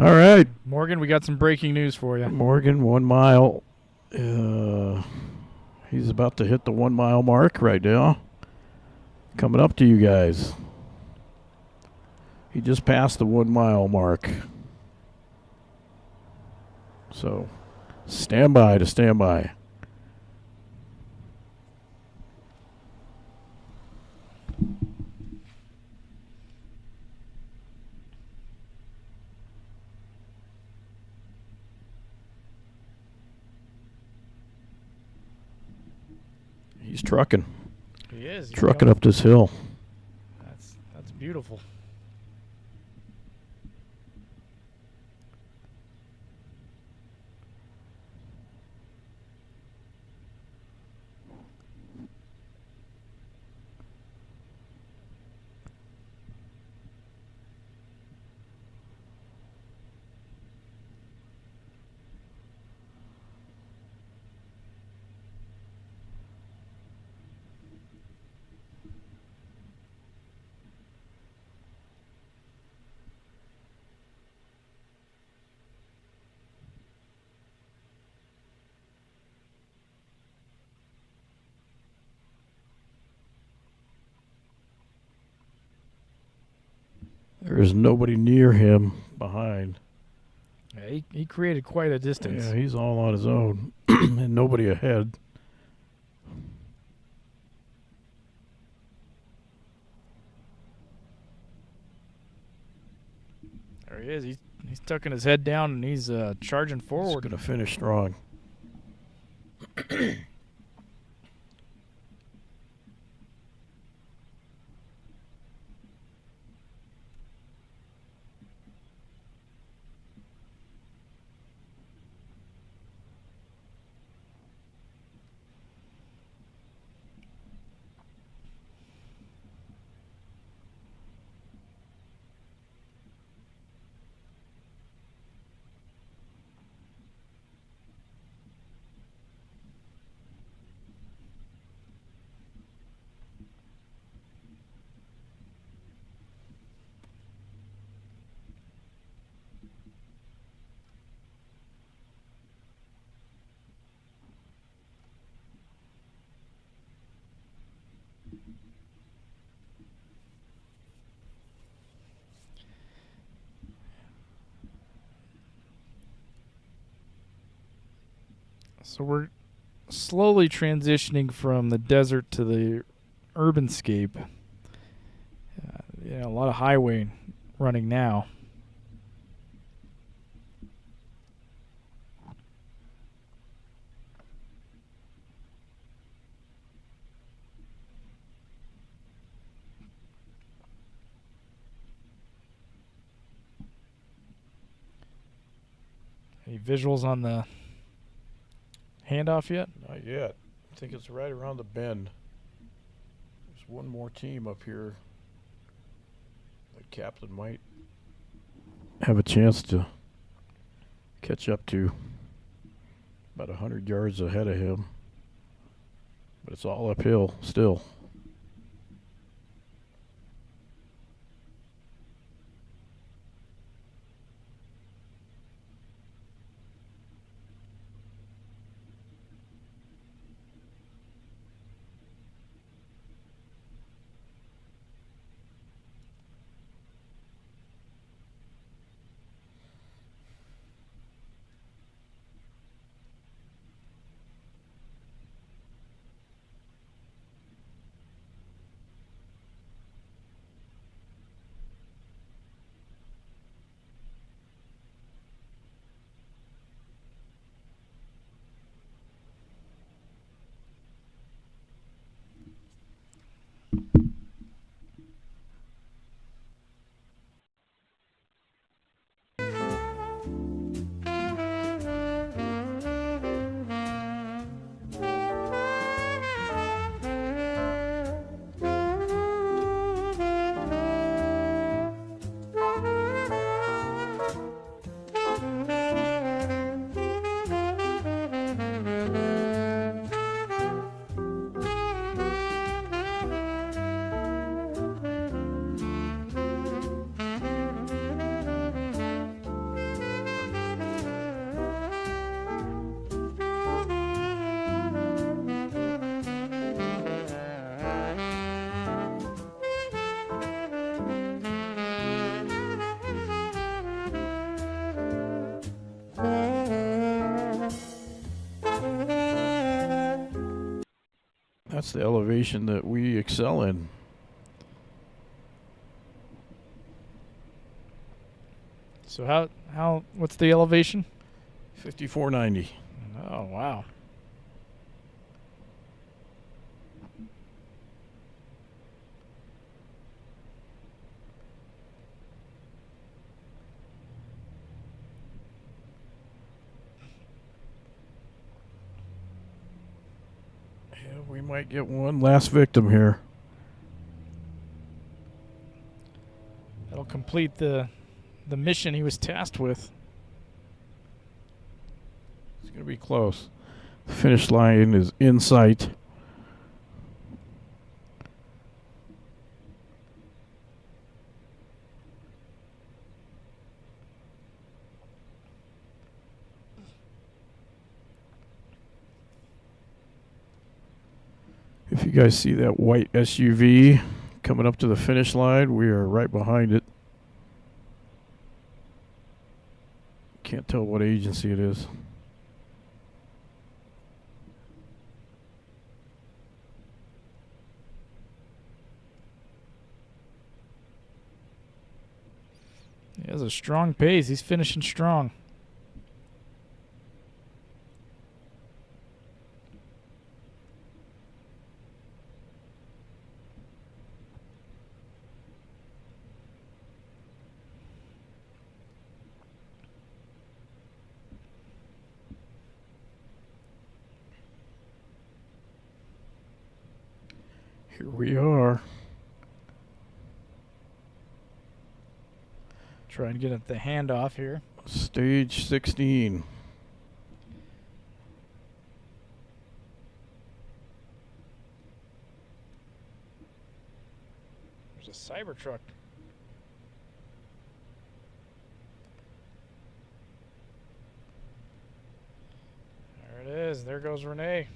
All right. Morgan, we got some breaking news for you. Morgan, 1 mile. He's about to hit the 1 mile mark right now. Coming up to you guys. He just passed the 1 mile mark. So, stand by to stand by. He's trucking. He is. He's Trucking coming. up this hill. That's beautiful. There is nobody near him behind. Yeah, he created quite a distance. Yeah, he's all on his own and nobody ahead. There he is. He's tucking his head down and he's charging He's forward. going to finish strong. So we're slowly transitioning from the desert to the urban scape. A lot of highway running now. Any visuals on the handoff yet? Not yet. I think it's right around the bend. There's one more team up here that Kaplan might have a chance to catch up to. About 100 yards ahead of him. But it's all uphill still. That's the elevation that we excel in. So what's the elevation? 5490. Oh, wow. Yeah, we might get one last victim here. That'll complete the mission he was tasked with. It's going to be close. The finish line is in sight. If you guys see that white SUV coming up to the finish line, we are right behind it. Can't tell what agency it is. He has a strong pace. He's finishing strong. Here we are. Trying to get at the handoff here. Stage 16. There's a Cybertruck. There it is. There goes Renee.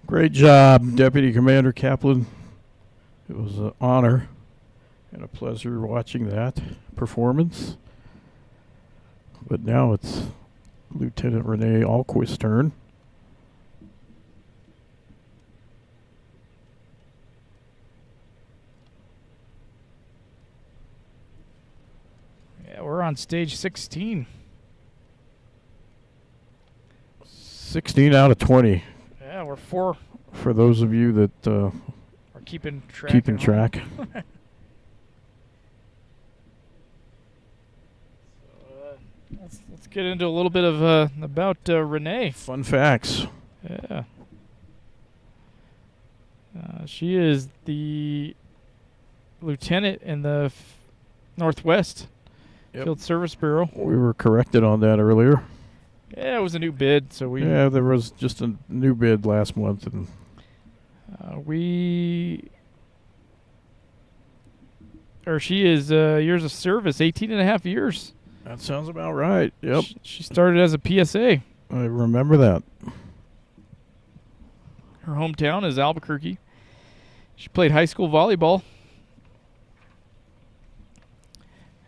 Great job, Deputy Commander Kaplan. It was an honor and a pleasure watching that performance. But now it's Lieutenant Renee Alquist's turn. Yeah, we're on stage 16. 16 out of 20. Yeah, we're four. For those of you that We're keeping track. keeping at home. track. Let's get into a little bit of about Renee. Fun facts. Yeah. She is the lieutenant in the Northwest Yep. Field Service Bureau. We were corrected on that earlier. Yeah, it was a new bid, so we Yeah, there was just a new bid last month, and she is years of service, 18 and a half years. that sounds about right. Yep, She started as a PSA. I remember that. Her hometown is Albuquerque. She played high school volleyball.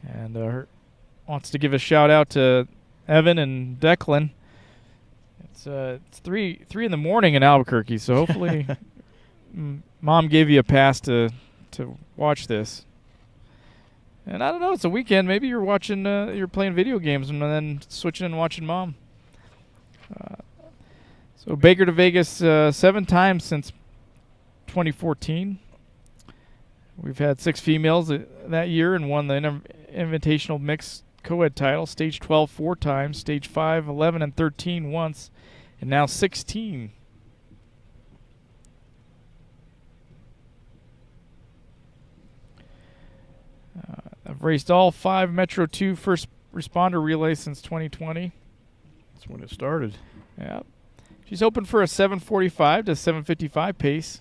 And wants to give a shout out to Evan and Declan. It's 3 in the morning in Albuquerque, so hopefully Mom gave you a pass to watch this. And I don't know, it's a weekend. Maybe you're watching, you're playing video games and then switching and watching Mom. So Baker2Vegas 7 times since 2014. We've had 6 females that year and won the Invitational Mixed Co-Ed title. Stage 12 4 times, Stage 5, 11, and 13 once, and now 16. I've raced all 5 Metro 2 first responder relays since 2020. That's when it started. Yeah. She's hoping for a 7:45 to 7:55 pace.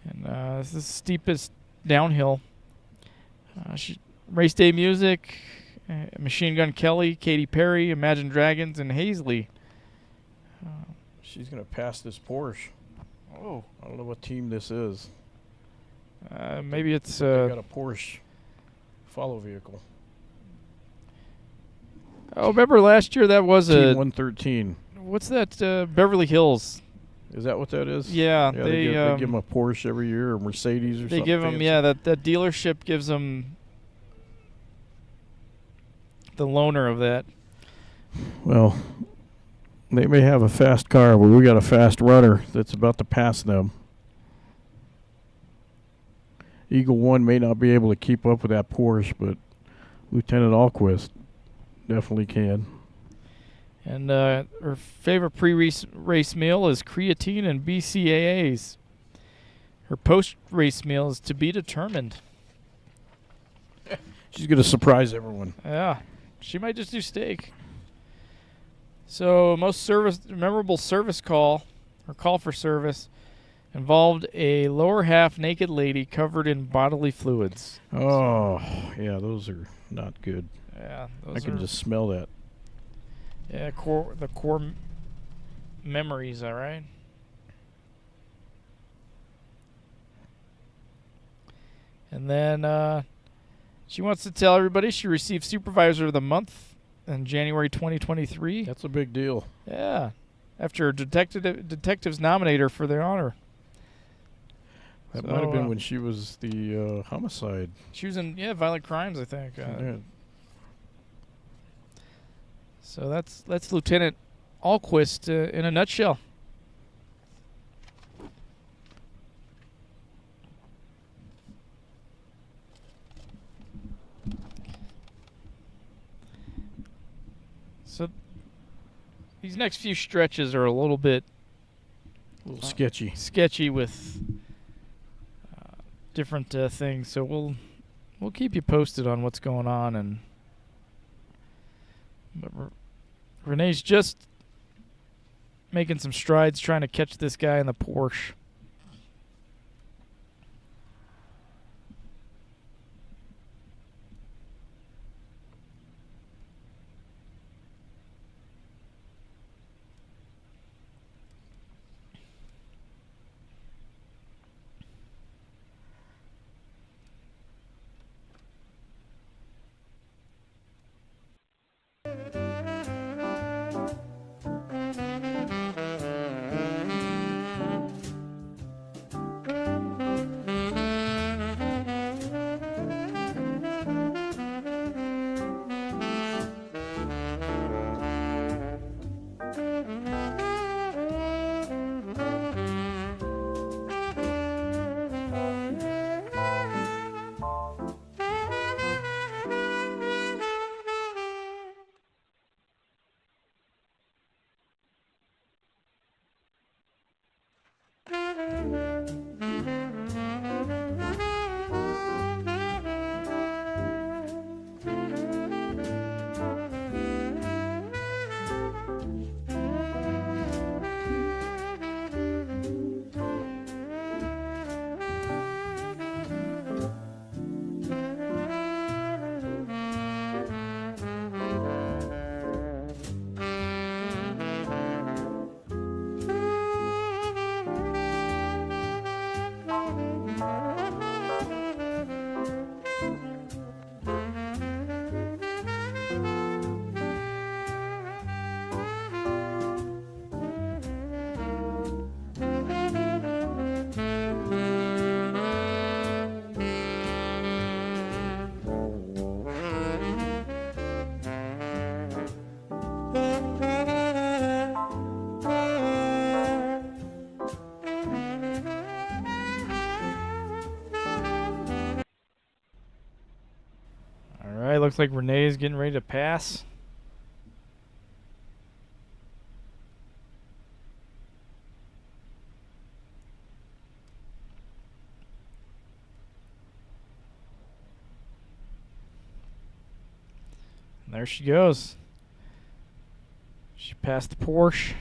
And this is the steepest downhill. She Race Day Music, Machine Gun Kelly, Katy Perry, Imagine Dragons, and Hazley. She's going to pass this Porsche. Oh, I don't know what team this is. maybe it's They got a Porsche follow vehicle. oh, remember last year that was Team a 113. what's that? Beverly Hills. Is that what that is? Yeah, they give them a Porsche every year, or Mercedes, or they something. give them fancy. that dealership gives them the loaner of that. Well, they may have a fast car, but we got a fast runner that's about to pass them. Eagle 1 may not be able to keep up with that Porsche, but Lieutenant Alquist definitely can. And her favorite pre-race meal is creatine and BCAAs. Her post-race meal is to be determined. She's going to surprise everyone. Yeah, she might just do steak. So most memorable service call, or call for service, involved a lower half naked lady covered in bodily fluids. Oh, yeah, those are not good. Yeah, I can just smell that. Yeah, the core memories, all right? And then she wants to tell everybody she received Supervisor of the Month in January 2023. That's a big deal. Yeah, after detectives nominate her for the honor. That So, might have been when she was the homicide. She was in violent crimes, I think. Yeah. So that's Lieutenant Alquist in a nutshell. So these next few stretches are a little bit sketchy with different things. So we'll keep you posted on what's going on. But Renee's just making some strides trying to catch this guy in the Porsche. Looks like Renee is getting ready to pass. And there she goes. She passed the Porsche.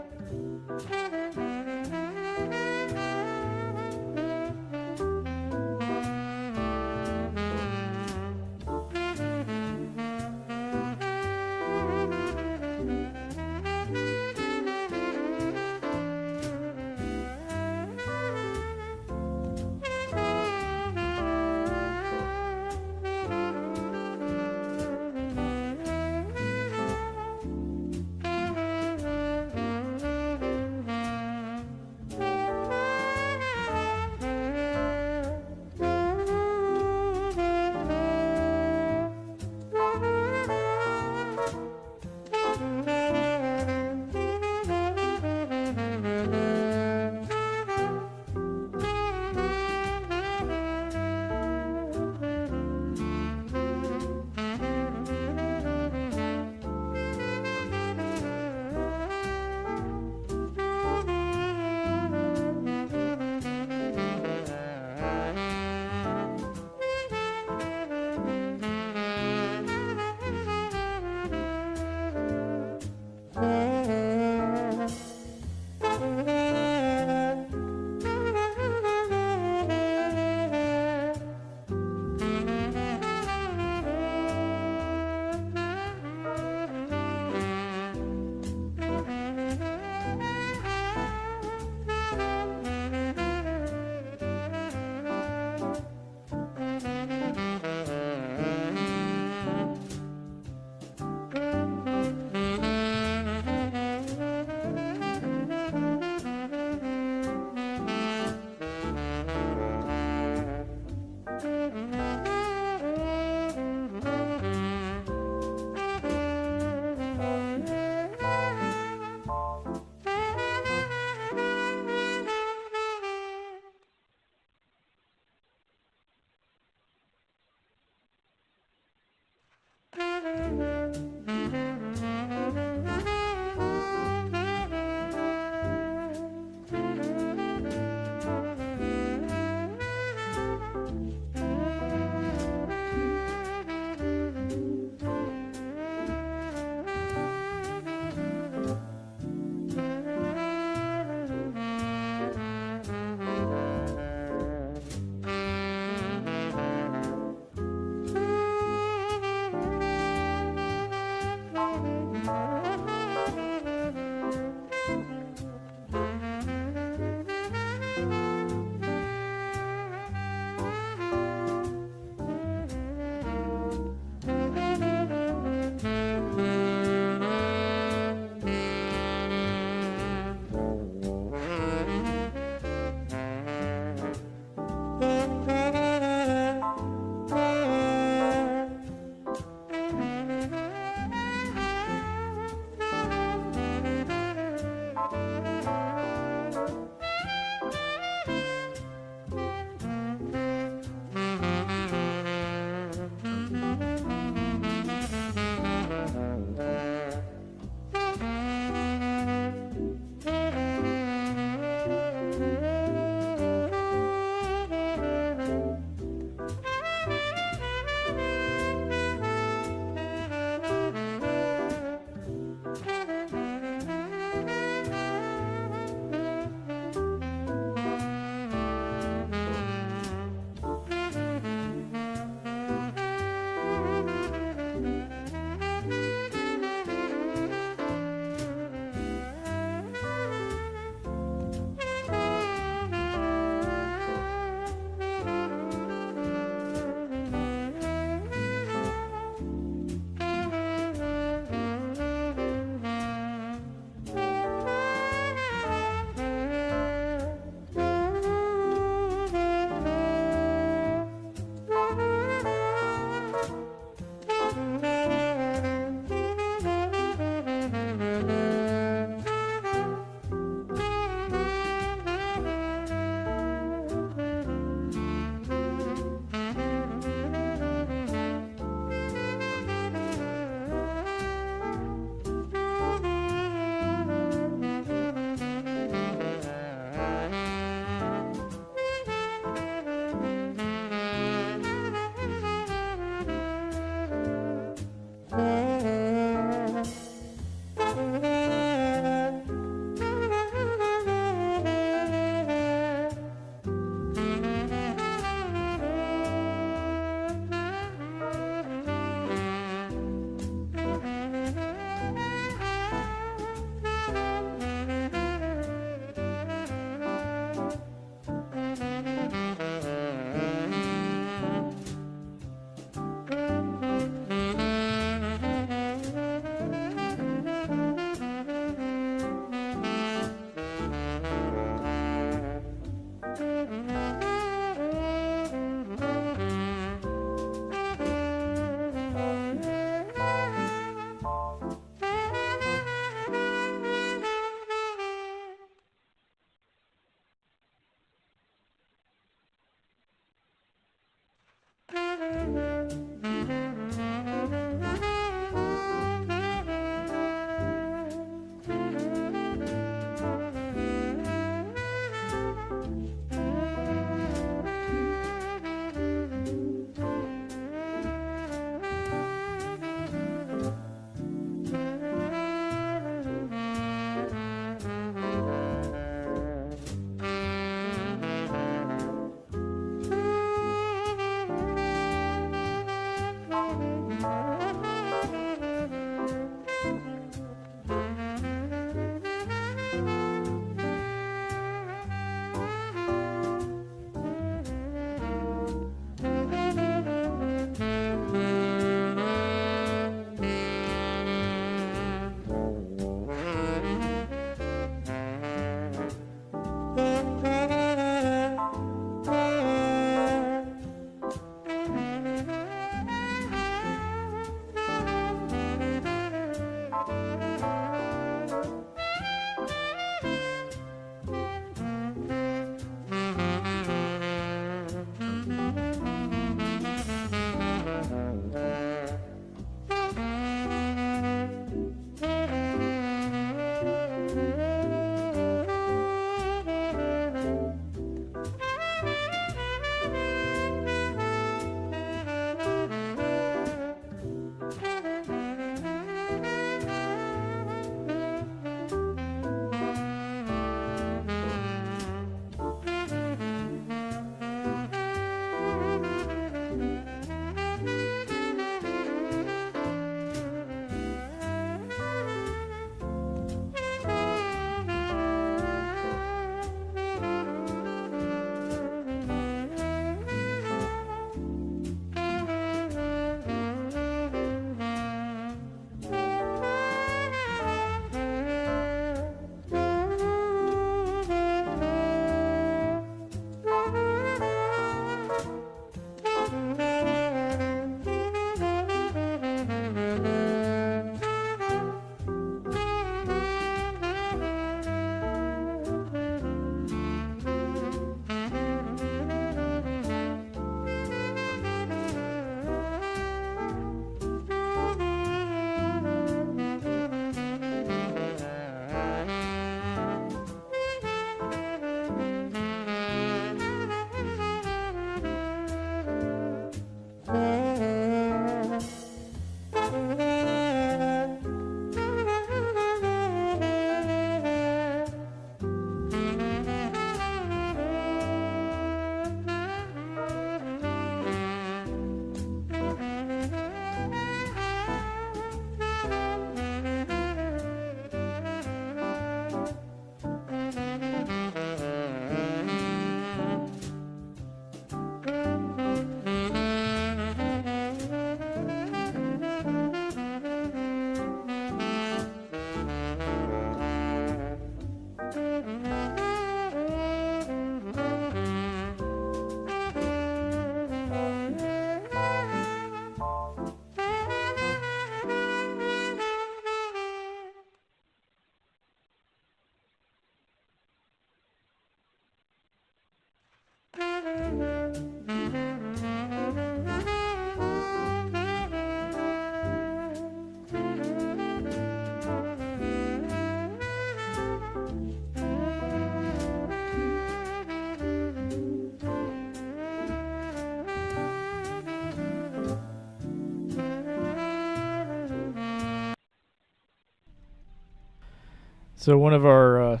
So one of our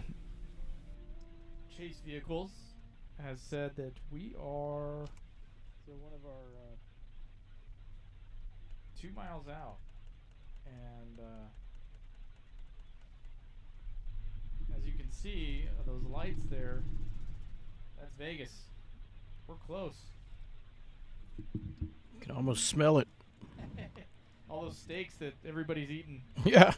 chase vehicles has said that we are. So one of our 2 miles out, and as you can see, those lights there. That's Vegas. We're close. You can almost smell it. All those steaks that everybody's eating. Yeah.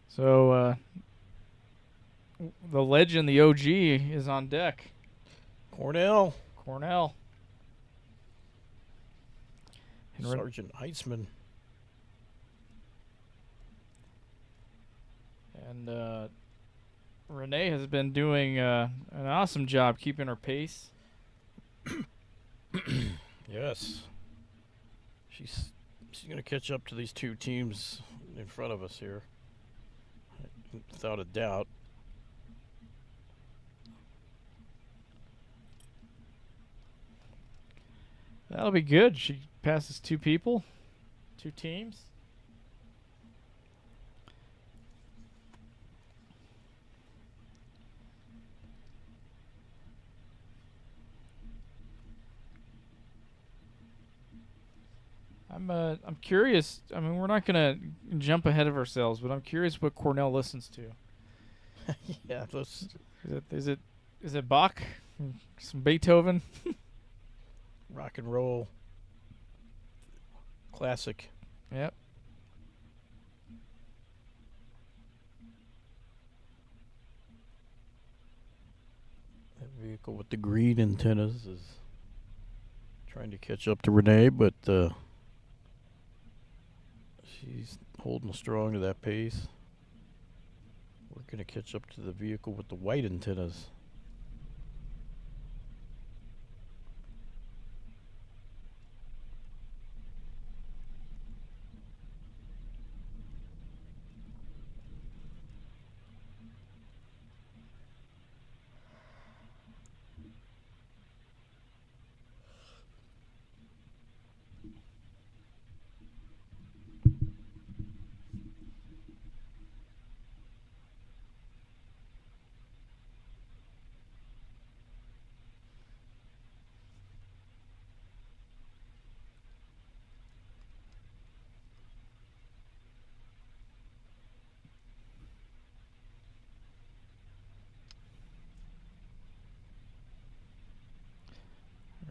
So the legend, the OG, is on deck. Cornell. Cornell. And Sergeant Heitzman. And Renee has been doing an awesome job keeping her pace. Yes. She's going to catch up to these two teams in front of us here, without a doubt. That'll be good. She passes 2 people, 2 teams. I'm curious. I mean, we're not gonna jump ahead of ourselves, but I'm curious what Cornell listens to. Yeah, those Is it Bach? Some Beethoven? rock and roll classic. Yep. That vehicle with the green antennas is trying to catch up to Renee, but she's holding strong to that pace. We're going to catch up to the vehicle with the white antennas.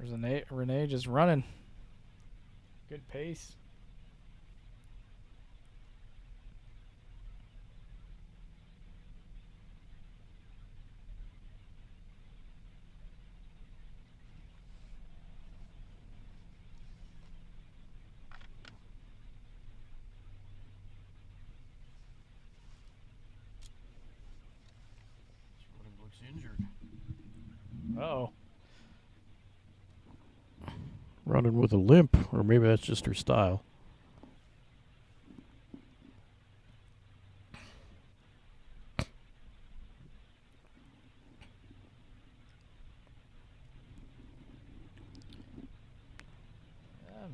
There's Renee just running. Good pace. Looks injured. Uh-oh. Running with a limp, or maybe that's just her style.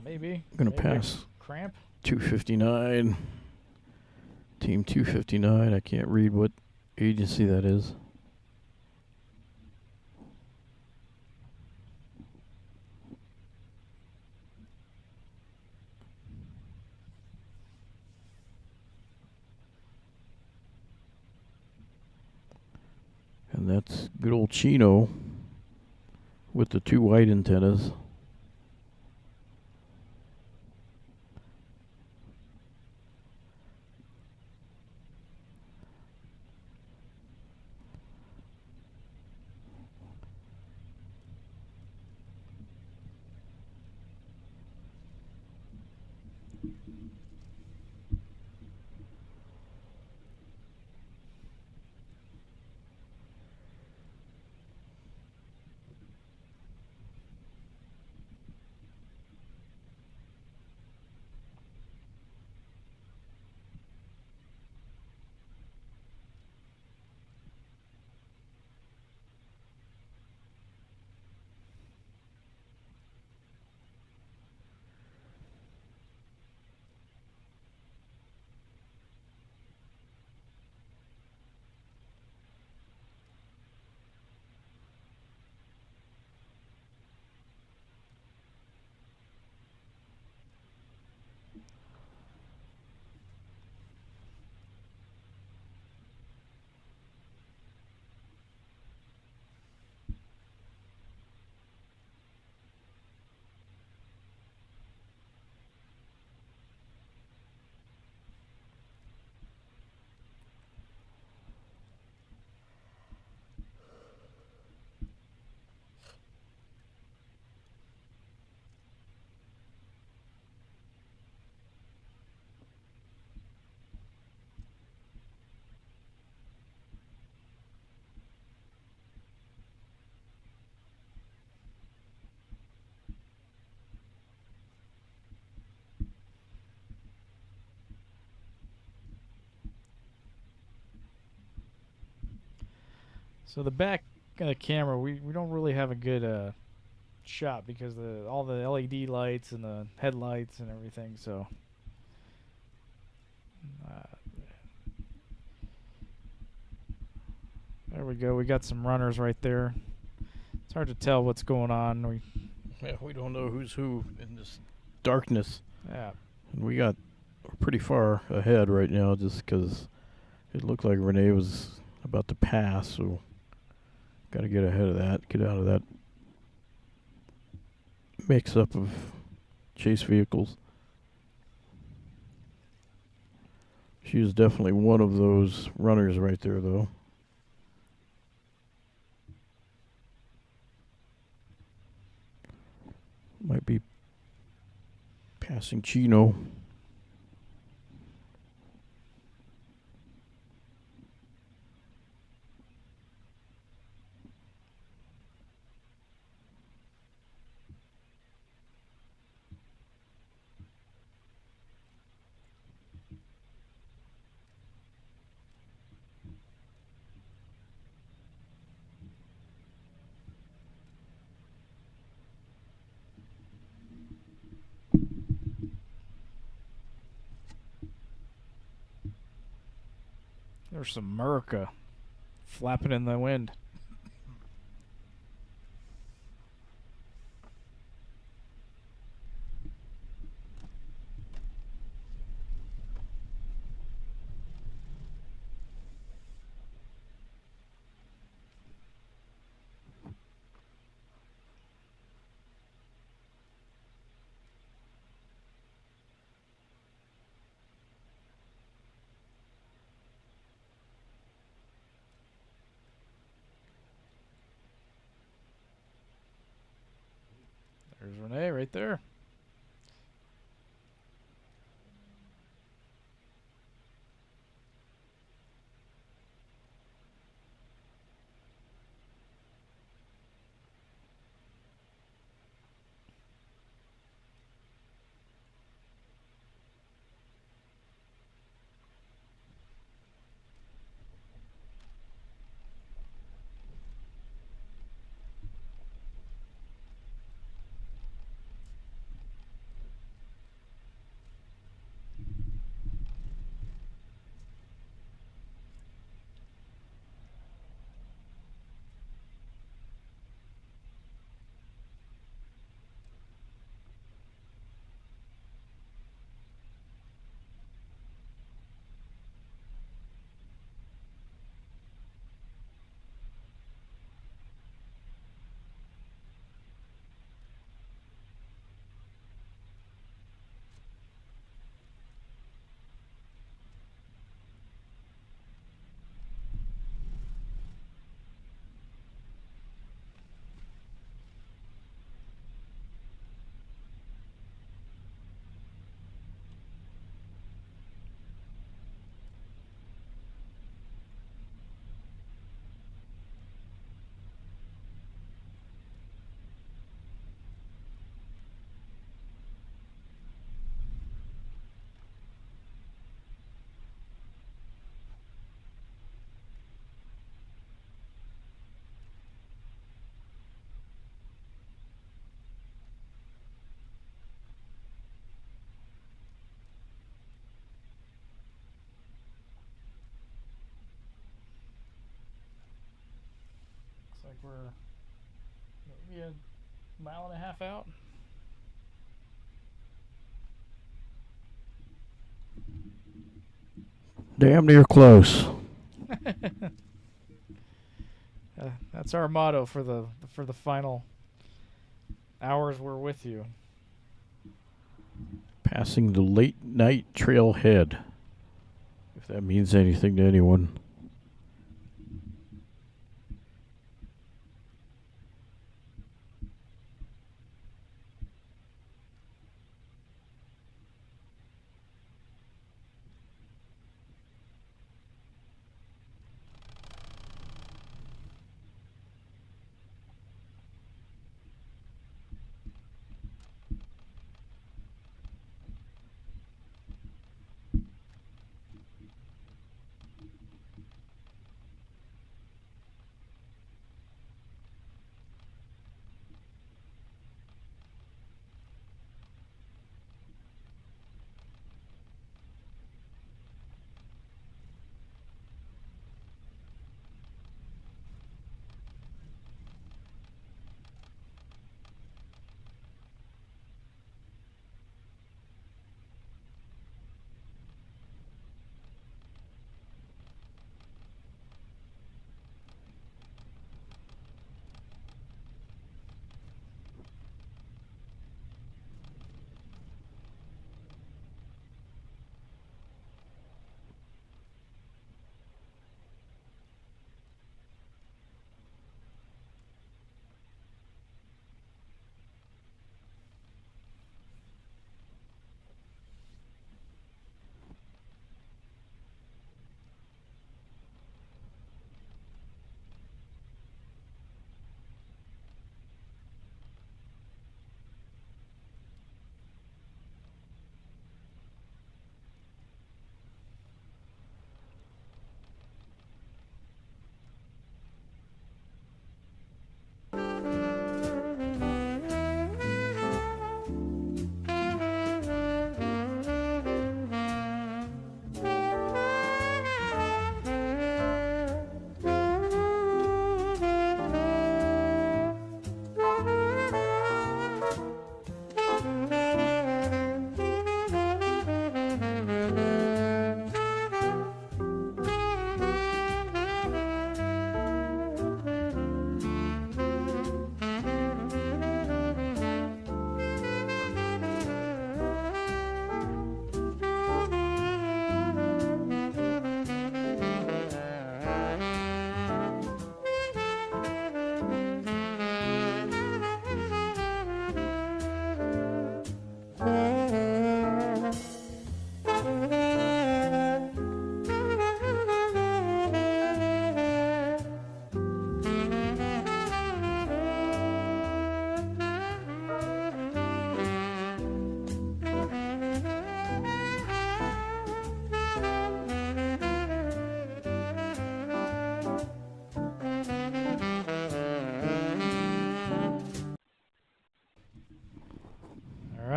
Maybe. Going to Maybe pass cramp. 259. Team 259. I can't read what agency that is. And that's good old Chino with the 2 white antennas. So the back camera, we don't really have a good shot because all the LED lights and the headlights and everything. So there we go. We got some runners right there. It's hard to tell what's going on. We don't know who's who in this darkness. Yeah. And we're pretty far ahead right now just because it looked like Renee was about to pass, so got to get ahead of that, get out of that mix-up of chase vehicles. She is definitely one of those runners right there, though. Might be passing Chino. There's some America flapping in the wind. There's Renee right there. Looks like we're maybe a mile and a half out. Damn near close. That's our motto for the final hours we're with you. Passing the late night trailhead, if that means anything to anyone.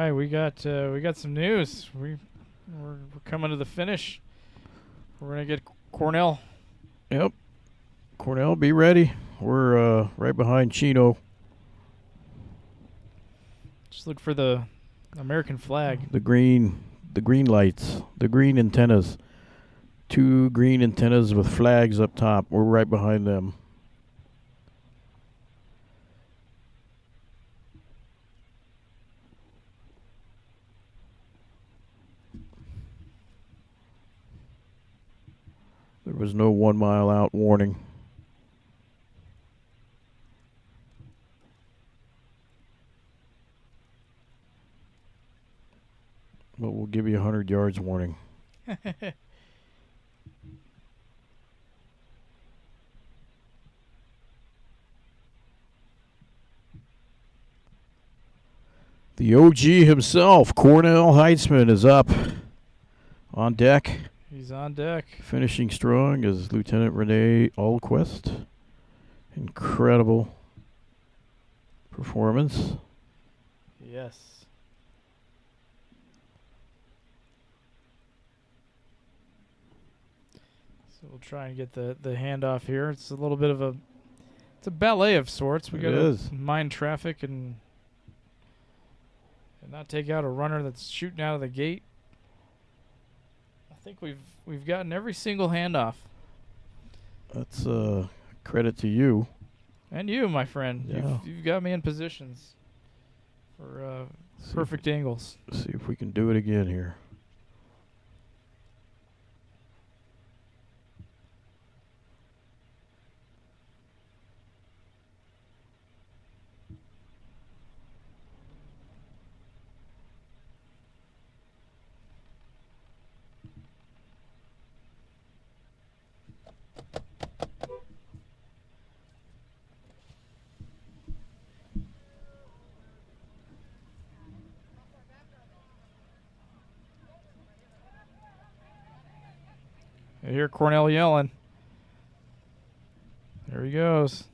right, we got some news. We're coming to the finish. We're gonna get Cornell. Yep. Cornell, be ready. We're right behind Chino. Just look for the American flag. The green lights, the green antennas. 2 green antennas with flags up top. We're right behind them. There was no 1 mile out warning. But we'll give you 100 yards warning. The OG himself, Cornell Heitzman, is up on deck. He's on deck. Finishing strong is Lieutenant Renee Alquist. Incredible performance. Yes. So we'll try and get the handoff here. It's a little bit of a ballet of sorts. We got to mind traffic and not take out a runner that's shooting out of the gate. I think we've gotten every single handoff. That's credit to you. And you, my friend. Yeah. You've got me in positions for perfect angles. See if we can do it again here. I hear Cornell yelling. There he goes.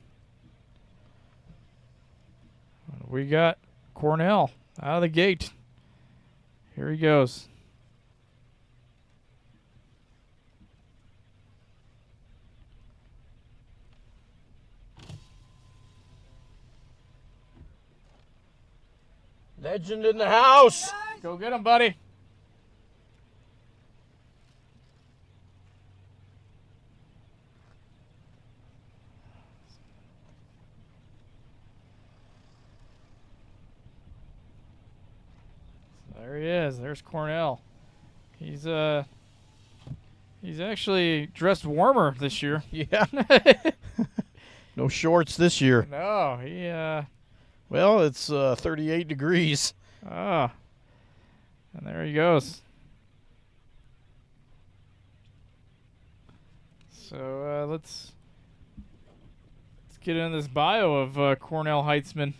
We got Cornell out of the gate. Here he goes. Legend in the house. Go get him, buddy. There he is. There's Cornell. He's actually dressed warmer this year. Yeah. No shorts this year. No, he Well, it's 38 degrees. and there he goes. So let's get into this bio of Cornell Heitzman.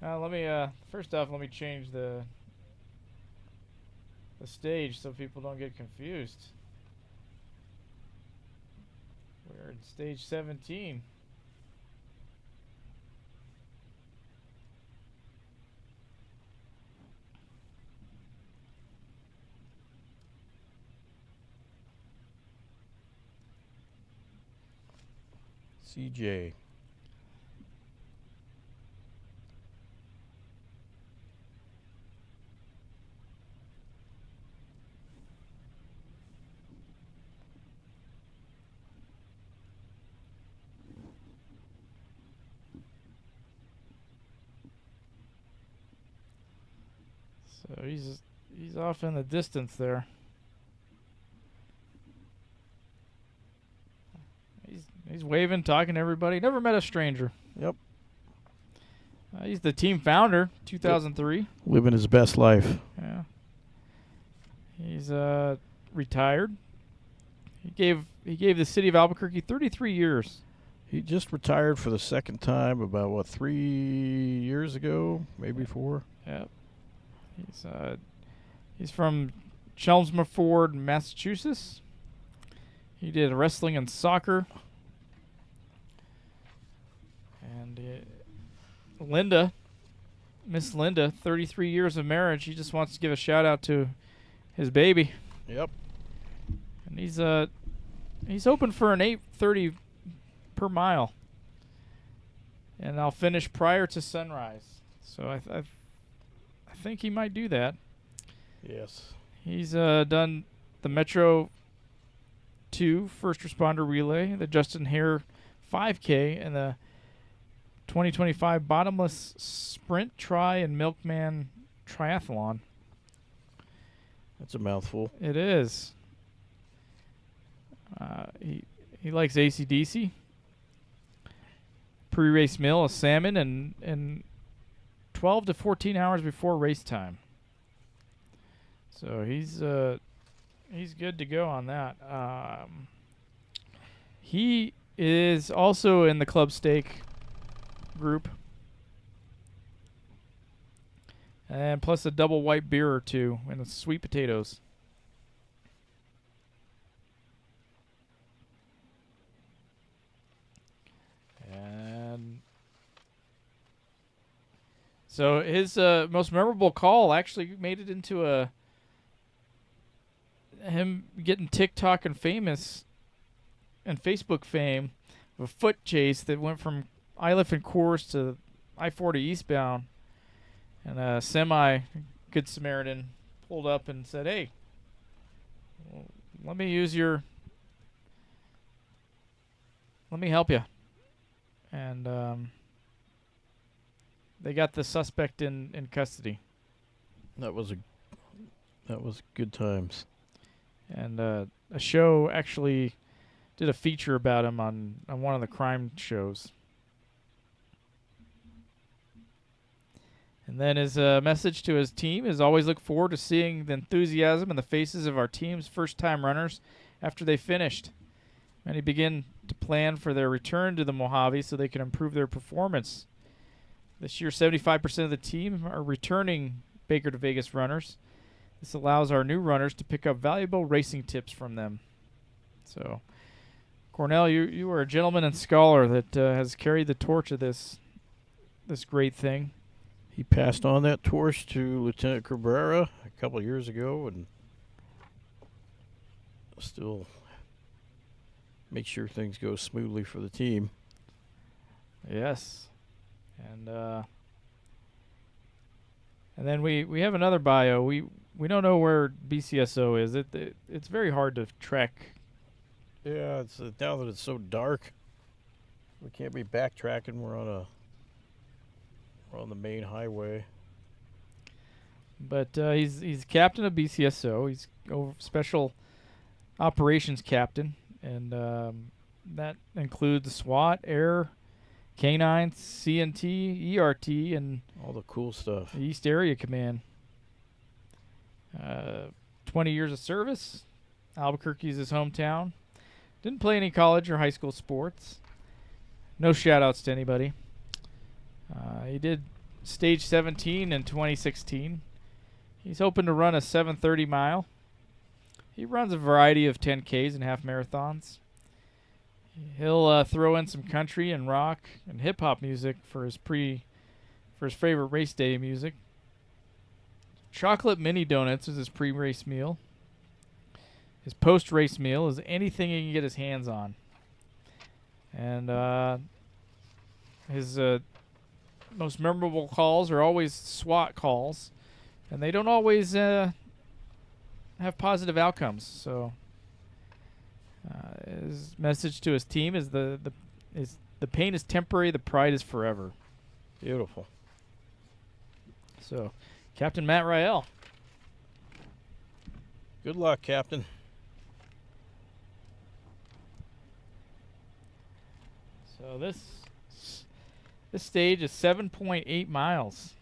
Let me first off, let me change the stage so people don't get confused. We're in stage 17. CJ. So he's off in the distance there. He's waving, talking to everybody. Never met a stranger. Yep. He's the team founder, 2003. Living his best life. Yeah. He's retired. He gave the city of Albuquerque 33 years. He just retired for the second time about 3 years ago, maybe 4. Yep. He's from Chelmsford, Massachusetts. He did wrestling and soccer. And Linda Miss Linda, 33 years of marriage. He just wants to give a shout out to his baby. Yep. And he's open for an 8:30 per mile. And I'll finish prior to sunrise. So I think he might do that. Yes. He's done the Metro 2 First Responder Relay, the Justin Hare 5K, and the 2025 Bottomless Sprint Tri and Milkman Triathlon. That's a mouthful. It is. He likes AC/DC. Pre-race meal, a salmon, and 12 to 14 hours before race time. So he's good to go on that. He is also in the Club Steak group, and plus a double white beer or two and the sweet potatoes. And so his most memorable call actually made it into him getting TikTok and famous and Facebook fame of a foot chase that went from Iliff and Coors to I-40 eastbound, and a semi, Good Samaritan, pulled up and said, "Hey, let me help you." And they got the suspect in custody. That was good times. And a show actually did a feature about him on one of the crime shows. And then his message to his team is always look forward to seeing the enthusiasm in the faces of our team's first-time runners after they finished. Many begin to plan for their return to the Mojave so they can improve their performance. This year, 75% of the team are returning Baker2Vegas runners. This allows our new runners to pick up valuable racing tips from them. So, Cornell, you are a gentleman and scholar that has carried the torch of this great thing. He passed on that torch to Lieutenant Cabrera a couple of years ago, and still make sure things go smoothly for the team. Yes. And then we have another bio. We don't know where BCSO is. It's very hard to track. Yeah, it's now that it's so dark, we can't be backtracking. We're on the main highway. But he's captain of BCSO. He's special operations captain, and that includes the SWAT, Air, K9, CNT, ERT, and all the cool stuff. The East Area Command. 20 years of service. Albuquerque's his hometown. Didn't play any college or high school sports. No shout-outs to anybody. He did stage 17 in 2016. He's hoping to run a 7:30 mile. He runs a variety of 10Ks and half marathons. He'll throw in some country and rock and hip hop music for his favorite race day music. Chocolate mini donuts is his pre-race meal. His post-race meal is anything he can get his hands on. And his most memorable calls are always SWAT calls, and they don't always have positive outcomes. So his message to his team is the pain is temporary, the pride is forever. Beautiful. So, Captain Matt Rael. Good luck, Captain. So this stage is 7.8 miles.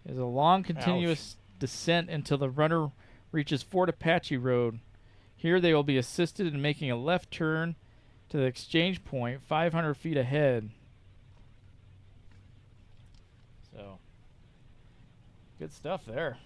It's a long, continuous descent until the runner reaches Fort Apache Road. Here they will be assisted in making a left turn to the exchange point 500 feet ahead. So, good stuff there.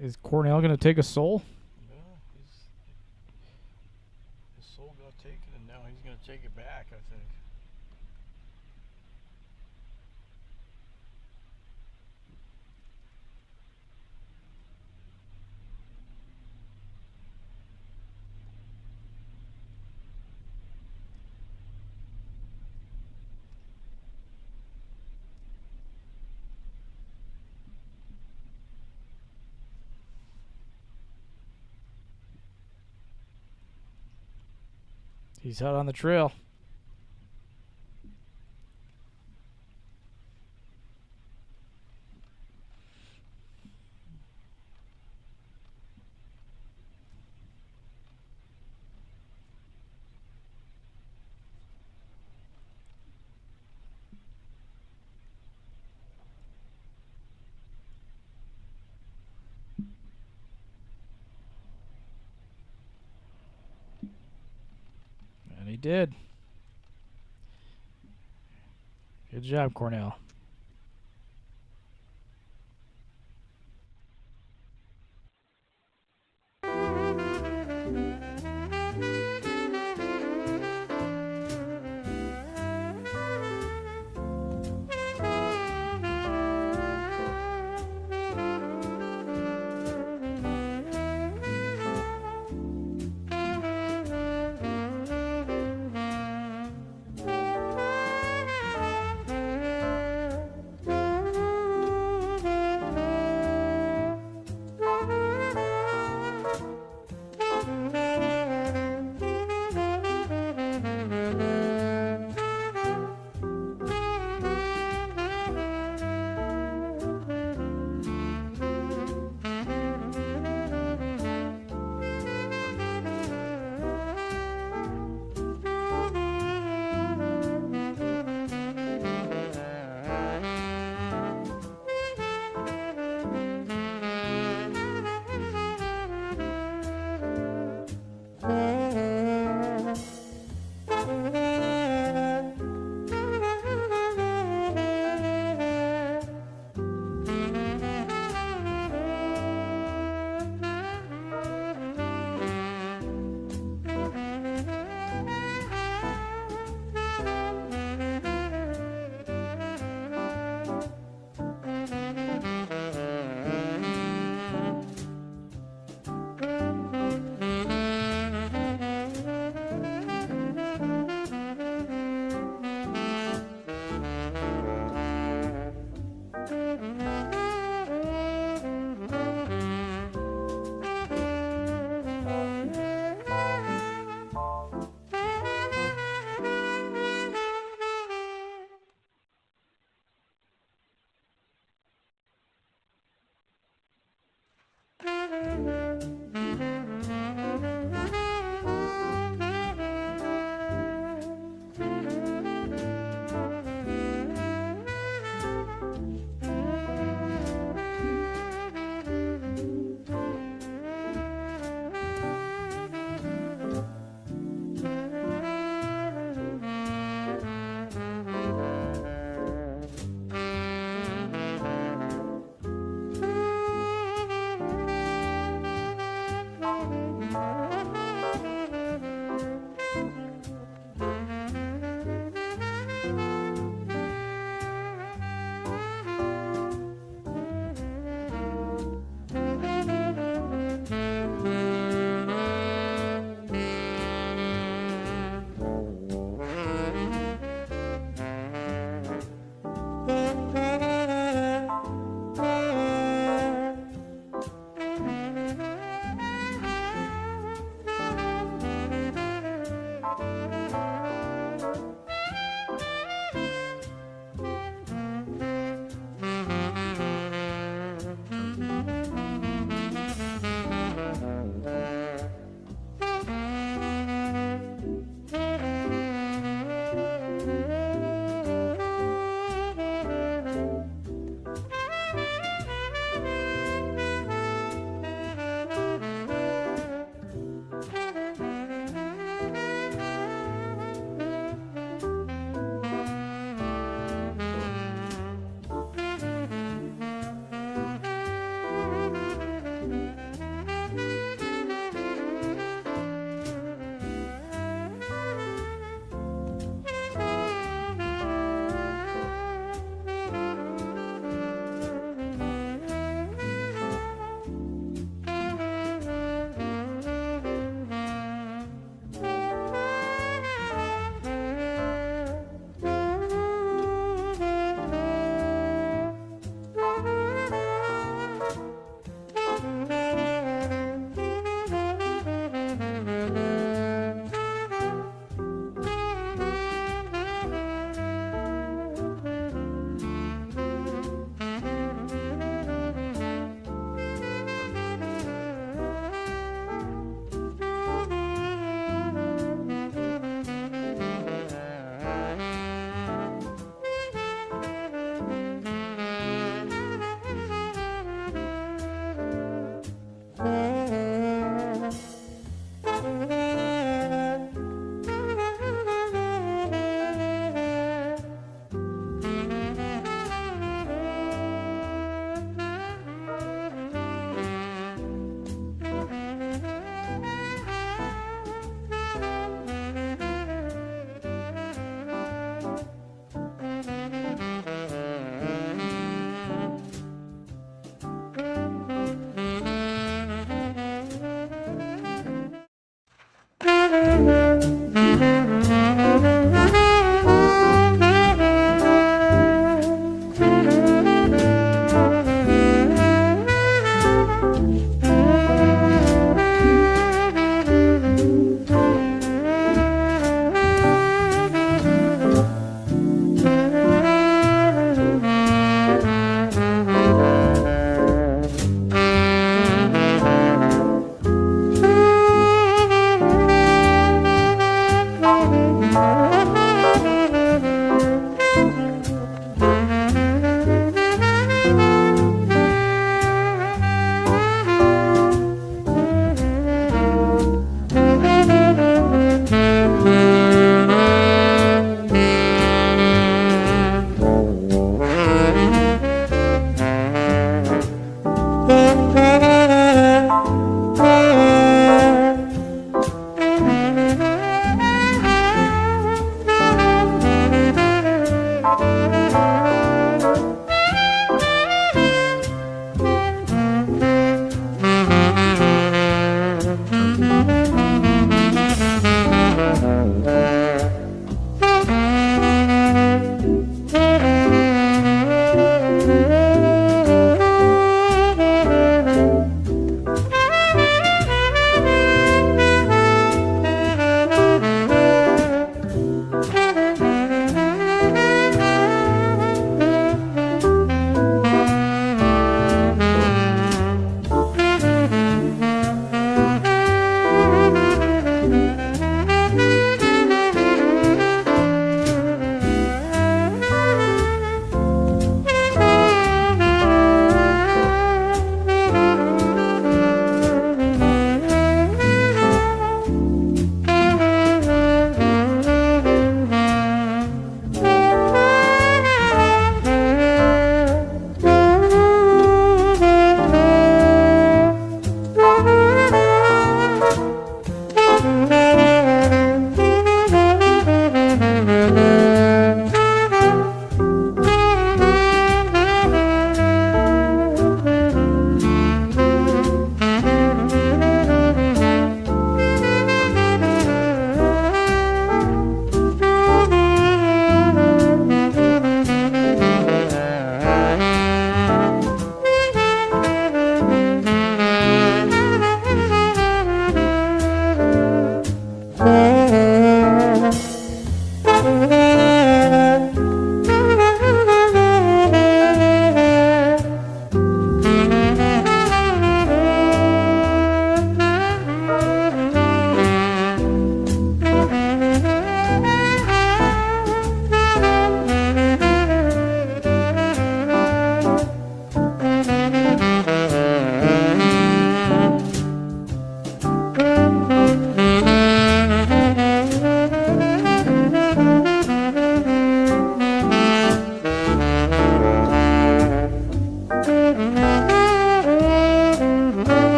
Is Cornell going to take a soul? Yeah, his soul got taken, and now he's going to take it back, I think. He's out on the trail. did. Good job, Cornell.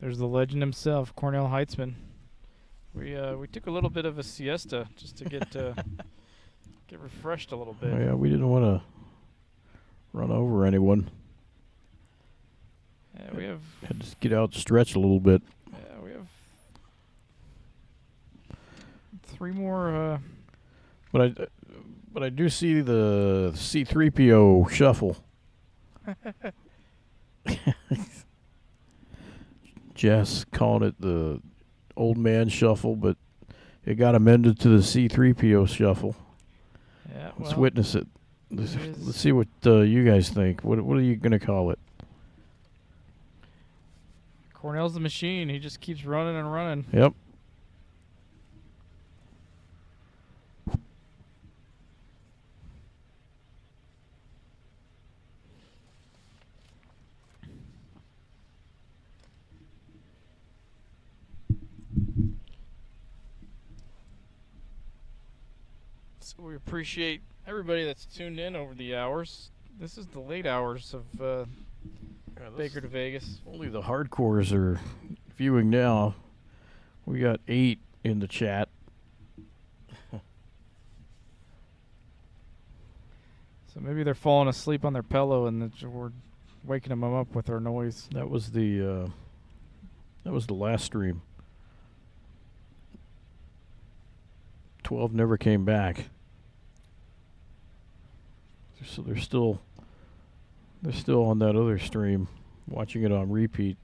There's the legend himself, Cornell Heitzman. We took a little bit of a siesta just to get get refreshed a little bit. Oh, yeah, we didn't want to run over anyone. Yeah, we have. Had to get out and stretch a little bit. Yeah, we have 3 more. But I do see the C3PO shuffle. Jess calling it the old man shuffle, but it got amended to the C3PO shuffle. Yeah, Let's well, witness it. it Let's is- see what you guys think. What are you going to call it? Cornell's the machine. He just keeps running and running. Yep. So we appreciate everybody that's tuned in over the hours. This is the late hours of Baker2Vegas. Only the hardcores are viewing now. We got 8 in the chat. So maybe they're falling asleep on their pillow and we're waking them up with our noise. That was the last stream. 12 never came back. So they're still on that other stream, watching it on repeat.